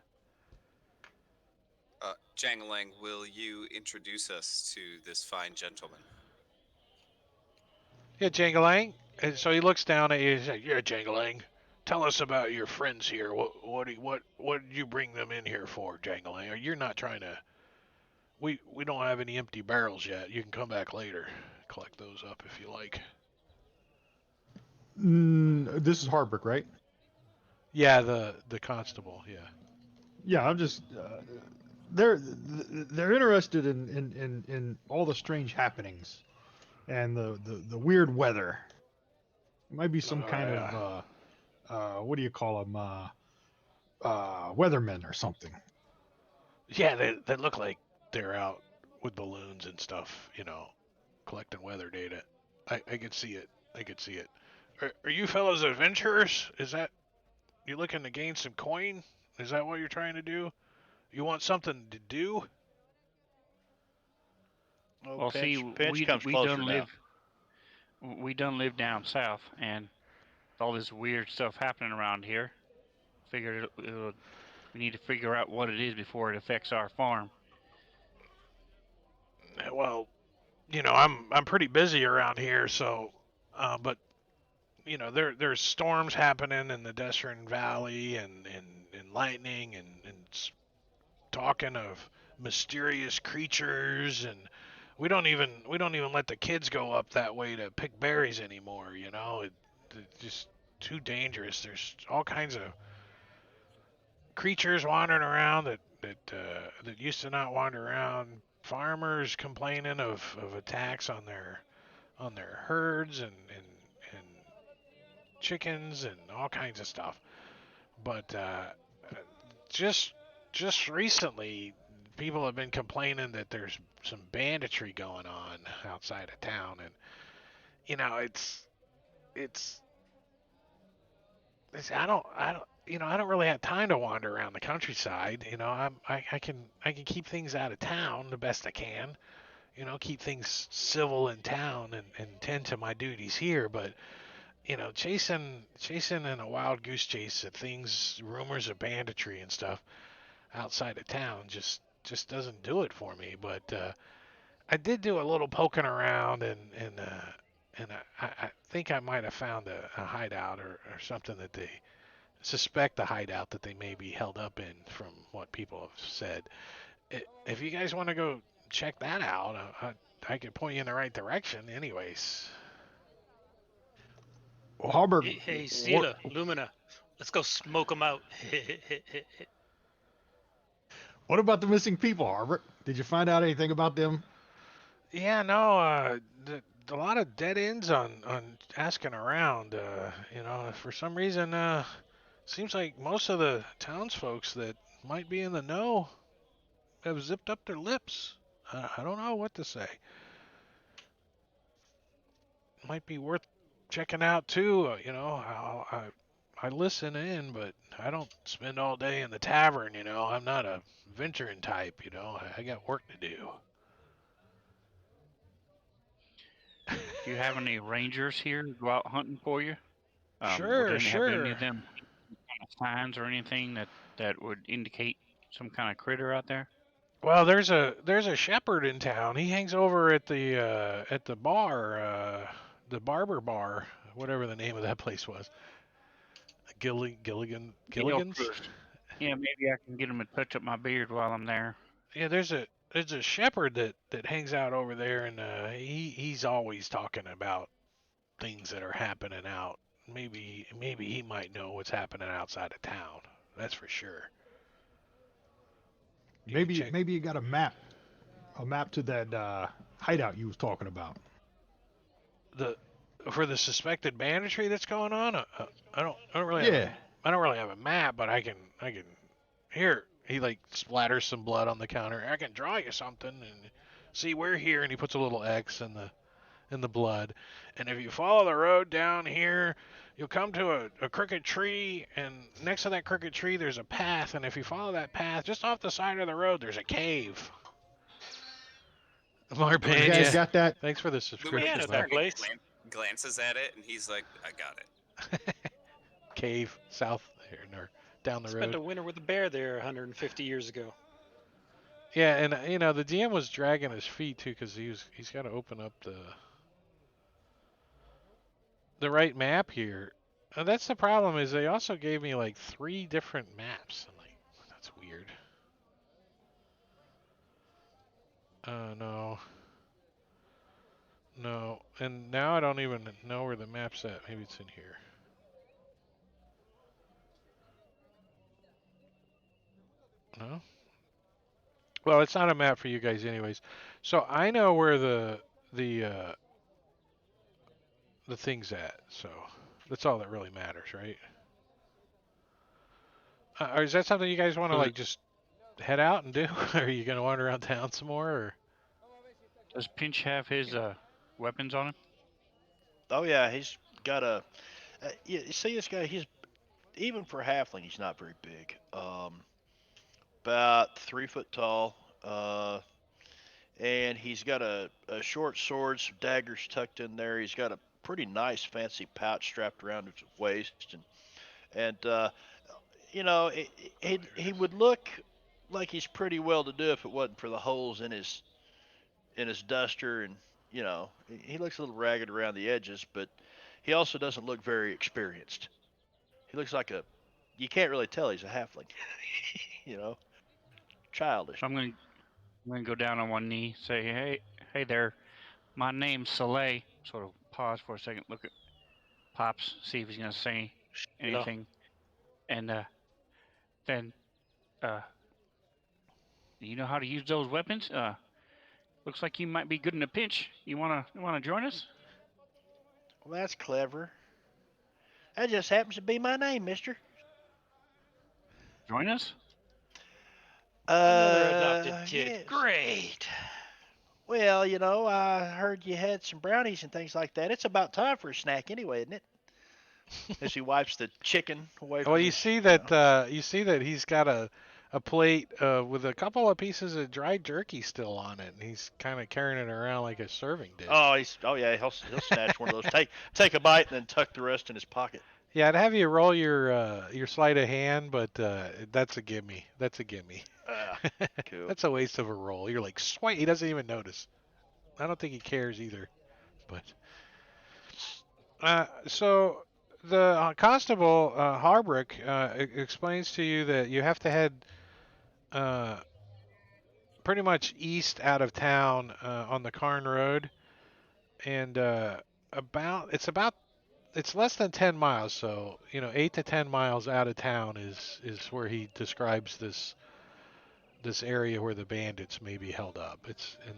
Jangalang, will you introduce us to this fine gentleman? Yeah, Jangling. And so he looks down at you and says, yeah, Jangling. Tell us about your friends here. What did you bring them in here for, Jangling? You're not trying to. We don't have any empty barrels yet. You can come back later, collect those up if you like. This is Harper, right? Yeah, the constable. Yeah. Yeah, I'm just. They're interested in all the strange happenings and the weird weather. It might be some kind Yeah. of what do you call them? Weathermen or something. Yeah, they look like they're out with balloons and stuff. Collecting weather data. I could see it. I could see it. Are you fellows adventurers? Is that you looking to gain some coin? Is that what you're trying to do? You want something to do? Oh, Well, see, Pinch comes closer now. we done live down south, and all this weird stuff happening around here. Figured we need to figure out what it is before it affects our farm. well, I'm pretty busy around here, so but there's storms happening in the Desert Valley and lightning and talking of mysterious creatures, and we don't even let the kids go up that way to pick berries anymore. It's just too dangerous. There's all kinds of creatures wandering around that used to not wander around. Farmers complaining of attacks on their herds and chickens and all kinds of stuff. But just just recently, people have been complaining that there's some banditry going on outside of town, and it's I don't really have time to wander around the countryside. I can keep things out of town the best I can. Keep things civil in town and tend to my duties here, but chasing in a wild goose chase at things, rumors of banditry and stuff outside of town just doesn't do it for me. But I did do a little poking around, and I think I might have found a hideout or something that they suspect a hideout that they may be held up in from what people have said. If you guys want to go check that out, I could point you in the right direction. Anyways, Well, Harbor, Hey, what, Sela, Lumina, let's go smoke them out. what about the missing people, Harbor? Did you find out anything about them? yeah, no, a lot of dead ends on asking around. For some reason, seems like most of the townsfolks that might be in the know have zipped up their lips. I don't know what to say. Might be worth checking out too. I listen in, but I don't spend all day in the tavern. I'm not a venturing type. I got work to do. Do you have any rangers here who go out hunting for you? Would Sure, any have any of sure. them kind of signs or anything that would indicate some kind of critter out there? Well, there's a shepherd in town. He hangs over at the bar, the barber bar, whatever the name of that place was. The Gilligan's. first. Yeah, maybe I can get him to touch up my beard while I'm there. Yeah, there's a shepherd that hangs out over there, and he's always talking about things that are happening out. Maybe he might know what's happening outside of town. That's for sure. You can Maybe check maybe you got a map to that hideout you was talking about. the for the suspected banditry that's going on. I don't really have a Yeah, I don't really have a map, but I can here. He like splatters some blood on the counter. I can draw you something and see we're here, and he puts a little X in the blood. And if you follow the road down here, you'll come to a crooked tree, and next to that crooked tree there's a path, and if you follow that path, just off the side of the road there's a cave. you guys Marbania, got that? thanks for the Yeah, subscription, I Lumina know just bud. that fucking place. glances at it, and he's like, "I got it." Cave south there, or down the Spent road. a winter with a bear there 150 years ago. Yeah, and the DM was dragging his feet too because he's got to open up the right map here. That's the problem is they also gave me like three different maps. I'm like, that's weird. No, no, and now I don't even know where the map's at. Maybe it's in here. No. Well, it's not a map for you guys, anyways. So I know where the uh, the thing's at. So that's all that really matters, right? Or is that something you guys want to So like just head out and do? Or are you gonna wander around town some more? Or does Pinch have his weapons on him? Oh yeah, he's got a. You see this guy? He's even for halfling, he's not very big. About 3 foot tall. And he's got a short sword, some daggers tucked in there. He's got a pretty nice, fancy pouch strapped around his waist, and he would look like he's pretty well to do if it wasn't for the holes in in his duster, and he looks a little ragged around the edges, but he also doesn't look very experienced. He looks like you can't really tell he's a halfling, you know, childish. So I'm gonna go down on one knee, say, hey there, my name's Soleil. Sort of pause for a second, look at Pops, see if he's gonna say anything, and then uh, you know how to use those weapons? Looks like you might be good in a pinch. You wanna join us? Well, that's clever. That just happens to be my name, mister. Join us? Another adopted kid. Yes. Great. Well, I heard you had some brownies and things like that. It's about time for a snack anyway, isn't it? As he wipes the chicken away Well, from you his, see that he's got a plate with a couple of pieces of dried jerky still on it, and he's kind of carrying it around like a serving dish. Oh yeah, he'll snatch one of those. Take a bite and then tuck the rest in his pocket. Yeah, I'd have you roll your sleight of hand, but that's a gimme. That's a gimme. Cool. That's a waste of a roll. You're like, swipe. He doesn't even notice. I don't think he cares either. But so the constable Harbrick explains to you that you have to head uh, pretty much east out of town on the Carn Road, and it's less than 10 miles. So 8 to 10 miles out of town is where he describes this area where the bandits may be held up.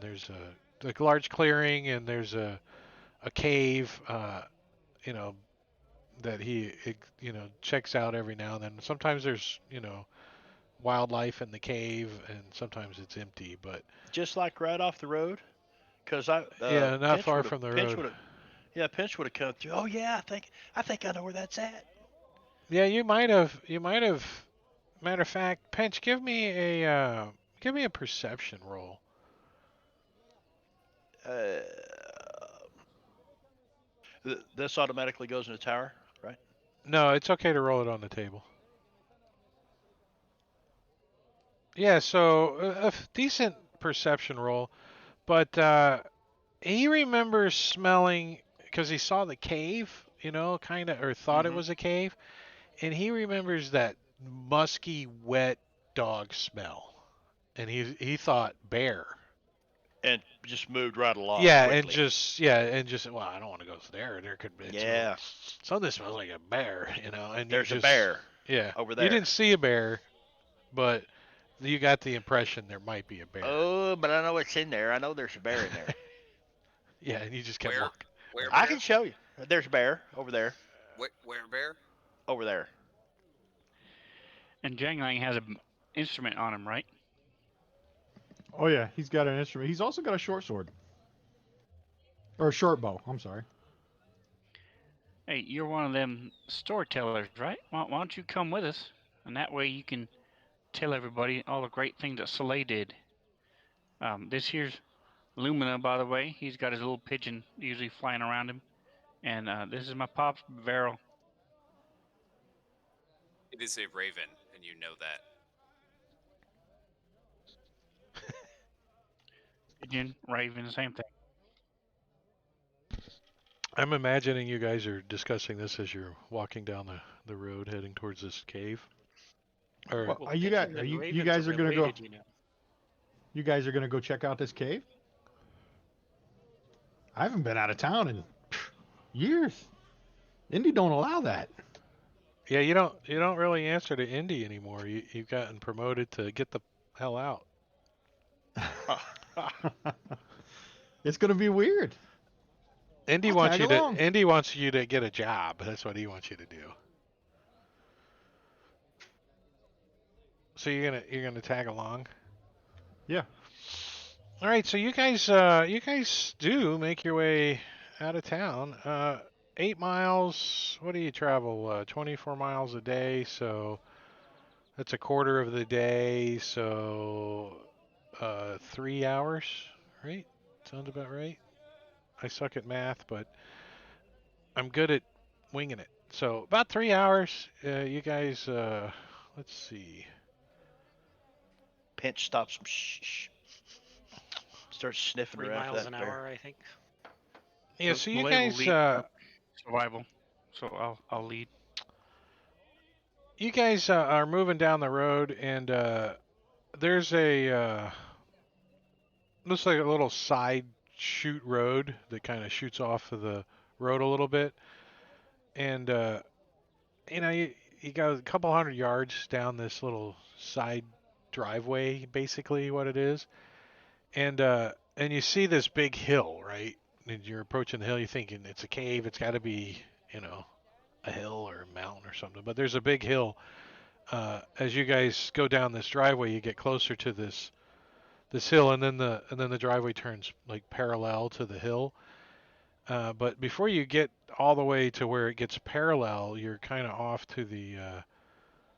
There's a large clearing, and there's a cave, you know, that he checks out every now and then. Sometimes there's wildlife in the cave, and sometimes it's empty. But Just like right off the road, because yeah, not Pinch far would have from the Pinch road. would have yeah Pinch would have come through. Oh yeah, I think I know where that's at. Yeah, you might have. You might have. Matter of fact, Pinch, give me a perception roll. Uh, this automatically goes in the tower, right? No, it's okay to roll it on the table. Yeah, so a decent perception roll, but he remembers smelling because he saw the cave, kind of, or thought it Mm-hmm. was a cave, and he remembers that musky, wet dog smell, and he thought bear. And just moved right along Yeah, quickly. and just well, I don't want to go there. There could be Yeah, something smells like a bear, and you there's a just bear yeah, over you there. didn't see a bear, but you got the impression there might be a bear. Oh, but I know it's in there. I know there's a bear in there. Yeah, and you just kept Where walking. where I bear? can show you. There's a bear over there. Where bear? Over there. And Jangling has an instrument on him, right? Oh yeah, he's got an instrument. He's also got a short sword or a short bow. I'm sorry. Hey, you're one of them storytellers, right? Why don't you come with us? And that way you can tell everybody all the great things that Soleil did. This here's Lumina, by the way. He's got his little pigeon usually flying around him. And this is my pop's Varel. It is a raven, and you know that. Pigeon, Raven, same thing. I'm imagining you guys are discussing this as you're walking down the road heading towards this cave. Or Well, Well, are you guys? pigeons Are and you ravens guys are gonna go? related, You guys are gonna go check out this cave? I haven't been out of town in years. Indy don't allow that. yeah, you don't really answer to Indy anymore. You've gotten promoted to get the hell out. It's gonna be weird. Indy I'll wants tag you to along. Indy wants you to get a job. That's what he wants you to do. So you're gonna tag along. Yeah. All right, so you guys do make your way out of town. 8 miles. What do you travel? 24 miles a day. So that's a quarter of the day. So 3 hours, right? Sounds about right. I suck at math, but I'm good at winging it. So about 3 hours. You guys. Let's see. Pinch stops him. Shh. Start sniffing 3 around for miles that an bear. hour, I think. Yeah, so you Malay will guys lead survival, so I'll lead. are moving down the road, and there's a looks like a little side shoot road that kind of shoots off of the road a little bit, and you got a couple hundred yards down this little side driveway, basically what it is, and you see this big hill, right? And you're approaching the hill, you're thinking it's a cave, it's got to be, you know, a hill or a mountain or something. But there's a big hill. As you guys go down this driveway, you get closer to this hill, and then the driveway turns like parallel to the hill. But before you get all the way to where it gets parallel, you're kind of off to the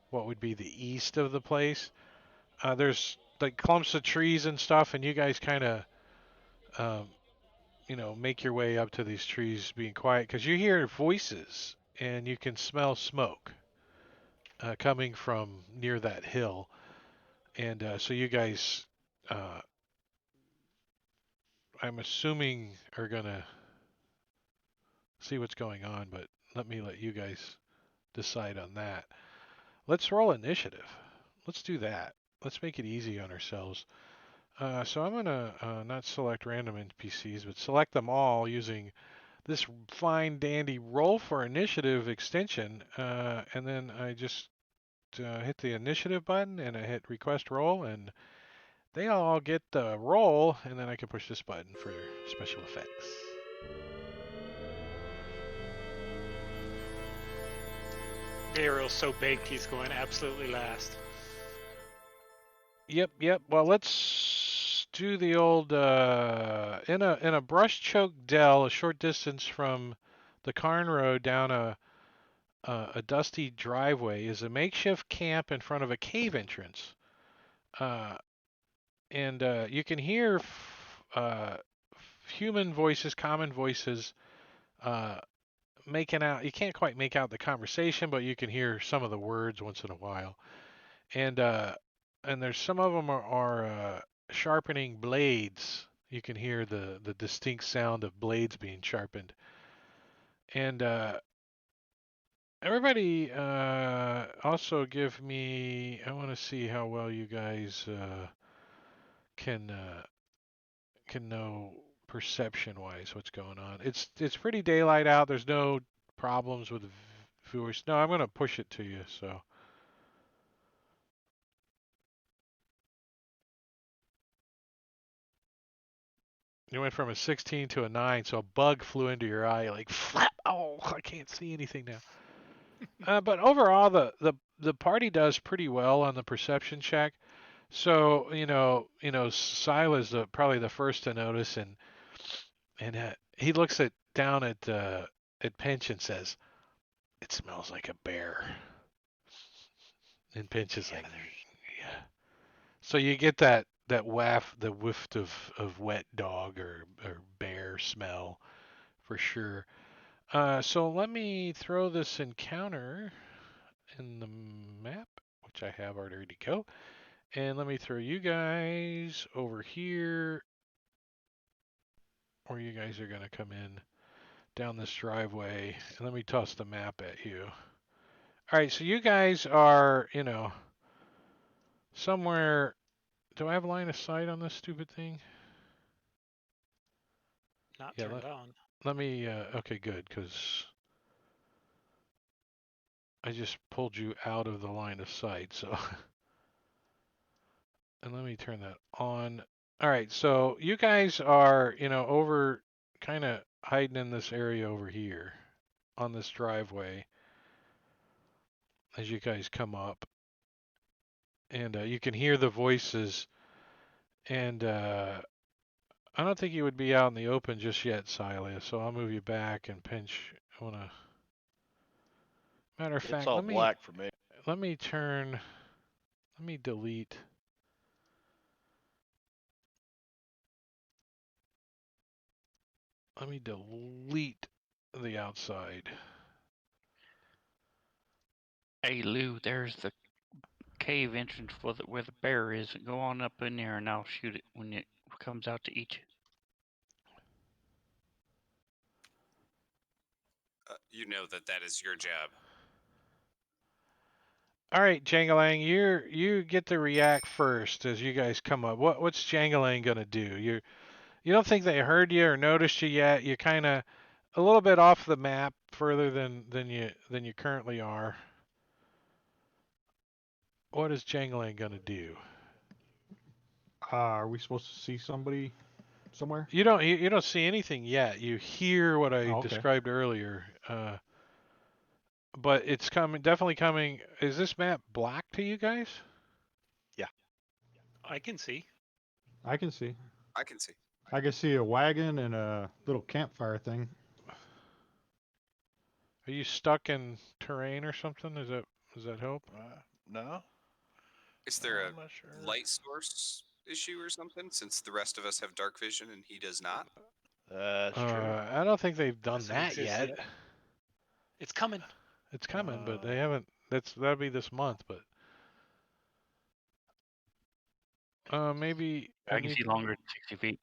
what would be the east of the place. There's like clumps of trees and stuff, and you guys kind of um, make your way up to these trees, being quiet, because you hear voices and you can smell smoke coming from near that hill. And so you guys, uh, I'm assuming, are gonna see what's going on, but let you guys decide on that. Let's roll initiative. Let's do that. Let's make it easy on ourselves. So I'm gonna not select random NPCs, but select them all using this fine dandy roll for initiative extension, and then I just hit the initiative button and I hit request roll, and they all get the roll, and then I can push this button for special effects. Gabriel's so baked he's going absolutely last. Yep. Well, let's do the old in a brush-choked dell, a short distance from the Carn Road down a dusty driveway, is a makeshift camp in front of a cave entrance. And you can hear human voices, common voices, uh, making out. You can't quite make out the conversation, but you can hear some of the words once in a while. And there's some of them are sharpening blades. You can hear the distinct sound of blades being sharpened. And everybody also give me. I want to see how well you guys can can know perception wise what's going on. It's pretty daylight out. There's no problems with viewers. No, I'm gonna push it to you. So you went from a 16 to a 9, so a bug flew into your eye like flap. Oh, I can't see anything now. But overall, the party does pretty well on the perception check. So Sila's probably the first to notice, and he looks down at Pinch and says, "It smells like a bear." And Pinch is like, "Yeah." So you get that waft, the whiff of wet dog or bear smell for sure. So let me throw this encounter in the map, which I have already to go. And let me throw you guys over here, where you guys are going to come in down this driveway. And let me toss the map at you. All right, so you guys are, somewhere. Do I have line of sight on this stupid thing? Not Yeah, turned on. let me, okay, good, because I just pulled you out of the line of sight, so. And let me turn that on. All right, so you guys are, over kind of hiding in this area over here on this driveway as you guys come up. And you can hear the voices. And I don't think you would be out in the open just yet, Silia, so I'll move you back and Pinch. I want to. Matter of It's fact, all black for me. let me turn. Let me delete. Let me delete the outside. Hey Lou, there's the cave entrance for where the bear is. Go on up in there and I'll shoot it when it comes out to eat. You know that is your job. All right, Jangalang, you get to react first as you guys come up. What's Jangalang gonna do? You don't think they heard you or noticed you yet. You're kind of a little bit off the map, further than you currently are. What is Jangalang gonna do? Are we supposed to see somebody somewhere? You don't see anything yet. You hear what I Oh, okay. described earlier, but it's coming, definitely coming. Is this map black to you guys? I can see. I can see. I can see. I can see a wagon and a little campfire thing. Are you stuck in terrain or something? Does that help? No, Is there I'm a not sure. light source issue or something? Since the rest of us have dark vision and he does not. That's true. I don't think they've done Doesn't that exist yet. yet. It's coming. It's coming, but they Uh, haven't. That'll be this month, but maybe I can see longer than 60 feet.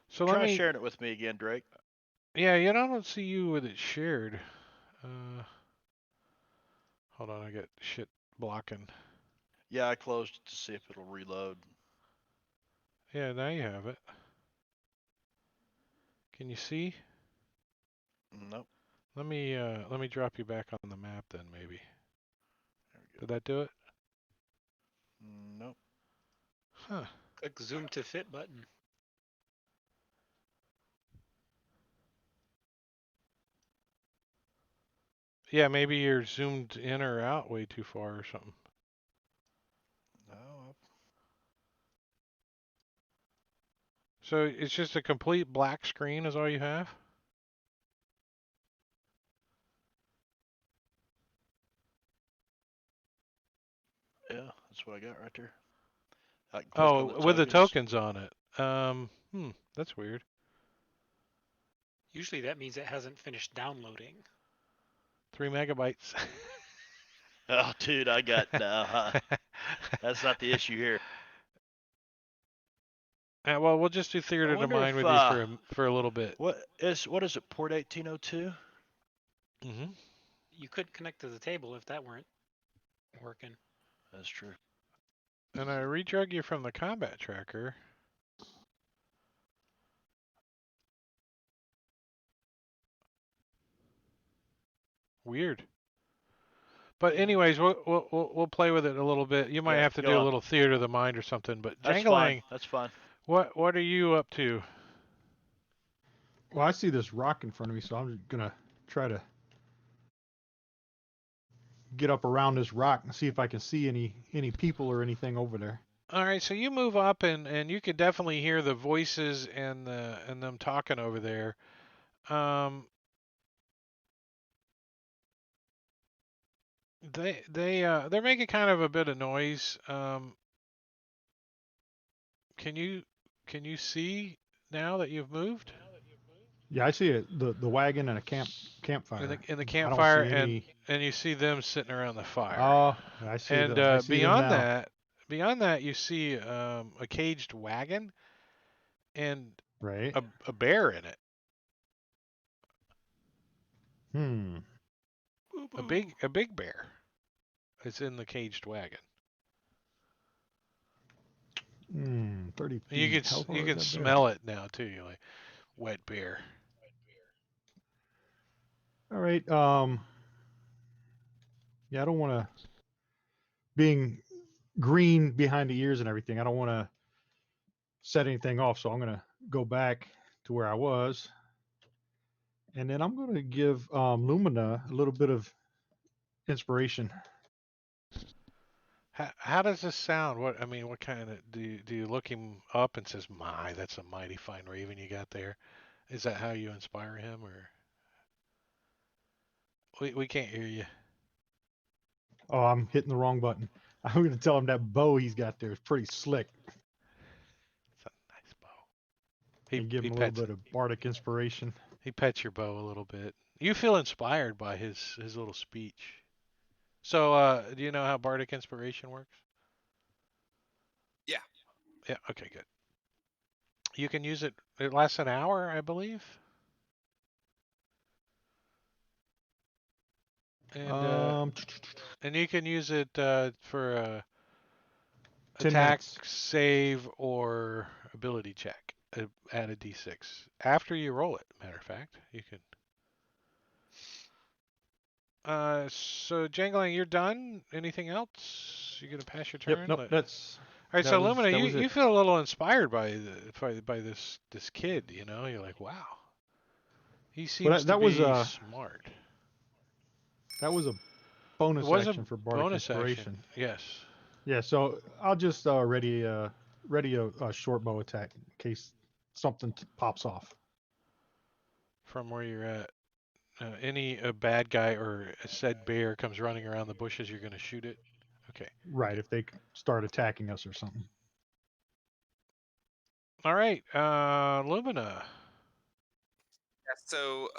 So let Try me. sharing it with me again, Drake. Yeah, I don't see you with it shared. Uh, hold on, I got shit blocking. Yeah, I closed it to see if it'll reload. Yeah, now you have it. Can you see? Nope. Let me drop you back on the map then, maybe. There we Did that do it? go. Nope. Huh. Click zoom to fit button. Yeah, maybe you're zoomed in or out way too far or something. No. So it's just a complete black screen is all you have? Yeah, that's what I got right there. I can click on the Oh, with the tokens. tokens on it. That's weird. Usually that means it hasn't finished downloading. 3 megabytes. Oh, dude, I got no. That's not the issue here. Well, we'll just do I theater of the wonder mind if with you for a little bit. what is it? Port 1802. Hmm. You could connect to the table if that weren't working. That's true. And I redrug you from the combat tracker. Weird. But anyways, we'll play with it a little bit. You might Yeah, have to go do a on. little theater of the mind or something. But That's fine. Jangalang, That's fine. what are you up to? Well, I see this rock in front of me, so I'm just gonna try to get up around this rock and see if I can see any people or anything over there. All right, so you move up and you could definitely hear the voices and them talking over there. They're making kind of a bit of noise. Can you see now that you've moved Yeah, I see it. The wagon and a campfire. in the I don't campfire see any. and you see them sitting around the fire. Oh, And I see them now. beyond that, you see a caged wagon and Right. a bear in it. Hmm. Boo A boo. big bear. It's in the caged wagon. 30 And you feet. How you far is can that bear? smell it now too. You're like wet bear. All right. Yeah, I don't want to being green behind the ears and everything. I don't want to set anything off, so I'm gonna go back to where I was, and then I'm gonna give Lumina a little bit of inspiration. How does this sound? What kind of do you look him up and says, "My, that's a mighty fine raven you got there." Is that how you inspire him, or we can't hear you? Oh, I'm hitting the wrong button. I'm gonna tell him that bow he's got there is pretty slick, It's a nice bow. and give him a little bit of bardic inspiration. He pets your bow a little bit. You feel inspired by his little speech. So, do you know how bardic inspiration works? Yeah. Yeah. Okay. Good. You can use it. It lasts an hour, I believe. And Um, you can use it for 10 attack, minutes. save, or ability check. Add a d6 after you roll it. Matter of fact, you can. So Jangling, you're done. Anything else? You gonna pass your Yep. turn? Nope. All right. So Lumina, That you, was it. you feel a little inspired by this kid. You know, you're like, wow, he Well, seems to be smart. that was a It bonus was a action for bardic bonus action. inspiration. Yes. Yeah. So I'll just ready a short bow attack in case something pops off. From where you're at. Any a bad guy or a said bear comes running around the bushes, you're gonna shoot it. Okay. Right. If they start attacking us or something. All right. Lumina. Yeah, so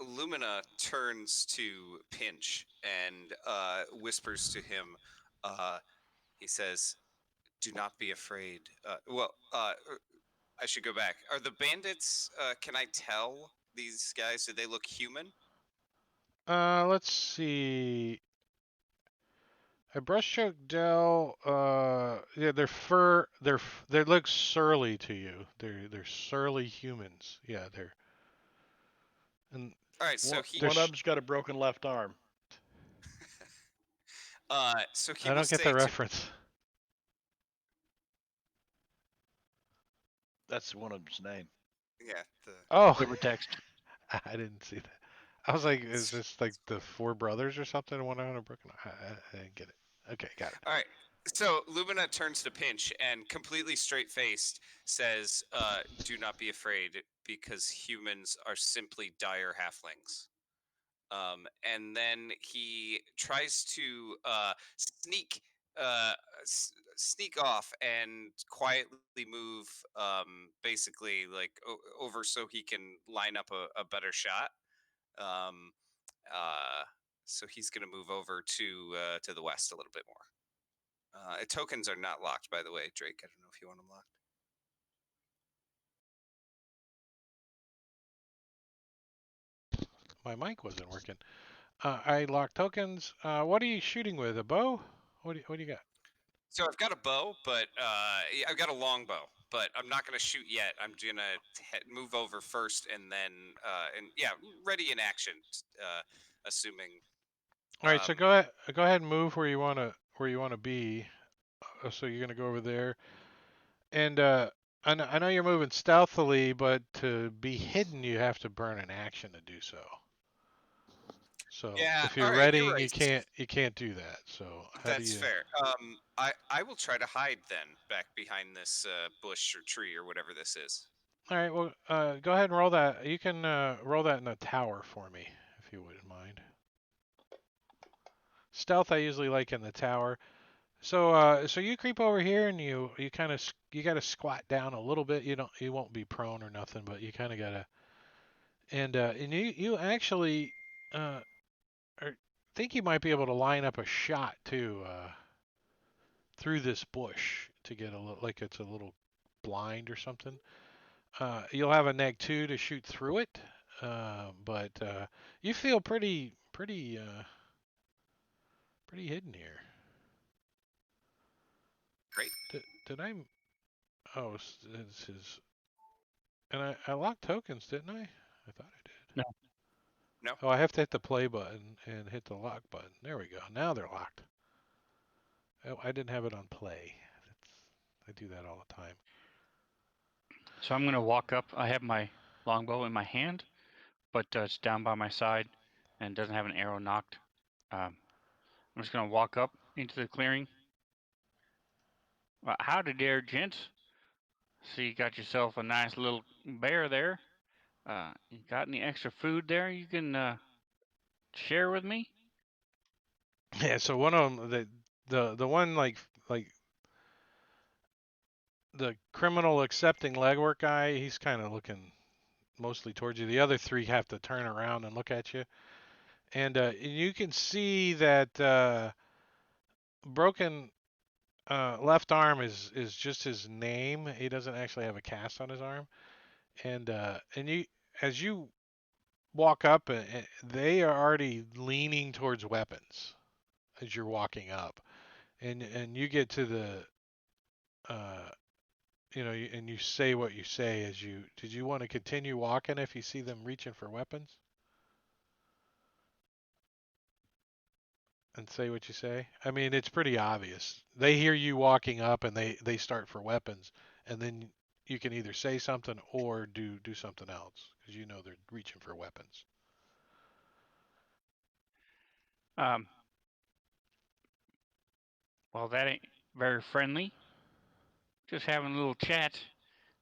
Lumina turns to Pinch and whispers to him. He says, "Do not be afraid." I should go back. Are the bandits? Can I tell these guys? Do they look human? Let's see. A brushstroke Dell. Yeah, their fur. They look surly to you. They're surly humans. Yeah, they're and All right, so One he they're. one of them's got a broken left arm. so he I will don't get say the to reference. That's one of them's name. yeah the Oh, Liver text. I didn't see that. I was like, is this like the four brothers or something? One on a broken. I didn't get it. Okay, got it. All right. So Lumina turns to Pinch and completely straight faced says, "Do not be afraid, because humans are simply dire halflings." And then he tries to uh, sneak off and quietly move, basically like over so he can line up a better shot. Um, uh, so he's going to move over to the west a little bit more. Tokens are not locked, by the way, Drake. I don't know if you want them locked. My mic wasn't working. I lock tokens. What are you shooting with? A bow? What do you got? So I've got a bow, but I've got a long bow, but I'm not going to shoot yet. I'm going to move over first, and then and yeah, ready in action. Assuming. All right, so Um, go ahead and move where you wanna be. So you're gonna go over there, and I know you're moving stealthily, but to be hidden, you have to burn an action to do so. So yeah. if All you're right. You're readying, right. you can't do that. So how do That's you? fair. I will try to hide then back behind this bush or tree or whatever this is. All right, well, go ahead and roll that. You can roll that in a tower for me, if you wouldn't mind. Stealth, I usually like in the tower. So you creep over here and you kind of you got to squat down a little bit. You won't be prone or nothing, but you kind of gotta and you actually uh think you might be able to line up a shot too through this bush to get a little like it's a little blind or something. You'll have a neg 2 to shoot through it, but you feel pretty hidden here. Great. Did I? Oh, this is. And I locked tokens, didn't I? I thought I did. No. No. Oh, I have to hit the play button and hit the lock button. There we go. Now they're locked. Oh, I didn't have it on play. I do that all the time. So I'm gonna walk up. I have my longbow in my hand, but it's down by my side and doesn't have an arrow knocked. I'm just gonna walk up into the clearing. Howdy there, gents. See, you got yourself a nice little bear there. You got any extra food there you can share with me? Yeah. So one of them, the one like the criminal accepting legwork guy, he's kind of looking mostly towards you. The other three have to turn around and look at you, and you can see that broken left arm is just his name. He doesn't actually have a cast on his arm. And you as you walk up, they are already leaning towards weapons as you're walking up, and you get to the uh, and you say what you say as you. Did you want to continue walking if you see them reaching for weapons? And say what you say? I mean, it's pretty obvious. They hear you walking up and they start for weapons, and then you can either say something or do something else because you know they're reaching for weapons. Um, well, that ain't very friendly. Just having a little chat,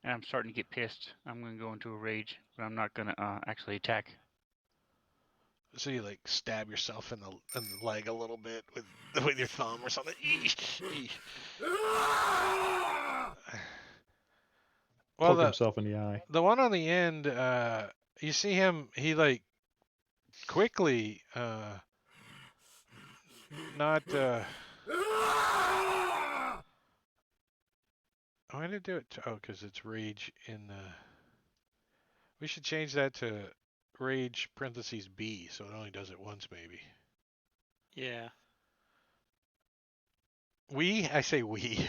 and I'm starting to get pissed. I'm gonna go into a rage, but I'm not gonna actually attack. So you like stab yourself in the leg a little bit with your thumb or something. Well, Poke himself in the eye. the one on the end, you see him. He like quickly, not. Why did it do it? Oh, because it's rage in the. We should change that to rage parentheses B, so it only does it once, maybe. Yeah. I say we,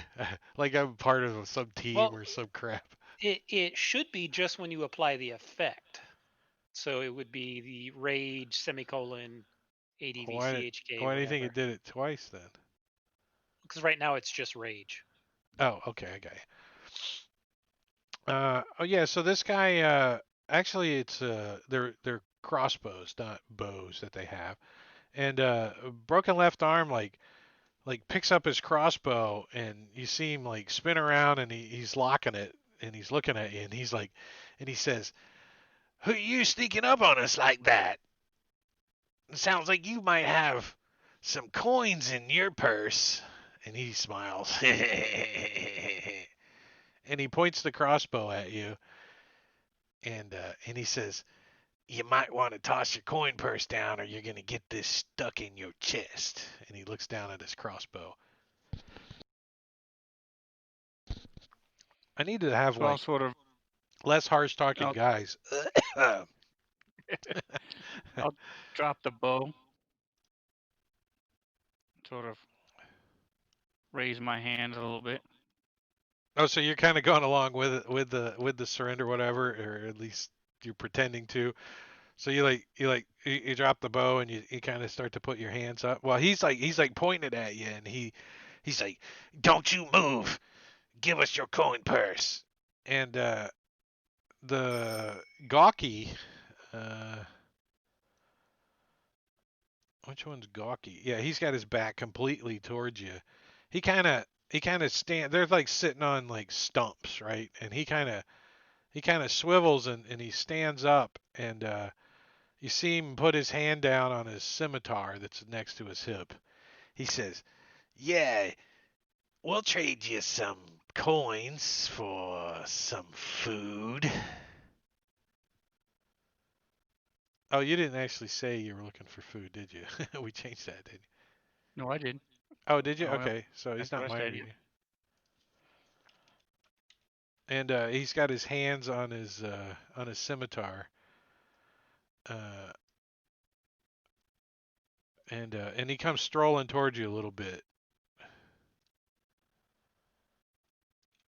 like I'm part of some team Well, or some crap. it should be just when you apply the effect. So it would be the rage semicolon Why? ADVCHK Why do you think it whatever. did it twice then? Because right now it's just rage. Oh, okay, I got you. Oh yeah, so this guy, actually, it's they're crossbows, not bows that they have, and broken left arm like picks up his crossbow, and you see him like spin around, and he's locking it, and he's looking at you, and he's like, and he says, "Who are you sneaking up on us like that? It sounds like you might have some coins in your purse." And he smiles, and he points the crossbow at you, and he says, "You might want to toss your coin purse down, or you're gonna get this stuck in your chest." And he looks down at his crossbow. I need to have So I'll like sort of, less harsh talking I'll, guys. I'll drop the bow, sort of raise my hands a little bit. Oh, so you're kind of going along with it, with the surrender, whatever, or at least you're pretending to. So you drop the bow and you kind of start to put your hands up. Well, he's like pointing it at you, and he's like, "Don't you move! Give us your coin purse." And the gawky, uh, which one's gawky? Yeah, he's got his back completely towards you. He kind of stand. They're like sitting on like stumps, right? And he kind of swivels and he stands up, and you see him put his hand down on his scimitar that's next to his hip. He says, "Yeah, we'll trade you some coins for some food." Oh, you didn't actually say you were looking for food, did you? We changed that, didn't you? No, I did. Oh, did you? Oh, well, Okay, so he's that's what not I mind said. reading. And he's got his hands on his scimitar, uh, and he comes strolling towards you a little bit.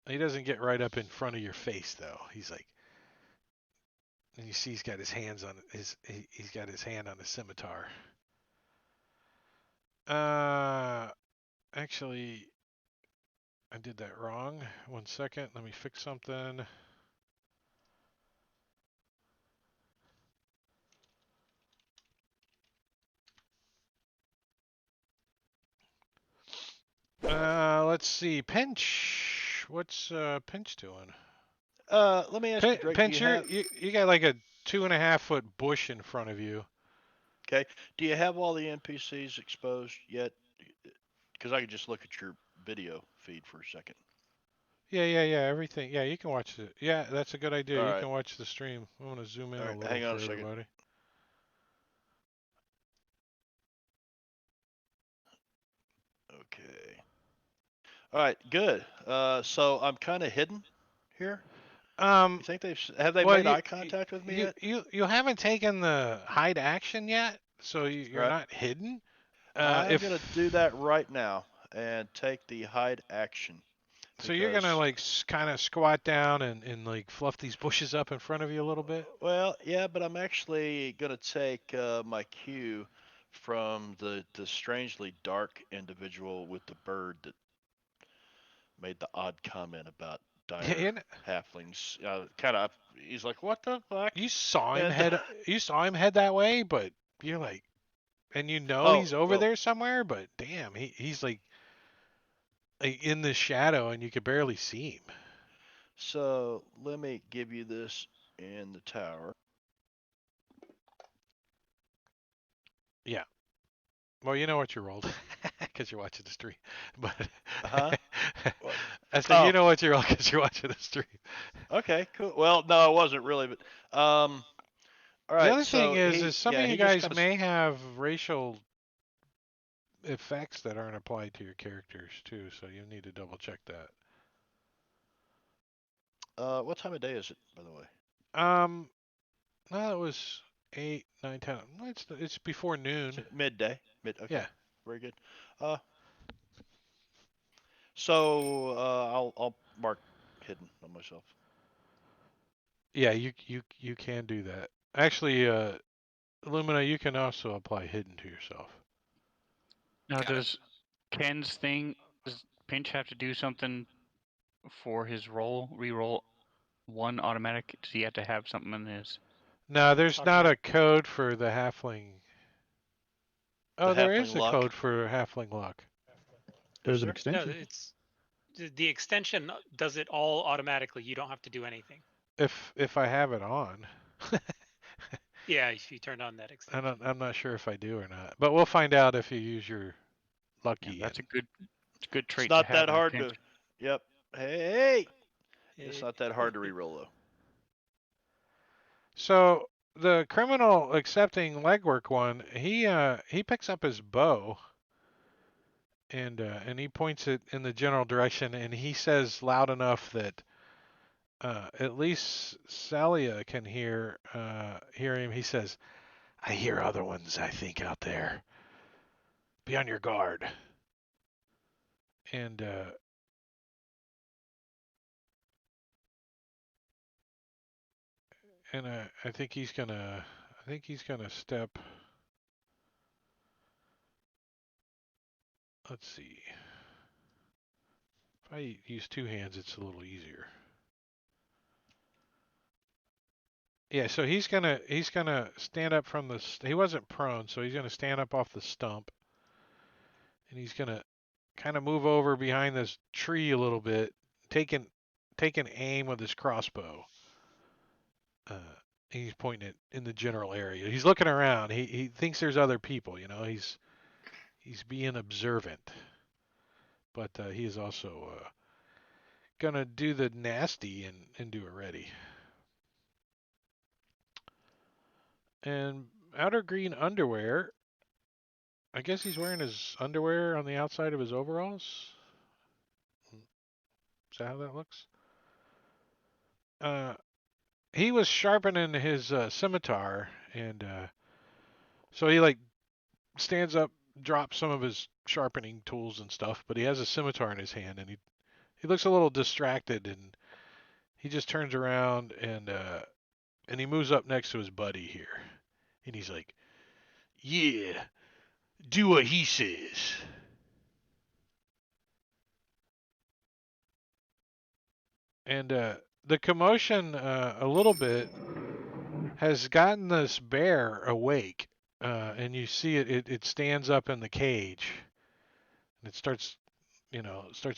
He doesn't get right up in front of your face though. He's like, and you see he's got his hands on he's got his hand on the scimitar. Uh, actually, I did that wrong. 1 second, let me fix something. Let's see, Pinch. What's Pinch doing? Let me ask you, Drake. Do you Pinch, have you got like a 2.5 foot bush in front of you. okay? Do you have all the NPCs exposed yet? Because I could just look at your video feed for a second. Yeah. Everything. Yeah, you can watch it. Yeah, that's a good idea. All You right. can watch the stream. I'm gonna zoom in All a right. little Hang on for a second. everybody. Okay. All right, good. So I'm kind of hidden here. Um, You think have they well, made eye contact with me yet? you haven't taken the hide action yet, so All you're right, not hidden. I'm gonna do If that right now and take the hide action so, you're gonna because, like kind of squat down and like fluff these bushes up in front of you a little bit. well, yeah, but I'm actually gonna take my cue from the strangely dark individual with the bird that made the odd comment about dire And halflings. Kind of, he's like, "What the fuck?" you saw him And head that way, but you're like, and you know oh he's over well, there somewhere, but damn, he's like in the shadow and you could barely see him. so let me give you this in the tower. Yeah. Well, you know what you rolled because you're watching the stream. But Huh? What? I said you Oh, know what you rolled because you're watching the stream. okay, cool. Well, no, I wasn't really, but all The right. other thing So is some of yeah, you he just guys kind of. may have racial effects that aren't applied to your characters too, so you need to double check that. What time of day is it, by the way? Um, no, it was 8, 9, 10. No, it's before noon. Midday. Okay, Yeah, very good. Uh, so I'll mark hidden on myself. yeah, you can do that. Actually, Lumina, you can also apply hidden to yourself. Now, Got it. does Ken's thing, does Pinch have to do something for his roll, re-roll one automatic? Does he have to have something in his? No, there's not a Automatic. code for the halfling. The Oh, there halfling is a luck. code for halfling luck. Is There's an there? No, extension. it's the extension does it all automatically. You don't have to do anything. If I have it on. Yeah, if you turn on that extension. I'm not sure if I do or not, but we'll find out if you use your Yeah, lucky that's and a good It's trait to not have that in a hard pinch. to. Yep. Hey, it's It, not that hard to re-roll though. so the criminal accepting legwork one, he picks up his bow and he points it in the general direction and he says loud enough that at least Celia can hear him. He says, "I hear other ones, I think, out there. Be on your guard." And I think he's gonna step. Let's see. If I use two hands, it's a little easier. Yeah, so he's gonna stand up from the. He wasn't prone, so he's gonna stand up off the stump, and he's gonna kind of move over behind this tree a little bit, taking taking aim with his crossbow. Uh, he's pointing it in the general area. He's looking around. He thinks there's other people. You know, he's being observant, but he is also gonna do the nasty and do it ready. And outer green underwear. I guess he's wearing his underwear on the outside of his overalls. Is that how that looks? Uh, he was sharpening his scimitar, and so he like stands up, drops some of his sharpening tools and stuff, but he has a scimitar in his hand, and he looks a little distracted, and he just turns around and he moves up next to his buddy here, and he's like, "Yeah, do what he says." And the commotion a little bit has gotten this bear awake, and you see it stands up in the cage, and it starts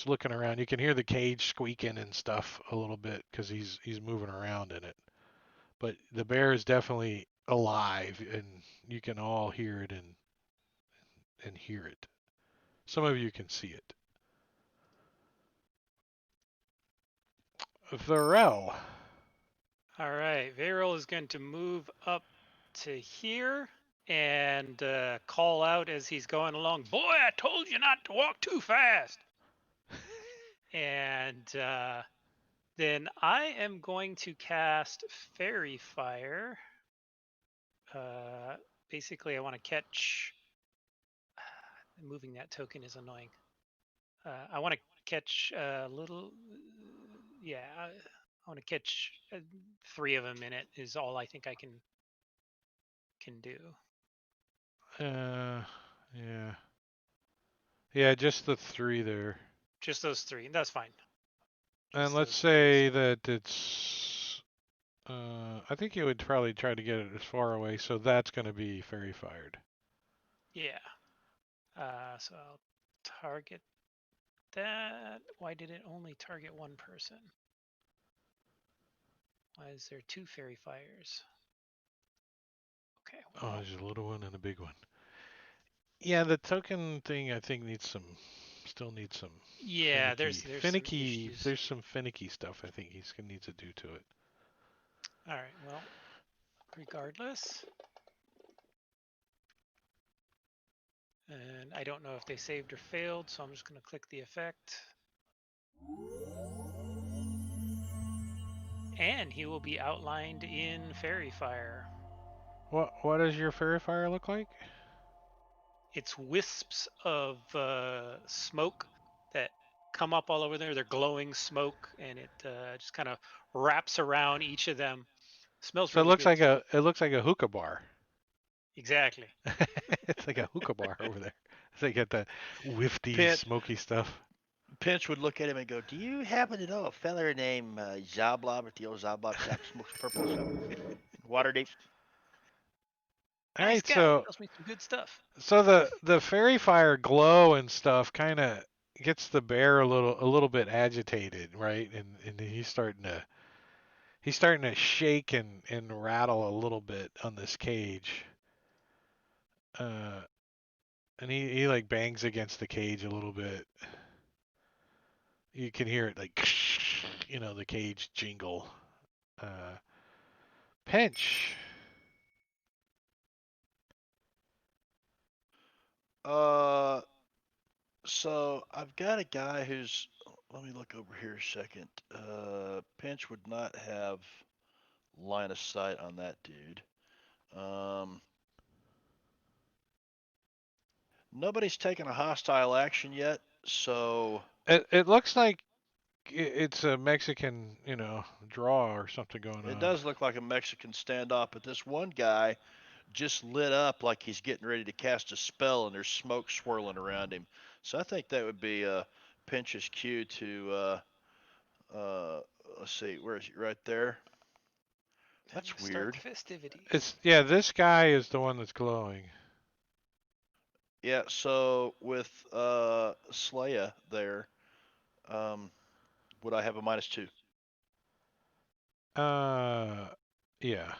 looking around. You can hear the cage squeaking and stuff a little bit because he's moving around in it. But the bear is definitely alive, and you can all hear it and hear it. Some of you can see it. Varel. all right, Varel is going to move up to here and call out as he's going along. Boy, I told you not to walk too fast. And then I am going to cast Fairy Fire. Basically, I want to catch. Moving that token is annoying. I want to catch a little. Yeah, I want to catch 3 of them in it. Is all I think I can do. Yeah. Yeah, just the 3 there. Just those 3. That's fine. And Just let's those 3. say that it's. I think you would probably try to get it as far away, so that's going to be fairy fired. Yeah. So I'll target that. Why did it only target one person? Why is there 2 fairy fires? Okay. Oh, Well, there's a little one and a big one. Yeah, the token thing I think still needs some yeah, there's some finicky. issues. There's some finicky stuff I think he's gonna need to do to it. All right. Well, regardless. And I don't know if they saved or failed, so I'm just going to click the effect. And he will be outlined in Fairy Fire. What does your fairy fire look like? It's wisps of smoke that come up all over there. They're glowing smoke, and it just kind of wraps around each of them. Smells So really good too. it looks like a hookah bar. Exactly. It's like a hookah bar over there. So you get that wifty, Pinch, smoky stuff. Pinch would look at him and go, "Do you happen to know a feller named Zablob at the old Zablob shop smokes purple stuff? Waterdeep?" All Nice right, guy. Tells me some good stuff. so the fairy fire glow and stuff kind of gets the bear a little bit agitated, right? And he's starting to shake and rattle a little bit on this cage. And he like bangs against the cage a little bit. You can hear it like the cage jingle. Pinch. Uh, so I've got a guy who's. Let me look over here a second. Pinch would not have line of sight on that dude. Um, Nobody's taken a hostile action yet, so It looks like it's a Mexican, draw or something going it on. does look like a Mexican standoff. But this one guy just lit up like he's getting ready to cast a spell, and there's smoke swirling around him. So I think that would be Pinch's cue to. Uh, let's see, where is he? Right there. Time That's to start weird. the festivities. This guy is the one that's glowing. Yeah. So with Slaya there, um, would I have a -2? Yeah.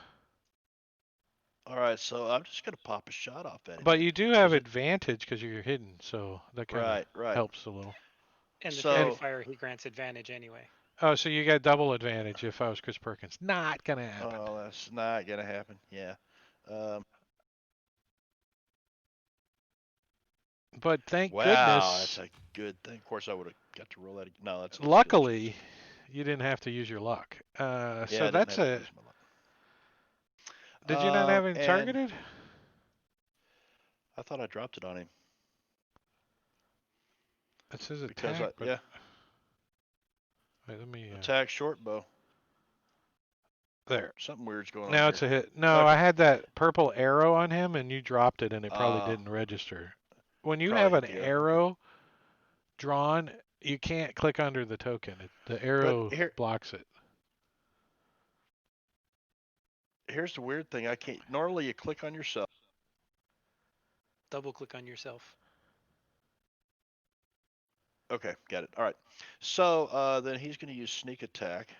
All right. So I'm just gonna pop a shot off at him. But you do have Is it advantage because you're hidden, so that kind of right? Right. helps a little. And the Fairy So Fire, he grants advantage anyway. Oh, so you got double advantage if I was Chris Perkins. Not gonna happen. oh, that's not gonna happen. Yeah. Um, But thank wow, that's goodness, a good thing. Of course, I would have got to roll that. No, that's luckily, you didn't have to use your luck. yeah, So I didn't that's have to a. use my luck. Did you not have him And targeted? I thought I dropped it on him It says because attack, but yeah, wait, let me. attack short bow. There. Something weird's going on Now here. it's a hit. No, I Okay. had that purple arrow on him, and you dropped it, and it probably Uh, didn't register. When you Probably have hit an the arrow. Okay. arrow drawn, you can't click under the token. The But arrow blocks it. here's the weird thing. I can't. Normally, you click on yourself. Double click on yourself. Okay, got it. All right. So then he's going to use sneak attack,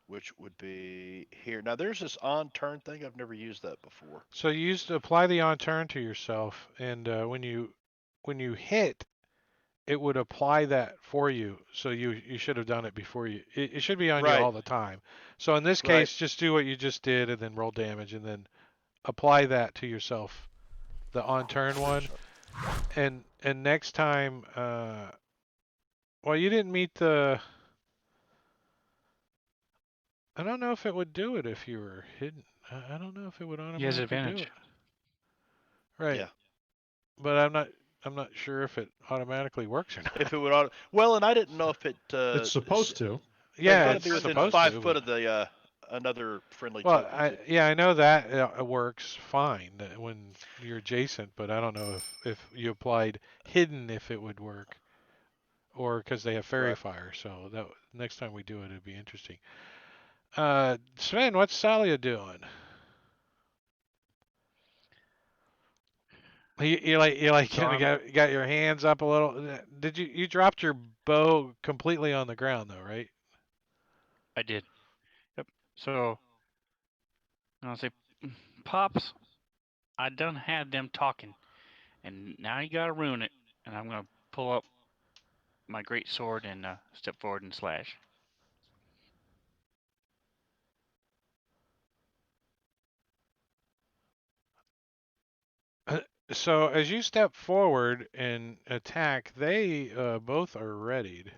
which would be here. Now there's this on turn thing. I've never used that before. So you used to apply the on turn to yourself, and when you hit, it would apply that for you. So you should have done it before you. It should be on you Right. all the time. So in this Right. case, just do what you just did, and then roll damage, and then apply that to yourself, the on turn one. And next time, Well, you didn't meet the. I don't know if it would do it if you were hidden. I don't know if it would He has automatically do advantage. it. Right. Yeah. But I'm not sure if it automatically works or not. If it would auto. Well, and I didn't know if it. It's supposed to. It's Yeah, got to it's be within supposed five to, foot but of the another friendly well, token I too. yeah, I know that works fine when you're adjacent, but I don't know if you applied hidden if it would work, or because they have fairy Right. fire. So that next time we do it, it'd be interesting. Sven, what's Salia doing? You like So kind of I'm. got your hands up a little. Did you dropped your bow completely on the ground though, right? I did. Yep. So I'll say, Pops, I done had them talking, and now you gotta ruin it. And I'm gonna pull up my great sword and step forward and slash. Uh, So as you step forward and attack, they both are readied.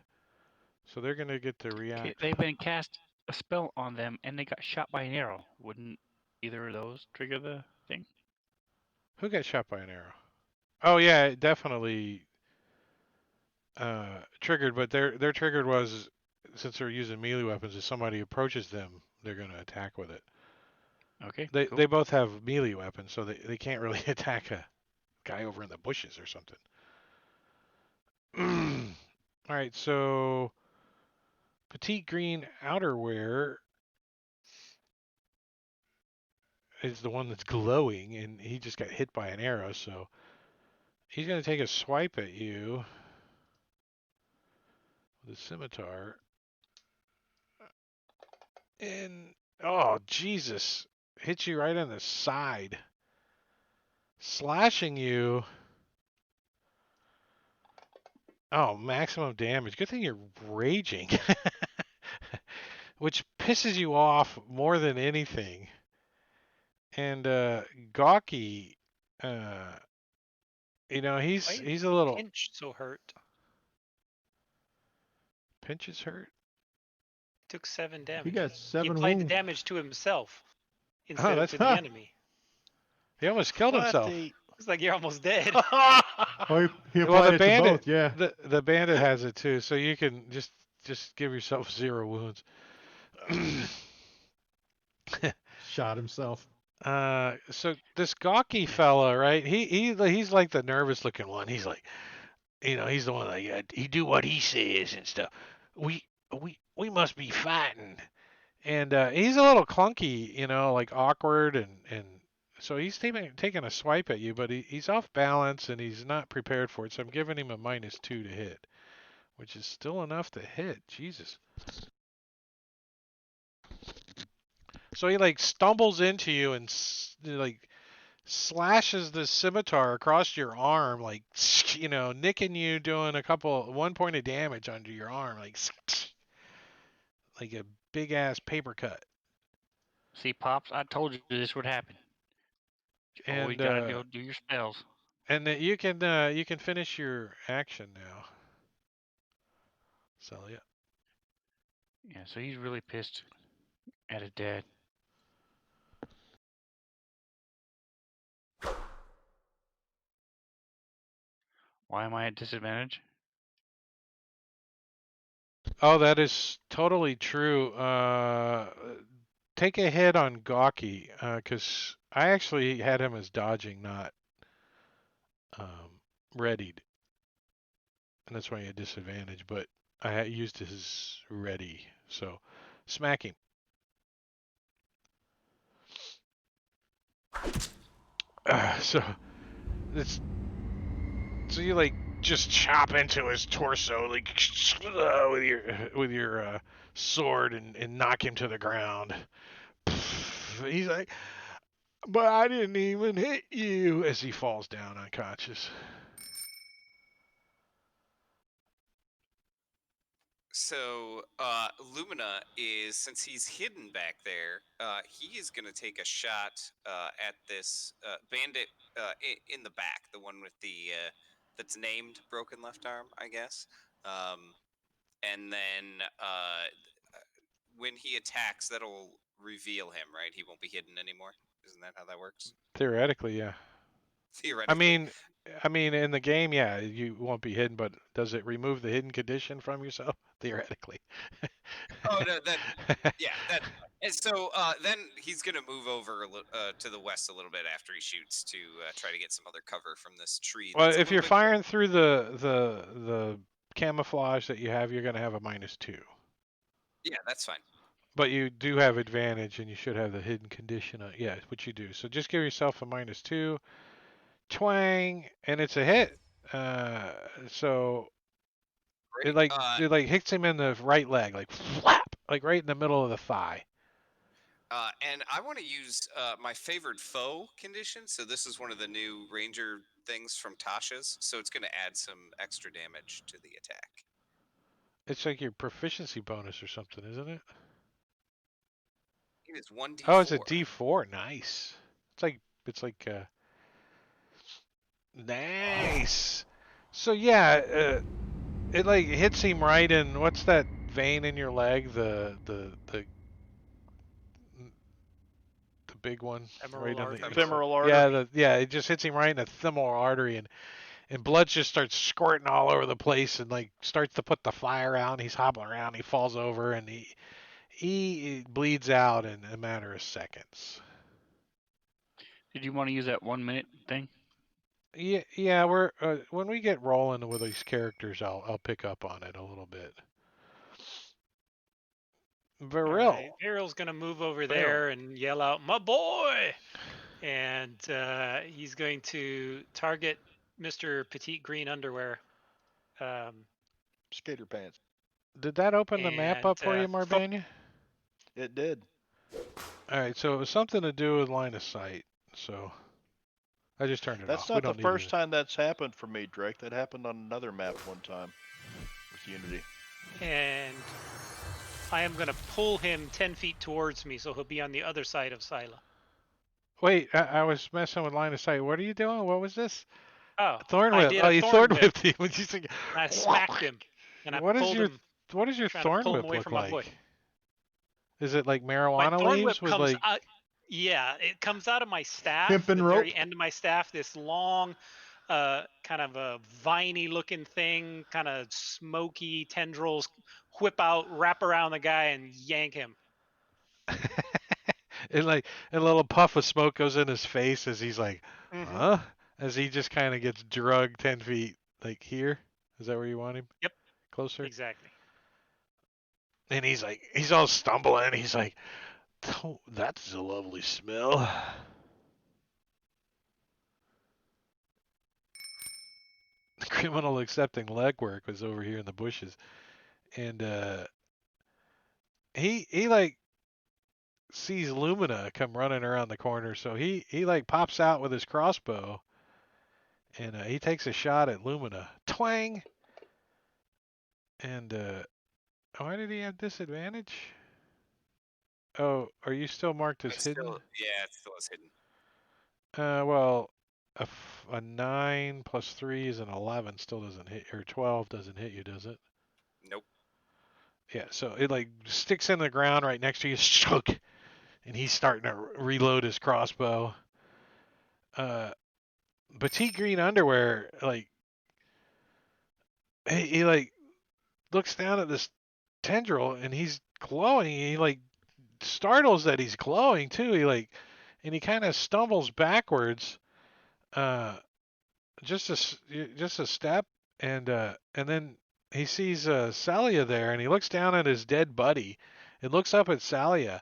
So they're gonna get to Okay, react. they've been cast a spell on them, and they got shot by an arrow. Wouldn't either of those trigger the thing? Who got shot by an arrow? Oh yeah, it definitely triggered, but their triggered was since they're using melee weapons, if somebody approaches them, they're gonna attack with it. Okay, They cool. both have melee weapons, so they can't really attack a guy over in the bushes or something. All right, so petite green outerwear is the one that's glowing, and he just got hit by an arrow, so he's gonna take a swipe at you with a scimitar. And oh Jesus, hits you right on the side, slashing you. Oh, maximum damage. Good thing you're raging, which pisses you off more than anything. And Gawky, uh, Why he's is he's a little Pinch so hurt? pinches hurt. Took 7 He damage. got He 7 applied the wounds. damage to himself Oh, instead of that's to the Ha! enemy. he almost killed What himself. the? It's like you're almost dead. Oh, he Well, applied it to both. Yeah. the bandit has it too, so you can just give yourself 0 wounds. Shot himself. So this gawky fella, right? He's like the nervous looking one. He's like, he's the one like he do what he says and stuff. We we must be fighting, and he's a little clunky, like awkward and so he's taking a swipe at you, but he's off balance and he's not prepared for it. So I'm giving him a -2 to hit, which is still enough to hit. Jesus. So he like stumbles into you and like slashes the scimitar across your arm, like nicking you, doing 1 point of damage under your arm, like a big ass paper cut. See, Pops, I told you this would happen. You always And gotta go do your spells. you can finish your action now. So yeah. Yeah, so he's really pissed at his dad. Why am I at disadvantage? Oh, that is totally true. Take a hit on Gawky, because I actually had him as dodging, not um, readied, and that's why he had disadvantage. But I had used his ready, so smack him. So it's so you like just chop into his torso like with your sword and knock him to the ground. He's like, but I didn't even hit you as he falls down unconscious. So Lumina is, since he's hidden back there, he is going to take a shot at this bandit in the back, the one with the that's named broken left arm, I guess. Um, and then when he attacks, that'll reveal him, right? He won't be hidden anymore. Isn't that how that works? Theoretically, yeah. Theoretically. I mean, in the game, yeah, you won't be hidden, but does it remove the hidden condition from yourself? Theoretically. Oh no, that yeah, that. And so then he's gonna move over to the west a little bit after he shoots to try to get some other cover from this tree. Well, That's a if little you're bit. firing through the camouflage that you have, you're going to have a -2. Yeah, that's fine. But you do have advantage, and you should have the hidden condition. Yeah, what you do. So just give yourself a -2. Twang, and it's a hit. So Great. it like hits him in the right leg, like flap, like right in the middle of the thigh. And I want to use my favored foe condition. So this is one of the new ranger things from Tasha's. So it's going to add some extra damage to the attack. It's like your proficiency bonus or something, isn't it? It is 1d4. Oh, it's a D4. Nice. It's like nice. So yeah, it like hits him right in what's that vein in your leg? The big one, right Femoral on the artery. Femoral artery. yeah. It just hits him right in the femoral artery, and blood just starts squirting all over the place, and like starts to put the fire out. He's hobbling around. He falls over, and he bleeds out in a matter of seconds. Did you want to use that 1 minute thing? Yeah. We're when we get rolling with these characters, I'll pick up on it a little bit. Varil. Varil's gonna move over there and yell out, "My boy!" And he's going to target Mr. Petite Green Underwear. Skater pants. Did that open the map up for you, And, Marbania? It did. All right, so it was something to do with line of sight. So I just turned it That's off. We not the don't need first to... time that's happened for me, Drake. That happened on another map one time with Unity. And I am going to pull him 10 feet towards me, so he'll be on the other side of Sila. Wait, I was messing with line of sight. What are you doing? What was this? Oh, Thorn I whip. did Oh, a you thorn thorn whip. whipped him. When you think, And I smacked him. And I what pulled him. does your trying to thorn pull him whip away look from my boy. like? Is it like My marijuana thorn leaves whip with comes like? out. Yeah, it comes out of my staff, Pimpin' the rope? very end of my staff. This long, kind of a viney-looking thing, kind of smoky tendrils, whip out, wrap around the guy, and yank him. And like a little puff of smoke goes in his face as he's like, huh? As he just kind of gets drugged 10 feet, like here. Is that where you want him? Yep. Closer? Exactly. And he's like, he's all stumbling. He's like, oh, that's a lovely smell. The criminal accepting legwork was over here in the bushes. And he like sees Lumina come running around the corner. So he like pops out with his crossbow. And he takes a shot at Lumina. Twang! And why did he have disadvantage? Oh, are you still marked as It's hidden? still, yeah, it still is hidden. Well, a 9 plus 3 is an 11. Still doesn't hit, or 12 doesn't hit you, does it? Nope. Yeah, so it like sticks in the ground right next to you, shook, and he's starting to reload his crossbow. Petite Green Underwear, like, he like looks down at this tendril and he's glowing. He like startles that he's glowing too. And he kind of stumbles backwards, just a step, and then he sees Salia there, and he looks down at his dead buddy, and looks up at Salia,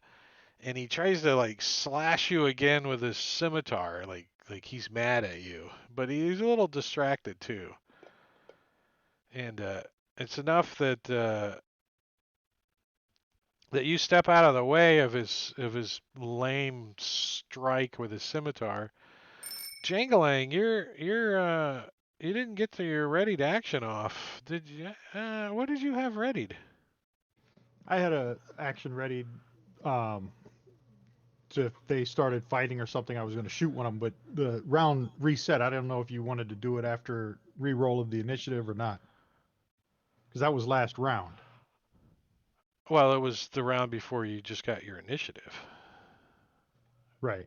and he tries to like slash you again with his scimitar, like he's mad at you, but he's a little distracted too, and it's enough that that you step out of the way of his lame strike with his scimitar. Jangling, you didn't get to your readied action off. Did you? What did you have readied? I had a action ready. If they started fighting or something, I was going to shoot one of them. But the round reset. I don't know if you wanted to do it after re-roll of the initiative or not, because that was last round. Well, it was the round before you just got your initiative. Right.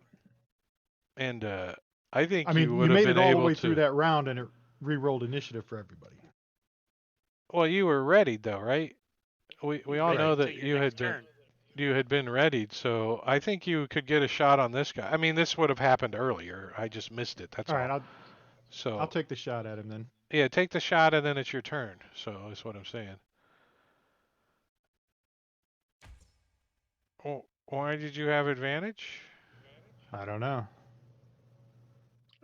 And I think I you mean, would you have made been it all the able way through to. that round, and it re-rolled initiative for everybody. Well, you were readied though, right? We You all waited know Right. until that your next turn. you had been readied, so I think you could get a shot on this guy. I mean, this would have happened earlier. I just missed it. That's All right. all. I'll So take the shot at him then. yeah, take the shot and then it's your turn. So that's what I'm saying. Well, why did you have advantage? I don't know.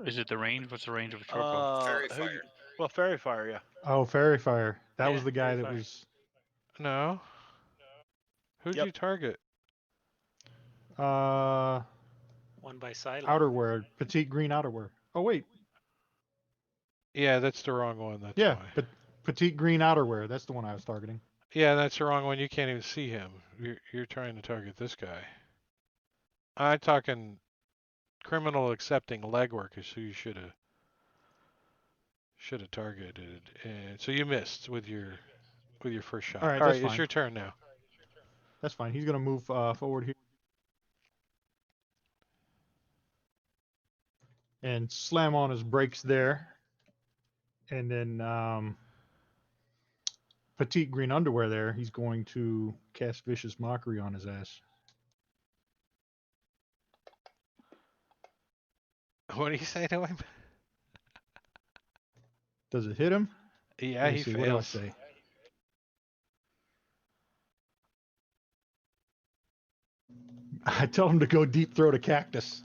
Is it the range? What's the range of a short bow? Fairy Who? fire. Well, fairy fire. Yeah. Oh, Fairy Fire. That Yeah, was the guy very that fire. was No. Who'd Yep. you target? uh One by Silo. outerwear, petite green outerwear. Oh wait, Yeah, that's the wrong one. That's yeah, why. but petite green outerwear. That's the one I was targeting. Yeah, that's the wrong one. You can't even see him. You're trying to target this guy. I'm talking criminal accepting legwork is who you should have targeted. And so you missed with your first shot. All right, All that's right, it's fine. your turn now. That's fine. He's gonna move forward here and slam on his brakes there, and then petite green underwear there. He's going to cast vicious mockery on his ass. What do you say to him? Does it hit him? Yeah, Let me he see. What do I fails. say? I tell him to go deep throat a cactus.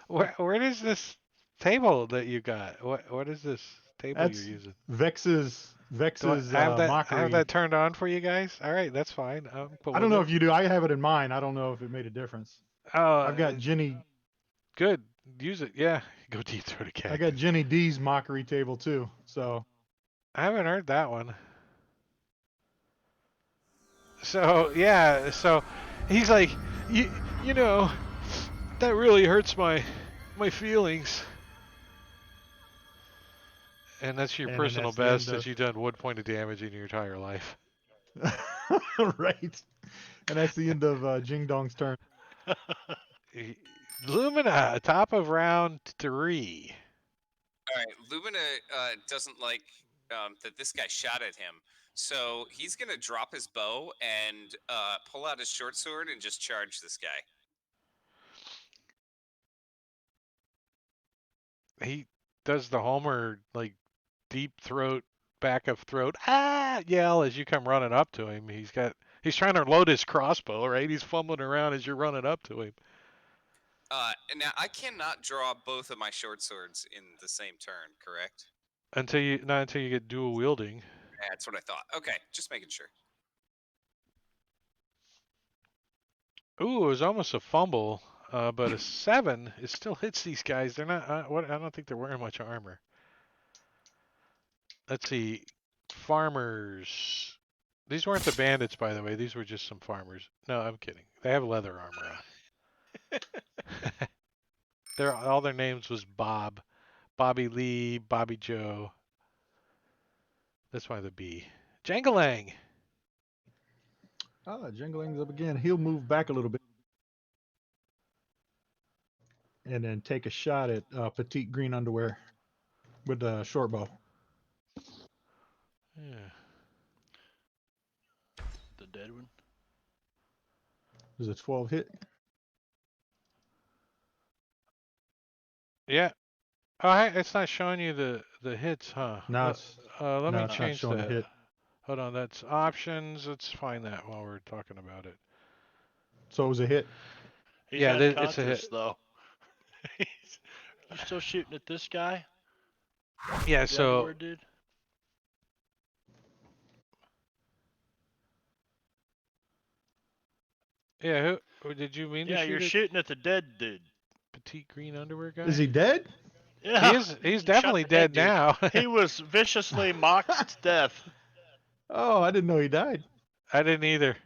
Where is this table that you got? What is this table you're That's using? Vex's Do I have mockery. that turned on for you guys? All right, that's fine. But I don't with know it. if you do. I have it in mine. I don't know if it made a difference. Oh, I've got Jenny. good. Use it. Yeah, go deep throat a I got cactus. Jenny D's mockery table too. So I haven't heard that one. So yeah, so he's like, you know, that really hurts my feelings. And that's your and then personal that's the end best that of you've done 1 point of damage in your entire life. right. And that's the end of Jing Dong's turn. Lumina, top of round 3. All right, Lumina doesn't like that this guy shot at him, so he's gonna drop his bow and pull out his short sword and just charge this guy. He does the Homer like deep throat, back of throat, yell as you come running up to him. He's trying to load his crossbow, right? He's fumbling around as you're running up to him. Now I cannot draw both of my short swords in the same turn, correct? Not until you get dual wielding. That's what I thought. Okay, just making sure. Ooh, it was almost a fumble, but a 7. It still hits these guys. They're not. I don't think they're wearing much armor. Let's see, farmers. These weren't the bandits, by the way. These were just some farmers. No, I'm kidding. They have leather armor on. All their names was Bob, Bobby Lee, Bobby Joe. That's why the B. Jangalang. Jingling's up again. He'll move back a little bit and then take a shot at petite green underwear with a short bow. Yeah. The dead one. Does a 12 hit? Yeah. Oh, it's not showing you the hits, huh? No, it's Let no, me it's not change showing a that. hit. Hold on, that's options. Let's find that while we're talking about it. So it was a hit. He's Yeah, it's a unconscious hit. though. You still shooting at this guy? Yeah, The so underwear dude? yeah, who did you mean to Yeah, shoot you're at? shooting at the dead dude. Petite green underwear guy? Is he dead? Yeah. He's You shot definitely the dead dead dude. now. He was viciously mocked to death. Oh, I didn't know he died. I didn't either.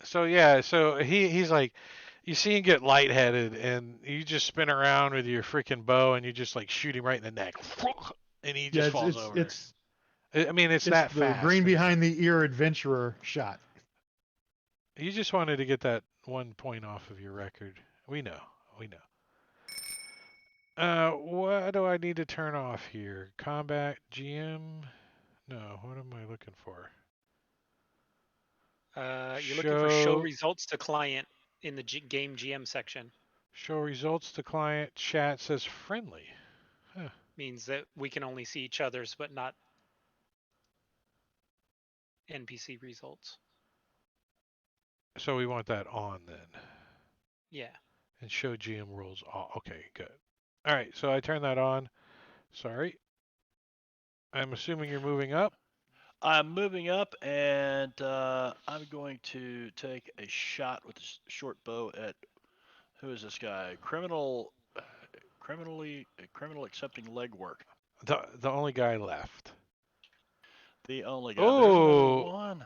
So yeah, so he's like, you see him get lightheaded, and you just spin around with your freaking bow, and you just like shoot him right in the neck, and he Yeah, just falls over. I mean, it's It's that the fast. green behind the ear adventurer shot. You just wanted to get that 1 point off of your record. We know. We know. What do I need to turn off here? Combat GM? No, what am I looking for? You're looking for show Show results to client in the game GM section. show results to client. Chat says friendly. Huh. Means that we can only see each other's, but not NPC results. So we want that on then. Yeah. And show GM rules. Oh, okay, good. All right, so I turn that on. Sorry. I'm assuming you're moving up. I'm moving up, and I'm going to take a shot with a short bow at who is this guy? Criminal accepting legwork. The only guy left. The only guy. There's another Oh, one.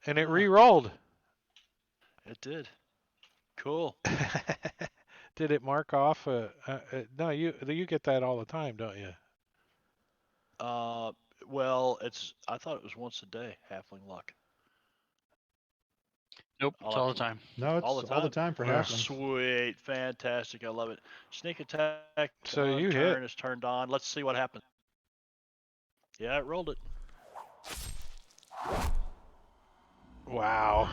and it re-rolled. It did. Cool. Did it mark off? No, you get that all the time, don't you? Well, I thought it was once a day. Halfling luck. Nope, I'll it's have all the to- time. No, it's All the all the time? time for Yeah. halflings. Sweet, fantastic. I love it. Sneak attack So on you turn hit. is turned on. Let's see what happens. Yeah, it rolled it. Wow.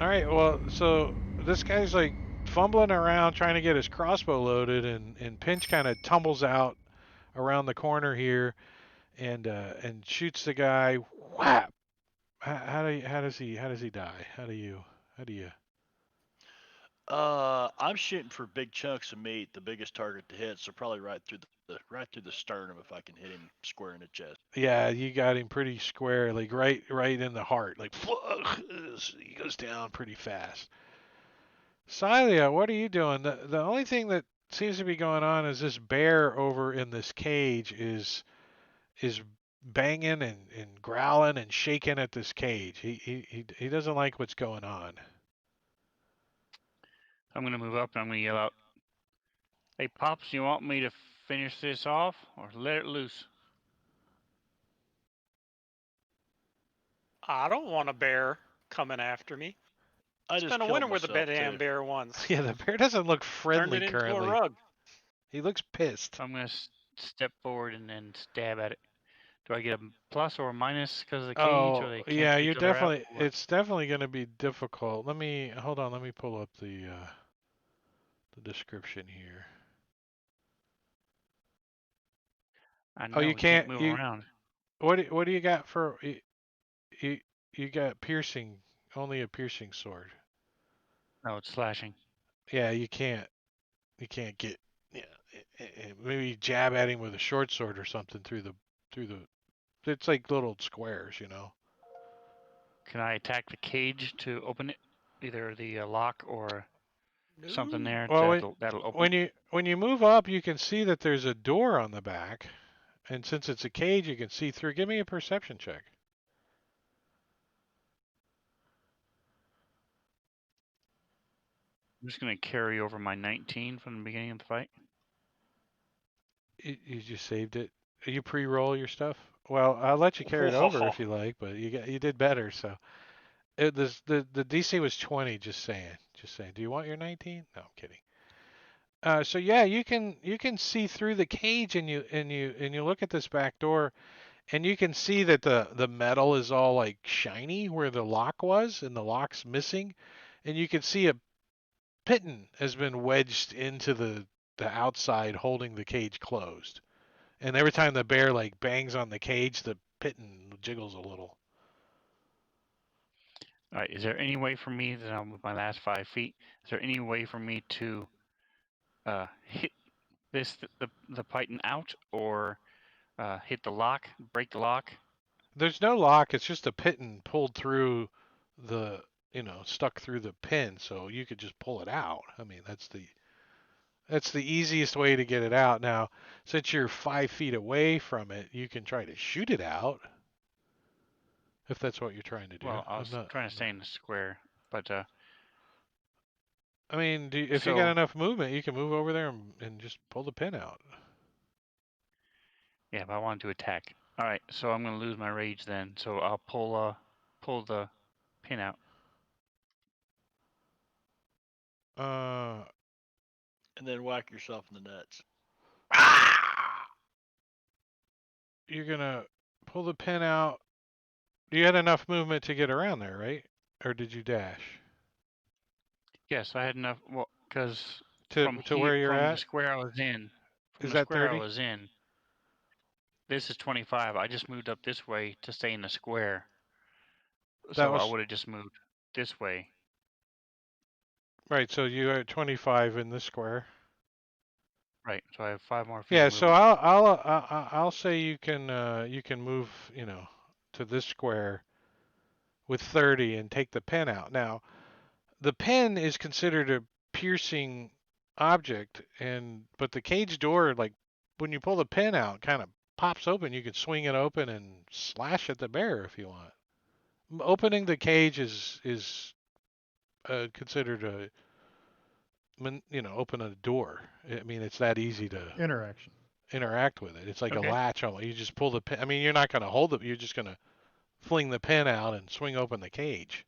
All right, well, so this guy's like fumbling around trying to get his crossbow loaded, and Pinch kind of tumbles out around the corner here, and shoots the guy. Whap! How does he die? How do you? I'm shooting for big chunks of meat, the biggest target to hit, so probably right through the sternum if I can hit him square in the chest. Yeah, you got him pretty square, like right in the heart. Like he goes down pretty fast. Silia, what are you doing? The only thing that seems to be going on is this bear over in this cage is banging and growling and shaking at this cage. He doesn't like what's going on. I'm gonna move up and I'm gonna yell out, "Hey, Pops, you want me to finish this off or let it loose?" I don't want a bear coming after me. I just Spent a killed winter with a myself damn too. bear once. Yeah, the bear doesn't look Turned friendly it into a currently. rug. He looks pissed. I'm gonna step forward and then stab at it. Do I get a plus or a minus because of the cage, or Oh, they can't yeah, get you're each other out? definitely it's definitely going to be difficult. Hold on, let me pull up the description here. I Oh, know you we can't can't move you around. what do you got for you you got piercing, only a piercing sword. No, it's slashing. Yeah, you can't get yeah, maybe jab at him with a short sword or something through the it's like little squares, you know. Can I attack the cage to open it? Either the lock or something No. there Well, that'll open it. when you move up, you can see that there's a door on the back, and since it's a cage, you can see through. Give me a perception check. I'm just gonna carry over my 19 from the beginning of the fight. You just saved it. You pre-roll your stuff. Well, I'll let you carry it over if you like, but you did better. So the DC was 20. Just saying. Just saying. Do you want your 19? No, I'm kidding. So yeah, you can see through the cage, and you look at this back door, and you can see that the metal is all like shiny where the lock was, and the lock's missing, and you can see a piton has been wedged into the outside, holding the cage closed. And every time the bear like bangs on the cage, the piton jiggles a little. All right. Is there any way for me that I'm with my last 5 feet? Is there any way for me to hit the python out or hit the lock, break the lock? There's no lock; it's just a piton pulled through the stuck through the pin, so you could just pull it out. I mean, that's the easiest way to get it out. Now, since you're 5 feet away from it, you can try to shoot it out if that's what you're trying to do. Well, I I'm was not. trying to stay in the square, but I mean, if you got so enough movement, you can move over there and just pull the pin out. Yeah, but I wanted to attack. All right, so I'm gonna lose my rage then. So I'll pull the pin out. Uh, And then whack yourself in the nuts. you're gonna pull the pin out. You had enough movement to get around there, right? Or did you dash Yes, I had enough. Well, because to where you're from the at? square I was in, Is that 30? this is 25. I just moved up this way to stay in the square. That So I was would have just moved this way. right. So you are 25 in this square. Right. So I have 5 more feet Yeah. of So movement. I'll say you can move to this square with 30 and take the pin out. Now the pin is considered a piercing object, but the cage door, like when you pull the pin out, kind of pops open. You can swing it open and slash at the bear if you want. Opening the cage is considered open a door. I mean, it's that easy to Interaction. interact with it. It's like a Okay. latch on. You just pull the pin. I mean, you're not going to hold it. You're just going to fling the pin out and swing open the cage.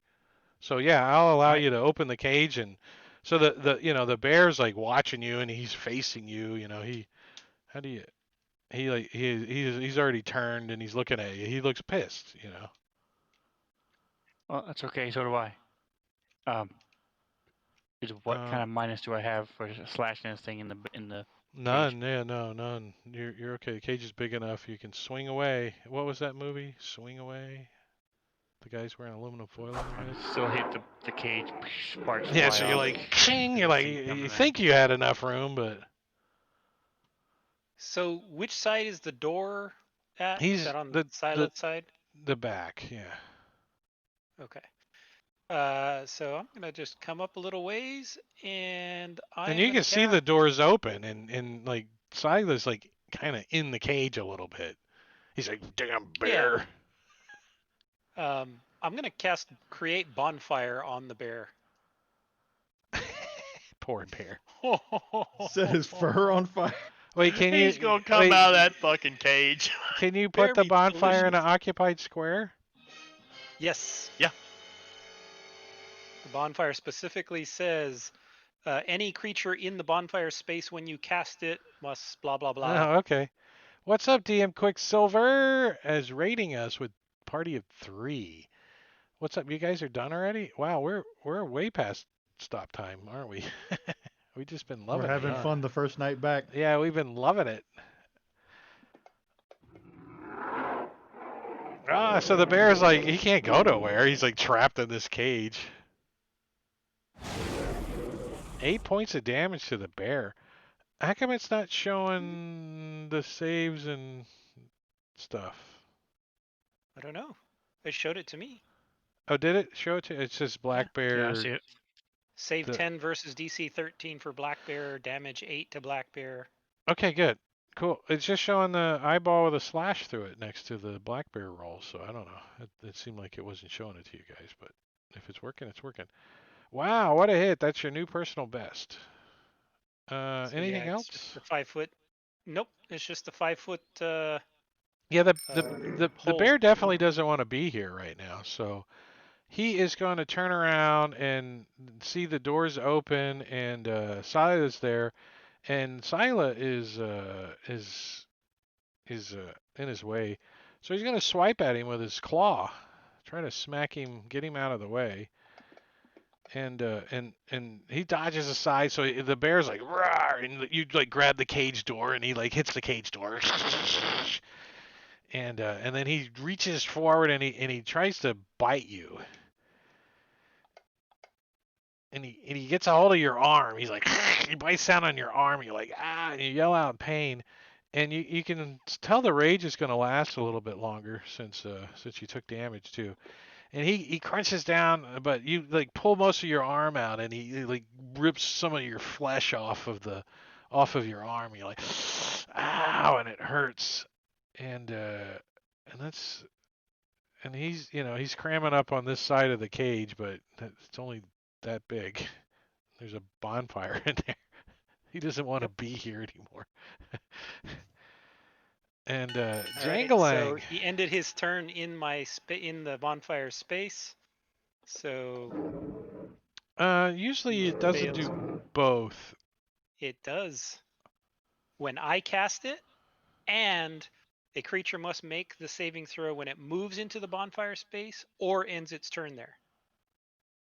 So yeah, I'll allow All right. you to open the cage, and so the bear's like watching you and he's facing you. How do you he's already turned and he's looking at you. He looks pissed. Well, that's okay. So do I. Um, what kind Um, of minus do I have for slashing this thing in the cage? None. Yeah, no, none. You're okay. The cage is big enough. You can swing away. What was that movie? Swing away. The guy's wearing aluminum foil on their head. Still hit the cage. Sparks Yeah, fly so you're off. like, ching. As You're the like, thing you jumping in. think you had enough room, but So which side is the door at? Is he's that on the Silas' side? the back. Yeah. Okay. So I'm gonna just come up a little ways, and I And am you gonna can see the cast. doors open, and like Silas like kind of in the cage a little bit. He's like, damn Yeah. bear. I'm gonna cast create bonfire on the bear. Poor bear. Set his fur on fire. Wait, can He's you gonna come wait? out of that fucking cage. Can you Bear put the meat's bonfire in delicious. an occupied square? Yes. Yeah. The bonfire specifically says any creature in the bonfire space when you cast it must blah blah blah. Oh, okay. What's up, DM Quicksilver? As rating us with party of 3. What's up? You guys are done already? Wow, we're way past stop time, aren't we? We just been We're loving it, having huh? fun the first night back. Yeah, we've been loving it. Ah, so the bear's like he can't go nowhere. He's like trapped in this cage. 8 points of damage to the bear. How come it's not showing the saves and stuff? I don't know. It showed it to me. Oh, did it show it to? It says Yeah. black Yeah, I bear. see it. Save The 10 versus DC 13 for black bear. Damage 8 to black bear. Okay, good. Cool. It's just showing the eyeball with a slash through it next to the black bear roll, so I don't know. It seemed like it wasn't showing it to you guys, but if it's working, it's working. Wow, what a hit. That's your new personal best. So yeah, Anything it's just else? the 5 foot. Nope, it's just the 5 foot Yeah, the hole. bear definitely doesn't want to be here right now, so he is going to turn around and see the doors open and Sila's there, and Sila is in his way. So he's going to swipe at him with his claw, try to smack him, get him out of the way. And he dodges aside, so the bear's like roar, and you like grab the cage door, and he like hits the cage door, and then he reaches forward and he tries to bite you, and he gets a hold of your arm. He's like he bites down on your arm. You're like ah, and you yell out in pain. And you can tell the rage is going to last a little bit longer since you took damage too. And he crunches down, but you like pull most of your arm out, and he like rips some of your flesh off of your arm. You're like, ow, and it hurts. And that's and he's cramming up on this side of the cage, but it's only that big. There's a bonfire in there. He doesn't want to Yep. be here anymore. And All right. So Jangling. he ended his turn in in the bonfire space. So Usually he it doesn't fails. do both. It does when I cast it, and a creature must make the saving throw when it moves into the bonfire space or ends its turn there.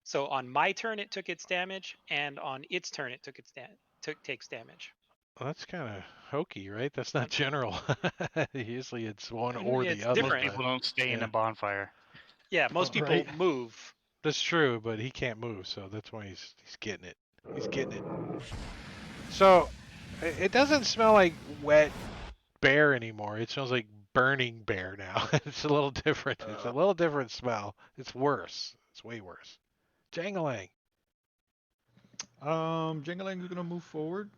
So on my turn, it took its damage, and on its turn, it takes damage. Well, that's kind of hokey, right? That's not general. Usually it's one or the It's other, Most different. but people don't stay in yeah. a bonfire. Yeah, most people Right. move. That's true, but he can't move, so that's why he's getting it. He's getting it. So it doesn't smell like wet bear anymore. It smells like burning bear now. It's a little different. It's a little different smell. It's worse. It's way worse. Jangling. Jingling's gonna move forward.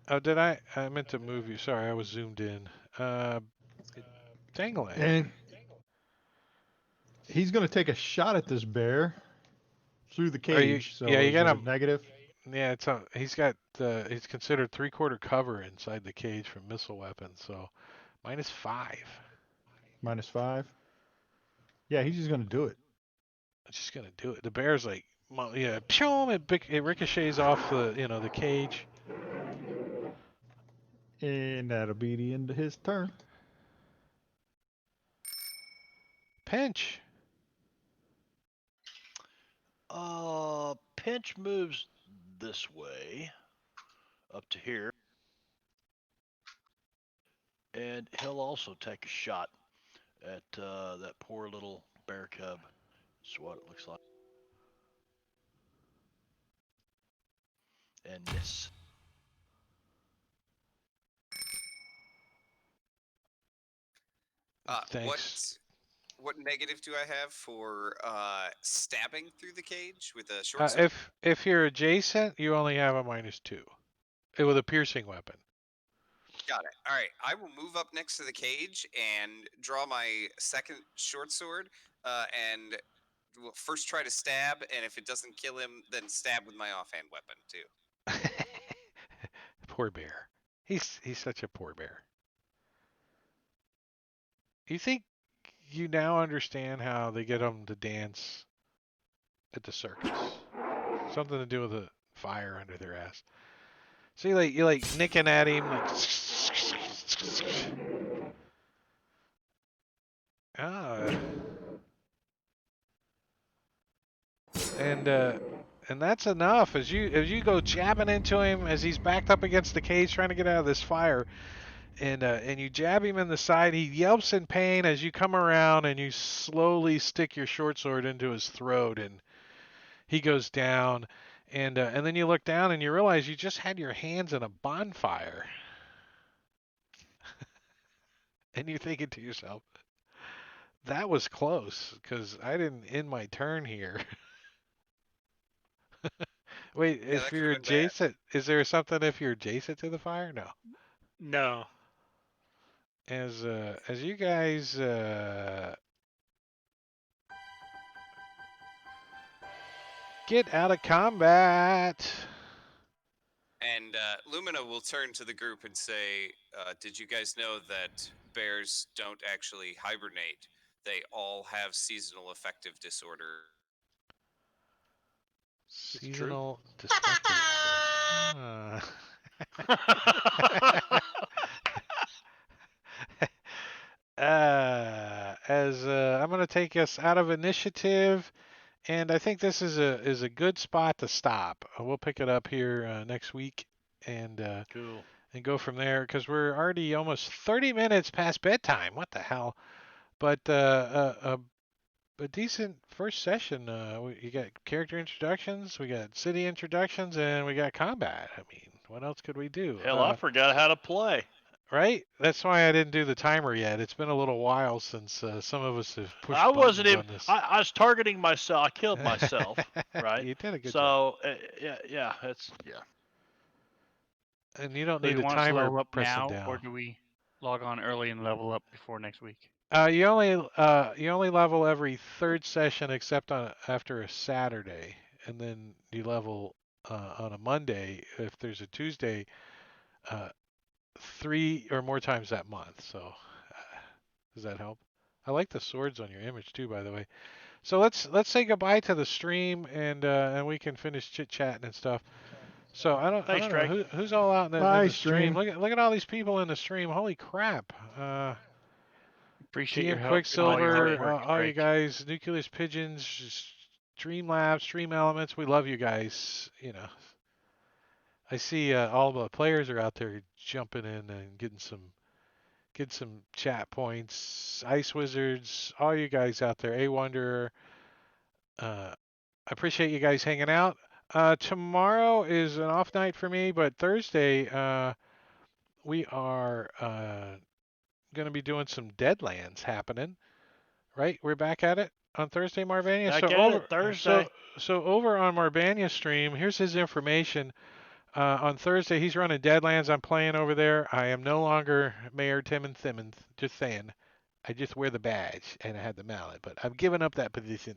Oh, did I? I meant to move you. Sorry, I was zoomed in. Uh, Jangling. And he's gonna take a shot at this bear through the Are you? cage. Yeah, So you is it gotta. a negative? Yeah, it's a. He's got. He's considered three-quarter cover inside the cage from missile weapons, so -5. -5. Yeah, he's just gonna do it. It's just gonna do it. The bear's like, yeah, pshom, it ricochets off the cage. And that'll be the end of his turn. Pinch. Pinch moves this way up to here, and he'll also take a shot at that poor little bear cub. That's what it looks like, and miss. What Thanks. what negative do I have for stabbing through the cage with a short sword? If you're adjacent, you only have a -2 with a piercing weapon. Got it. All right, I will move up next to the cage and draw my second short sword, and will first try to stab, and if it doesn't kill him, then stab with my offhand weapon too. Poor bear. He's such a poor bear. You think you now understand how they get him to dance at the circus? Something to do with a fire under their ass. So you like nicking at him like ah and and that's enough as you go jabbing into him as he's backed up against the cage trying to get out of this fire and you jab him in the side. He yelps in pain as you come around and you slowly stick your short sword into his throat and he goes down and then you look down and you realize you just had your hands in a bonfire and you're thinking to yourself, that was close because I didn't end my turn here. Wait, Yeah, if that could you're have been bad. adjacent, is there something if you're adjacent to the fire? No. No. As you guys get out of combat. And Lumina will turn to the group and say, "Did you guys know that bears don't actually hibernate? They all have seasonal affective disorder." Seasonal defective. Ah. As I'm going to take us out of initiative, and I think this is a good spot to stop. We'll pick it up here next week, and uh, Cool. and go from there because we're already almost 30 minutes past bedtime. What the hell? But a decent first session. You got character introductions, we got city introductions, and we got combat. I mean, what else could we do? Hell, I forgot how to play. Right? That's why I didn't do the timer yet. It's been a little while since some of us have pushed I wasn't buttons even. on this. I was targeting myself. I killed myself. Right. You did a good job. So yeah. It's yeah. And you don't So need you the want us to timer level up pressing now, or down. do we log on early and level up before next week? You only level every third session except after a Saturday, and then you level on a Monday. If there's a Tuesday, uh, 3 or more times that month. So does that help? I like the swords on your image too, by the way. So let's say goodbye to the stream, and we can finish chit chatting and stuff. So I Thanks, don't know Trey. who's all out in Bye, the stream. stream. Look at all these people in the stream. Holy crap! Appreciate your TM help and all your hard Quicksilver, work, all you Greg. guys, Nucleus Pigeons, Stream Labs, Stream Elements. We love you guys. You know, I see all the players are out there jumping in and getting some chat points. Ice Wizards, all you guys out there. A Wanderer. I appreciate you guys hanging out. Tomorrow is an off night for me, but Thursday we are going to be doing some Deadlands happening. Right, we're back at it on Thursday, Marvania. Back at it Thursday. So over on Marvania's stream, here's his information. On Thursday, he's running Deadlands. I'm playing over there. I am no longer Mayor Timmons Thimmons. Just saying. I just wear the badge and I had the mallet, but I've given up that position.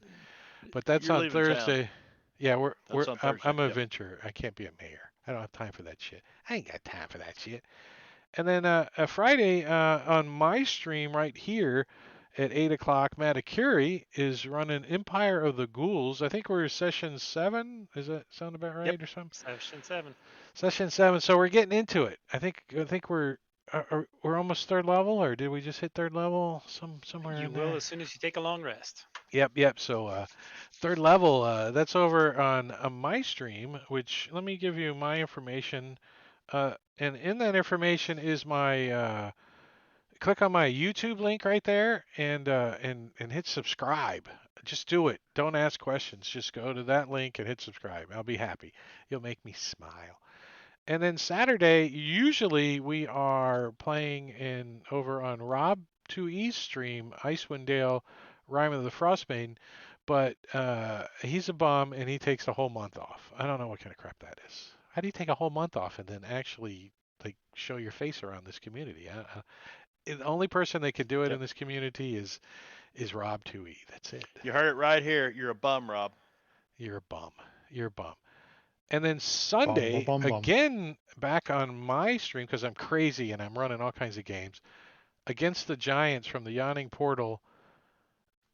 But that's You're on leaving town. Thursday. Yeah, That's on Thursday. I'm a Yep. venture. I can't be a mayor. I don't have time for that shit. I ain't got time for that shit. And then Friday on my stream right here at 8 o'clock, Matakuri is running Empire of the Ghouls. I think we're session 7. Does that sound about right Yep. or something? Session 7. Session 7. So we're getting into it. I think we're almost third level, or did we just hit third level somewhere You in will there? as soon as you take a long rest. Yep. So third level, that's over on my stream, which let me give you my information. And in that information is my click on my YouTube link right there and hit subscribe. Just do it. Don't ask questions. Just go to that link and hit subscribe. I'll be happy. You'll make me smile. And then Saturday, usually we are playing over on Rob 2E's stream, Icewind Dale, Rhyme of the Frostbane, but he's a bum and he takes a whole month off. I don't know what kind of crap that is. How do you take a whole month off and then actually like show your face around this community? The only person that can do it in this community is Rob 2E. That's it. You heard it right here. You're a bum, Rob. You're a bum. You're a bum. And then Sunday, Bum. again, back on my stream, because I'm crazy and I'm running all kinds of games, against the Giants from the Yawning Portal,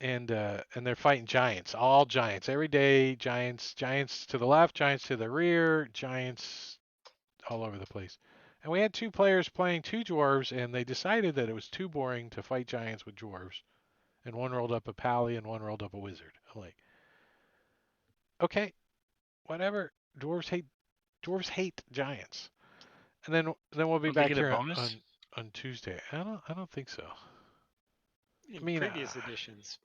and they're fighting Giants, all Giants, every day, Giants to the left, Giants to the rear, Giants all over the place. And we had 2 players playing 2 dwarves, and they decided that it was too boring to fight Giants with dwarves. And one rolled up a pally and one rolled up a wizard. I'm like, okay, whatever. Dwarves hate giants. And then we'll be Don't they back get a here bonus? on Tuesday. I don't think so. In mean, previous editions,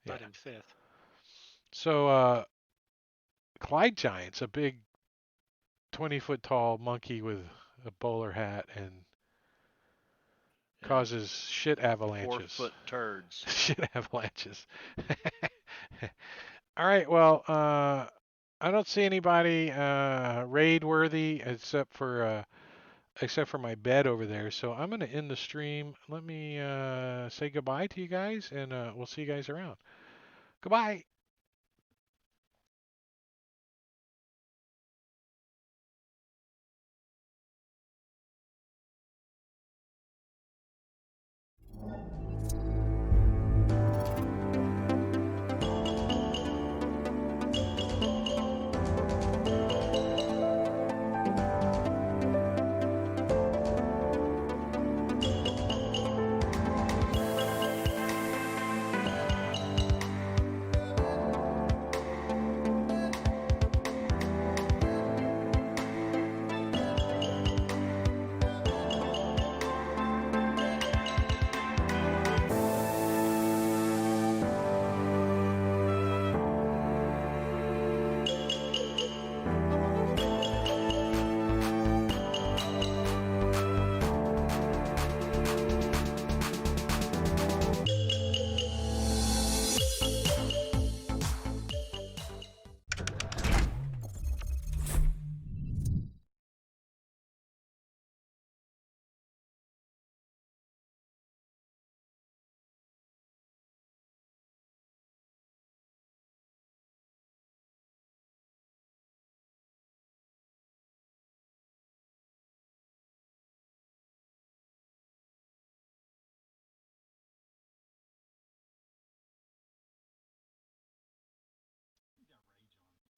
not yeah. in 5th. So Clyde Giant's a big 20-foot tall monkey with a bowler hat and causes shit avalanches. 4-foot turds. Shit avalanches. All right, well, I don't see anybody raid worthy except for my bed over there. So I'm going to end the stream. Let me say goodbye to you guys, and we'll see you guys around. Goodbye.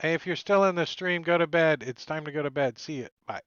Hey, if you're still in the stream, go to bed. It's time to go to bed. See you. Bye.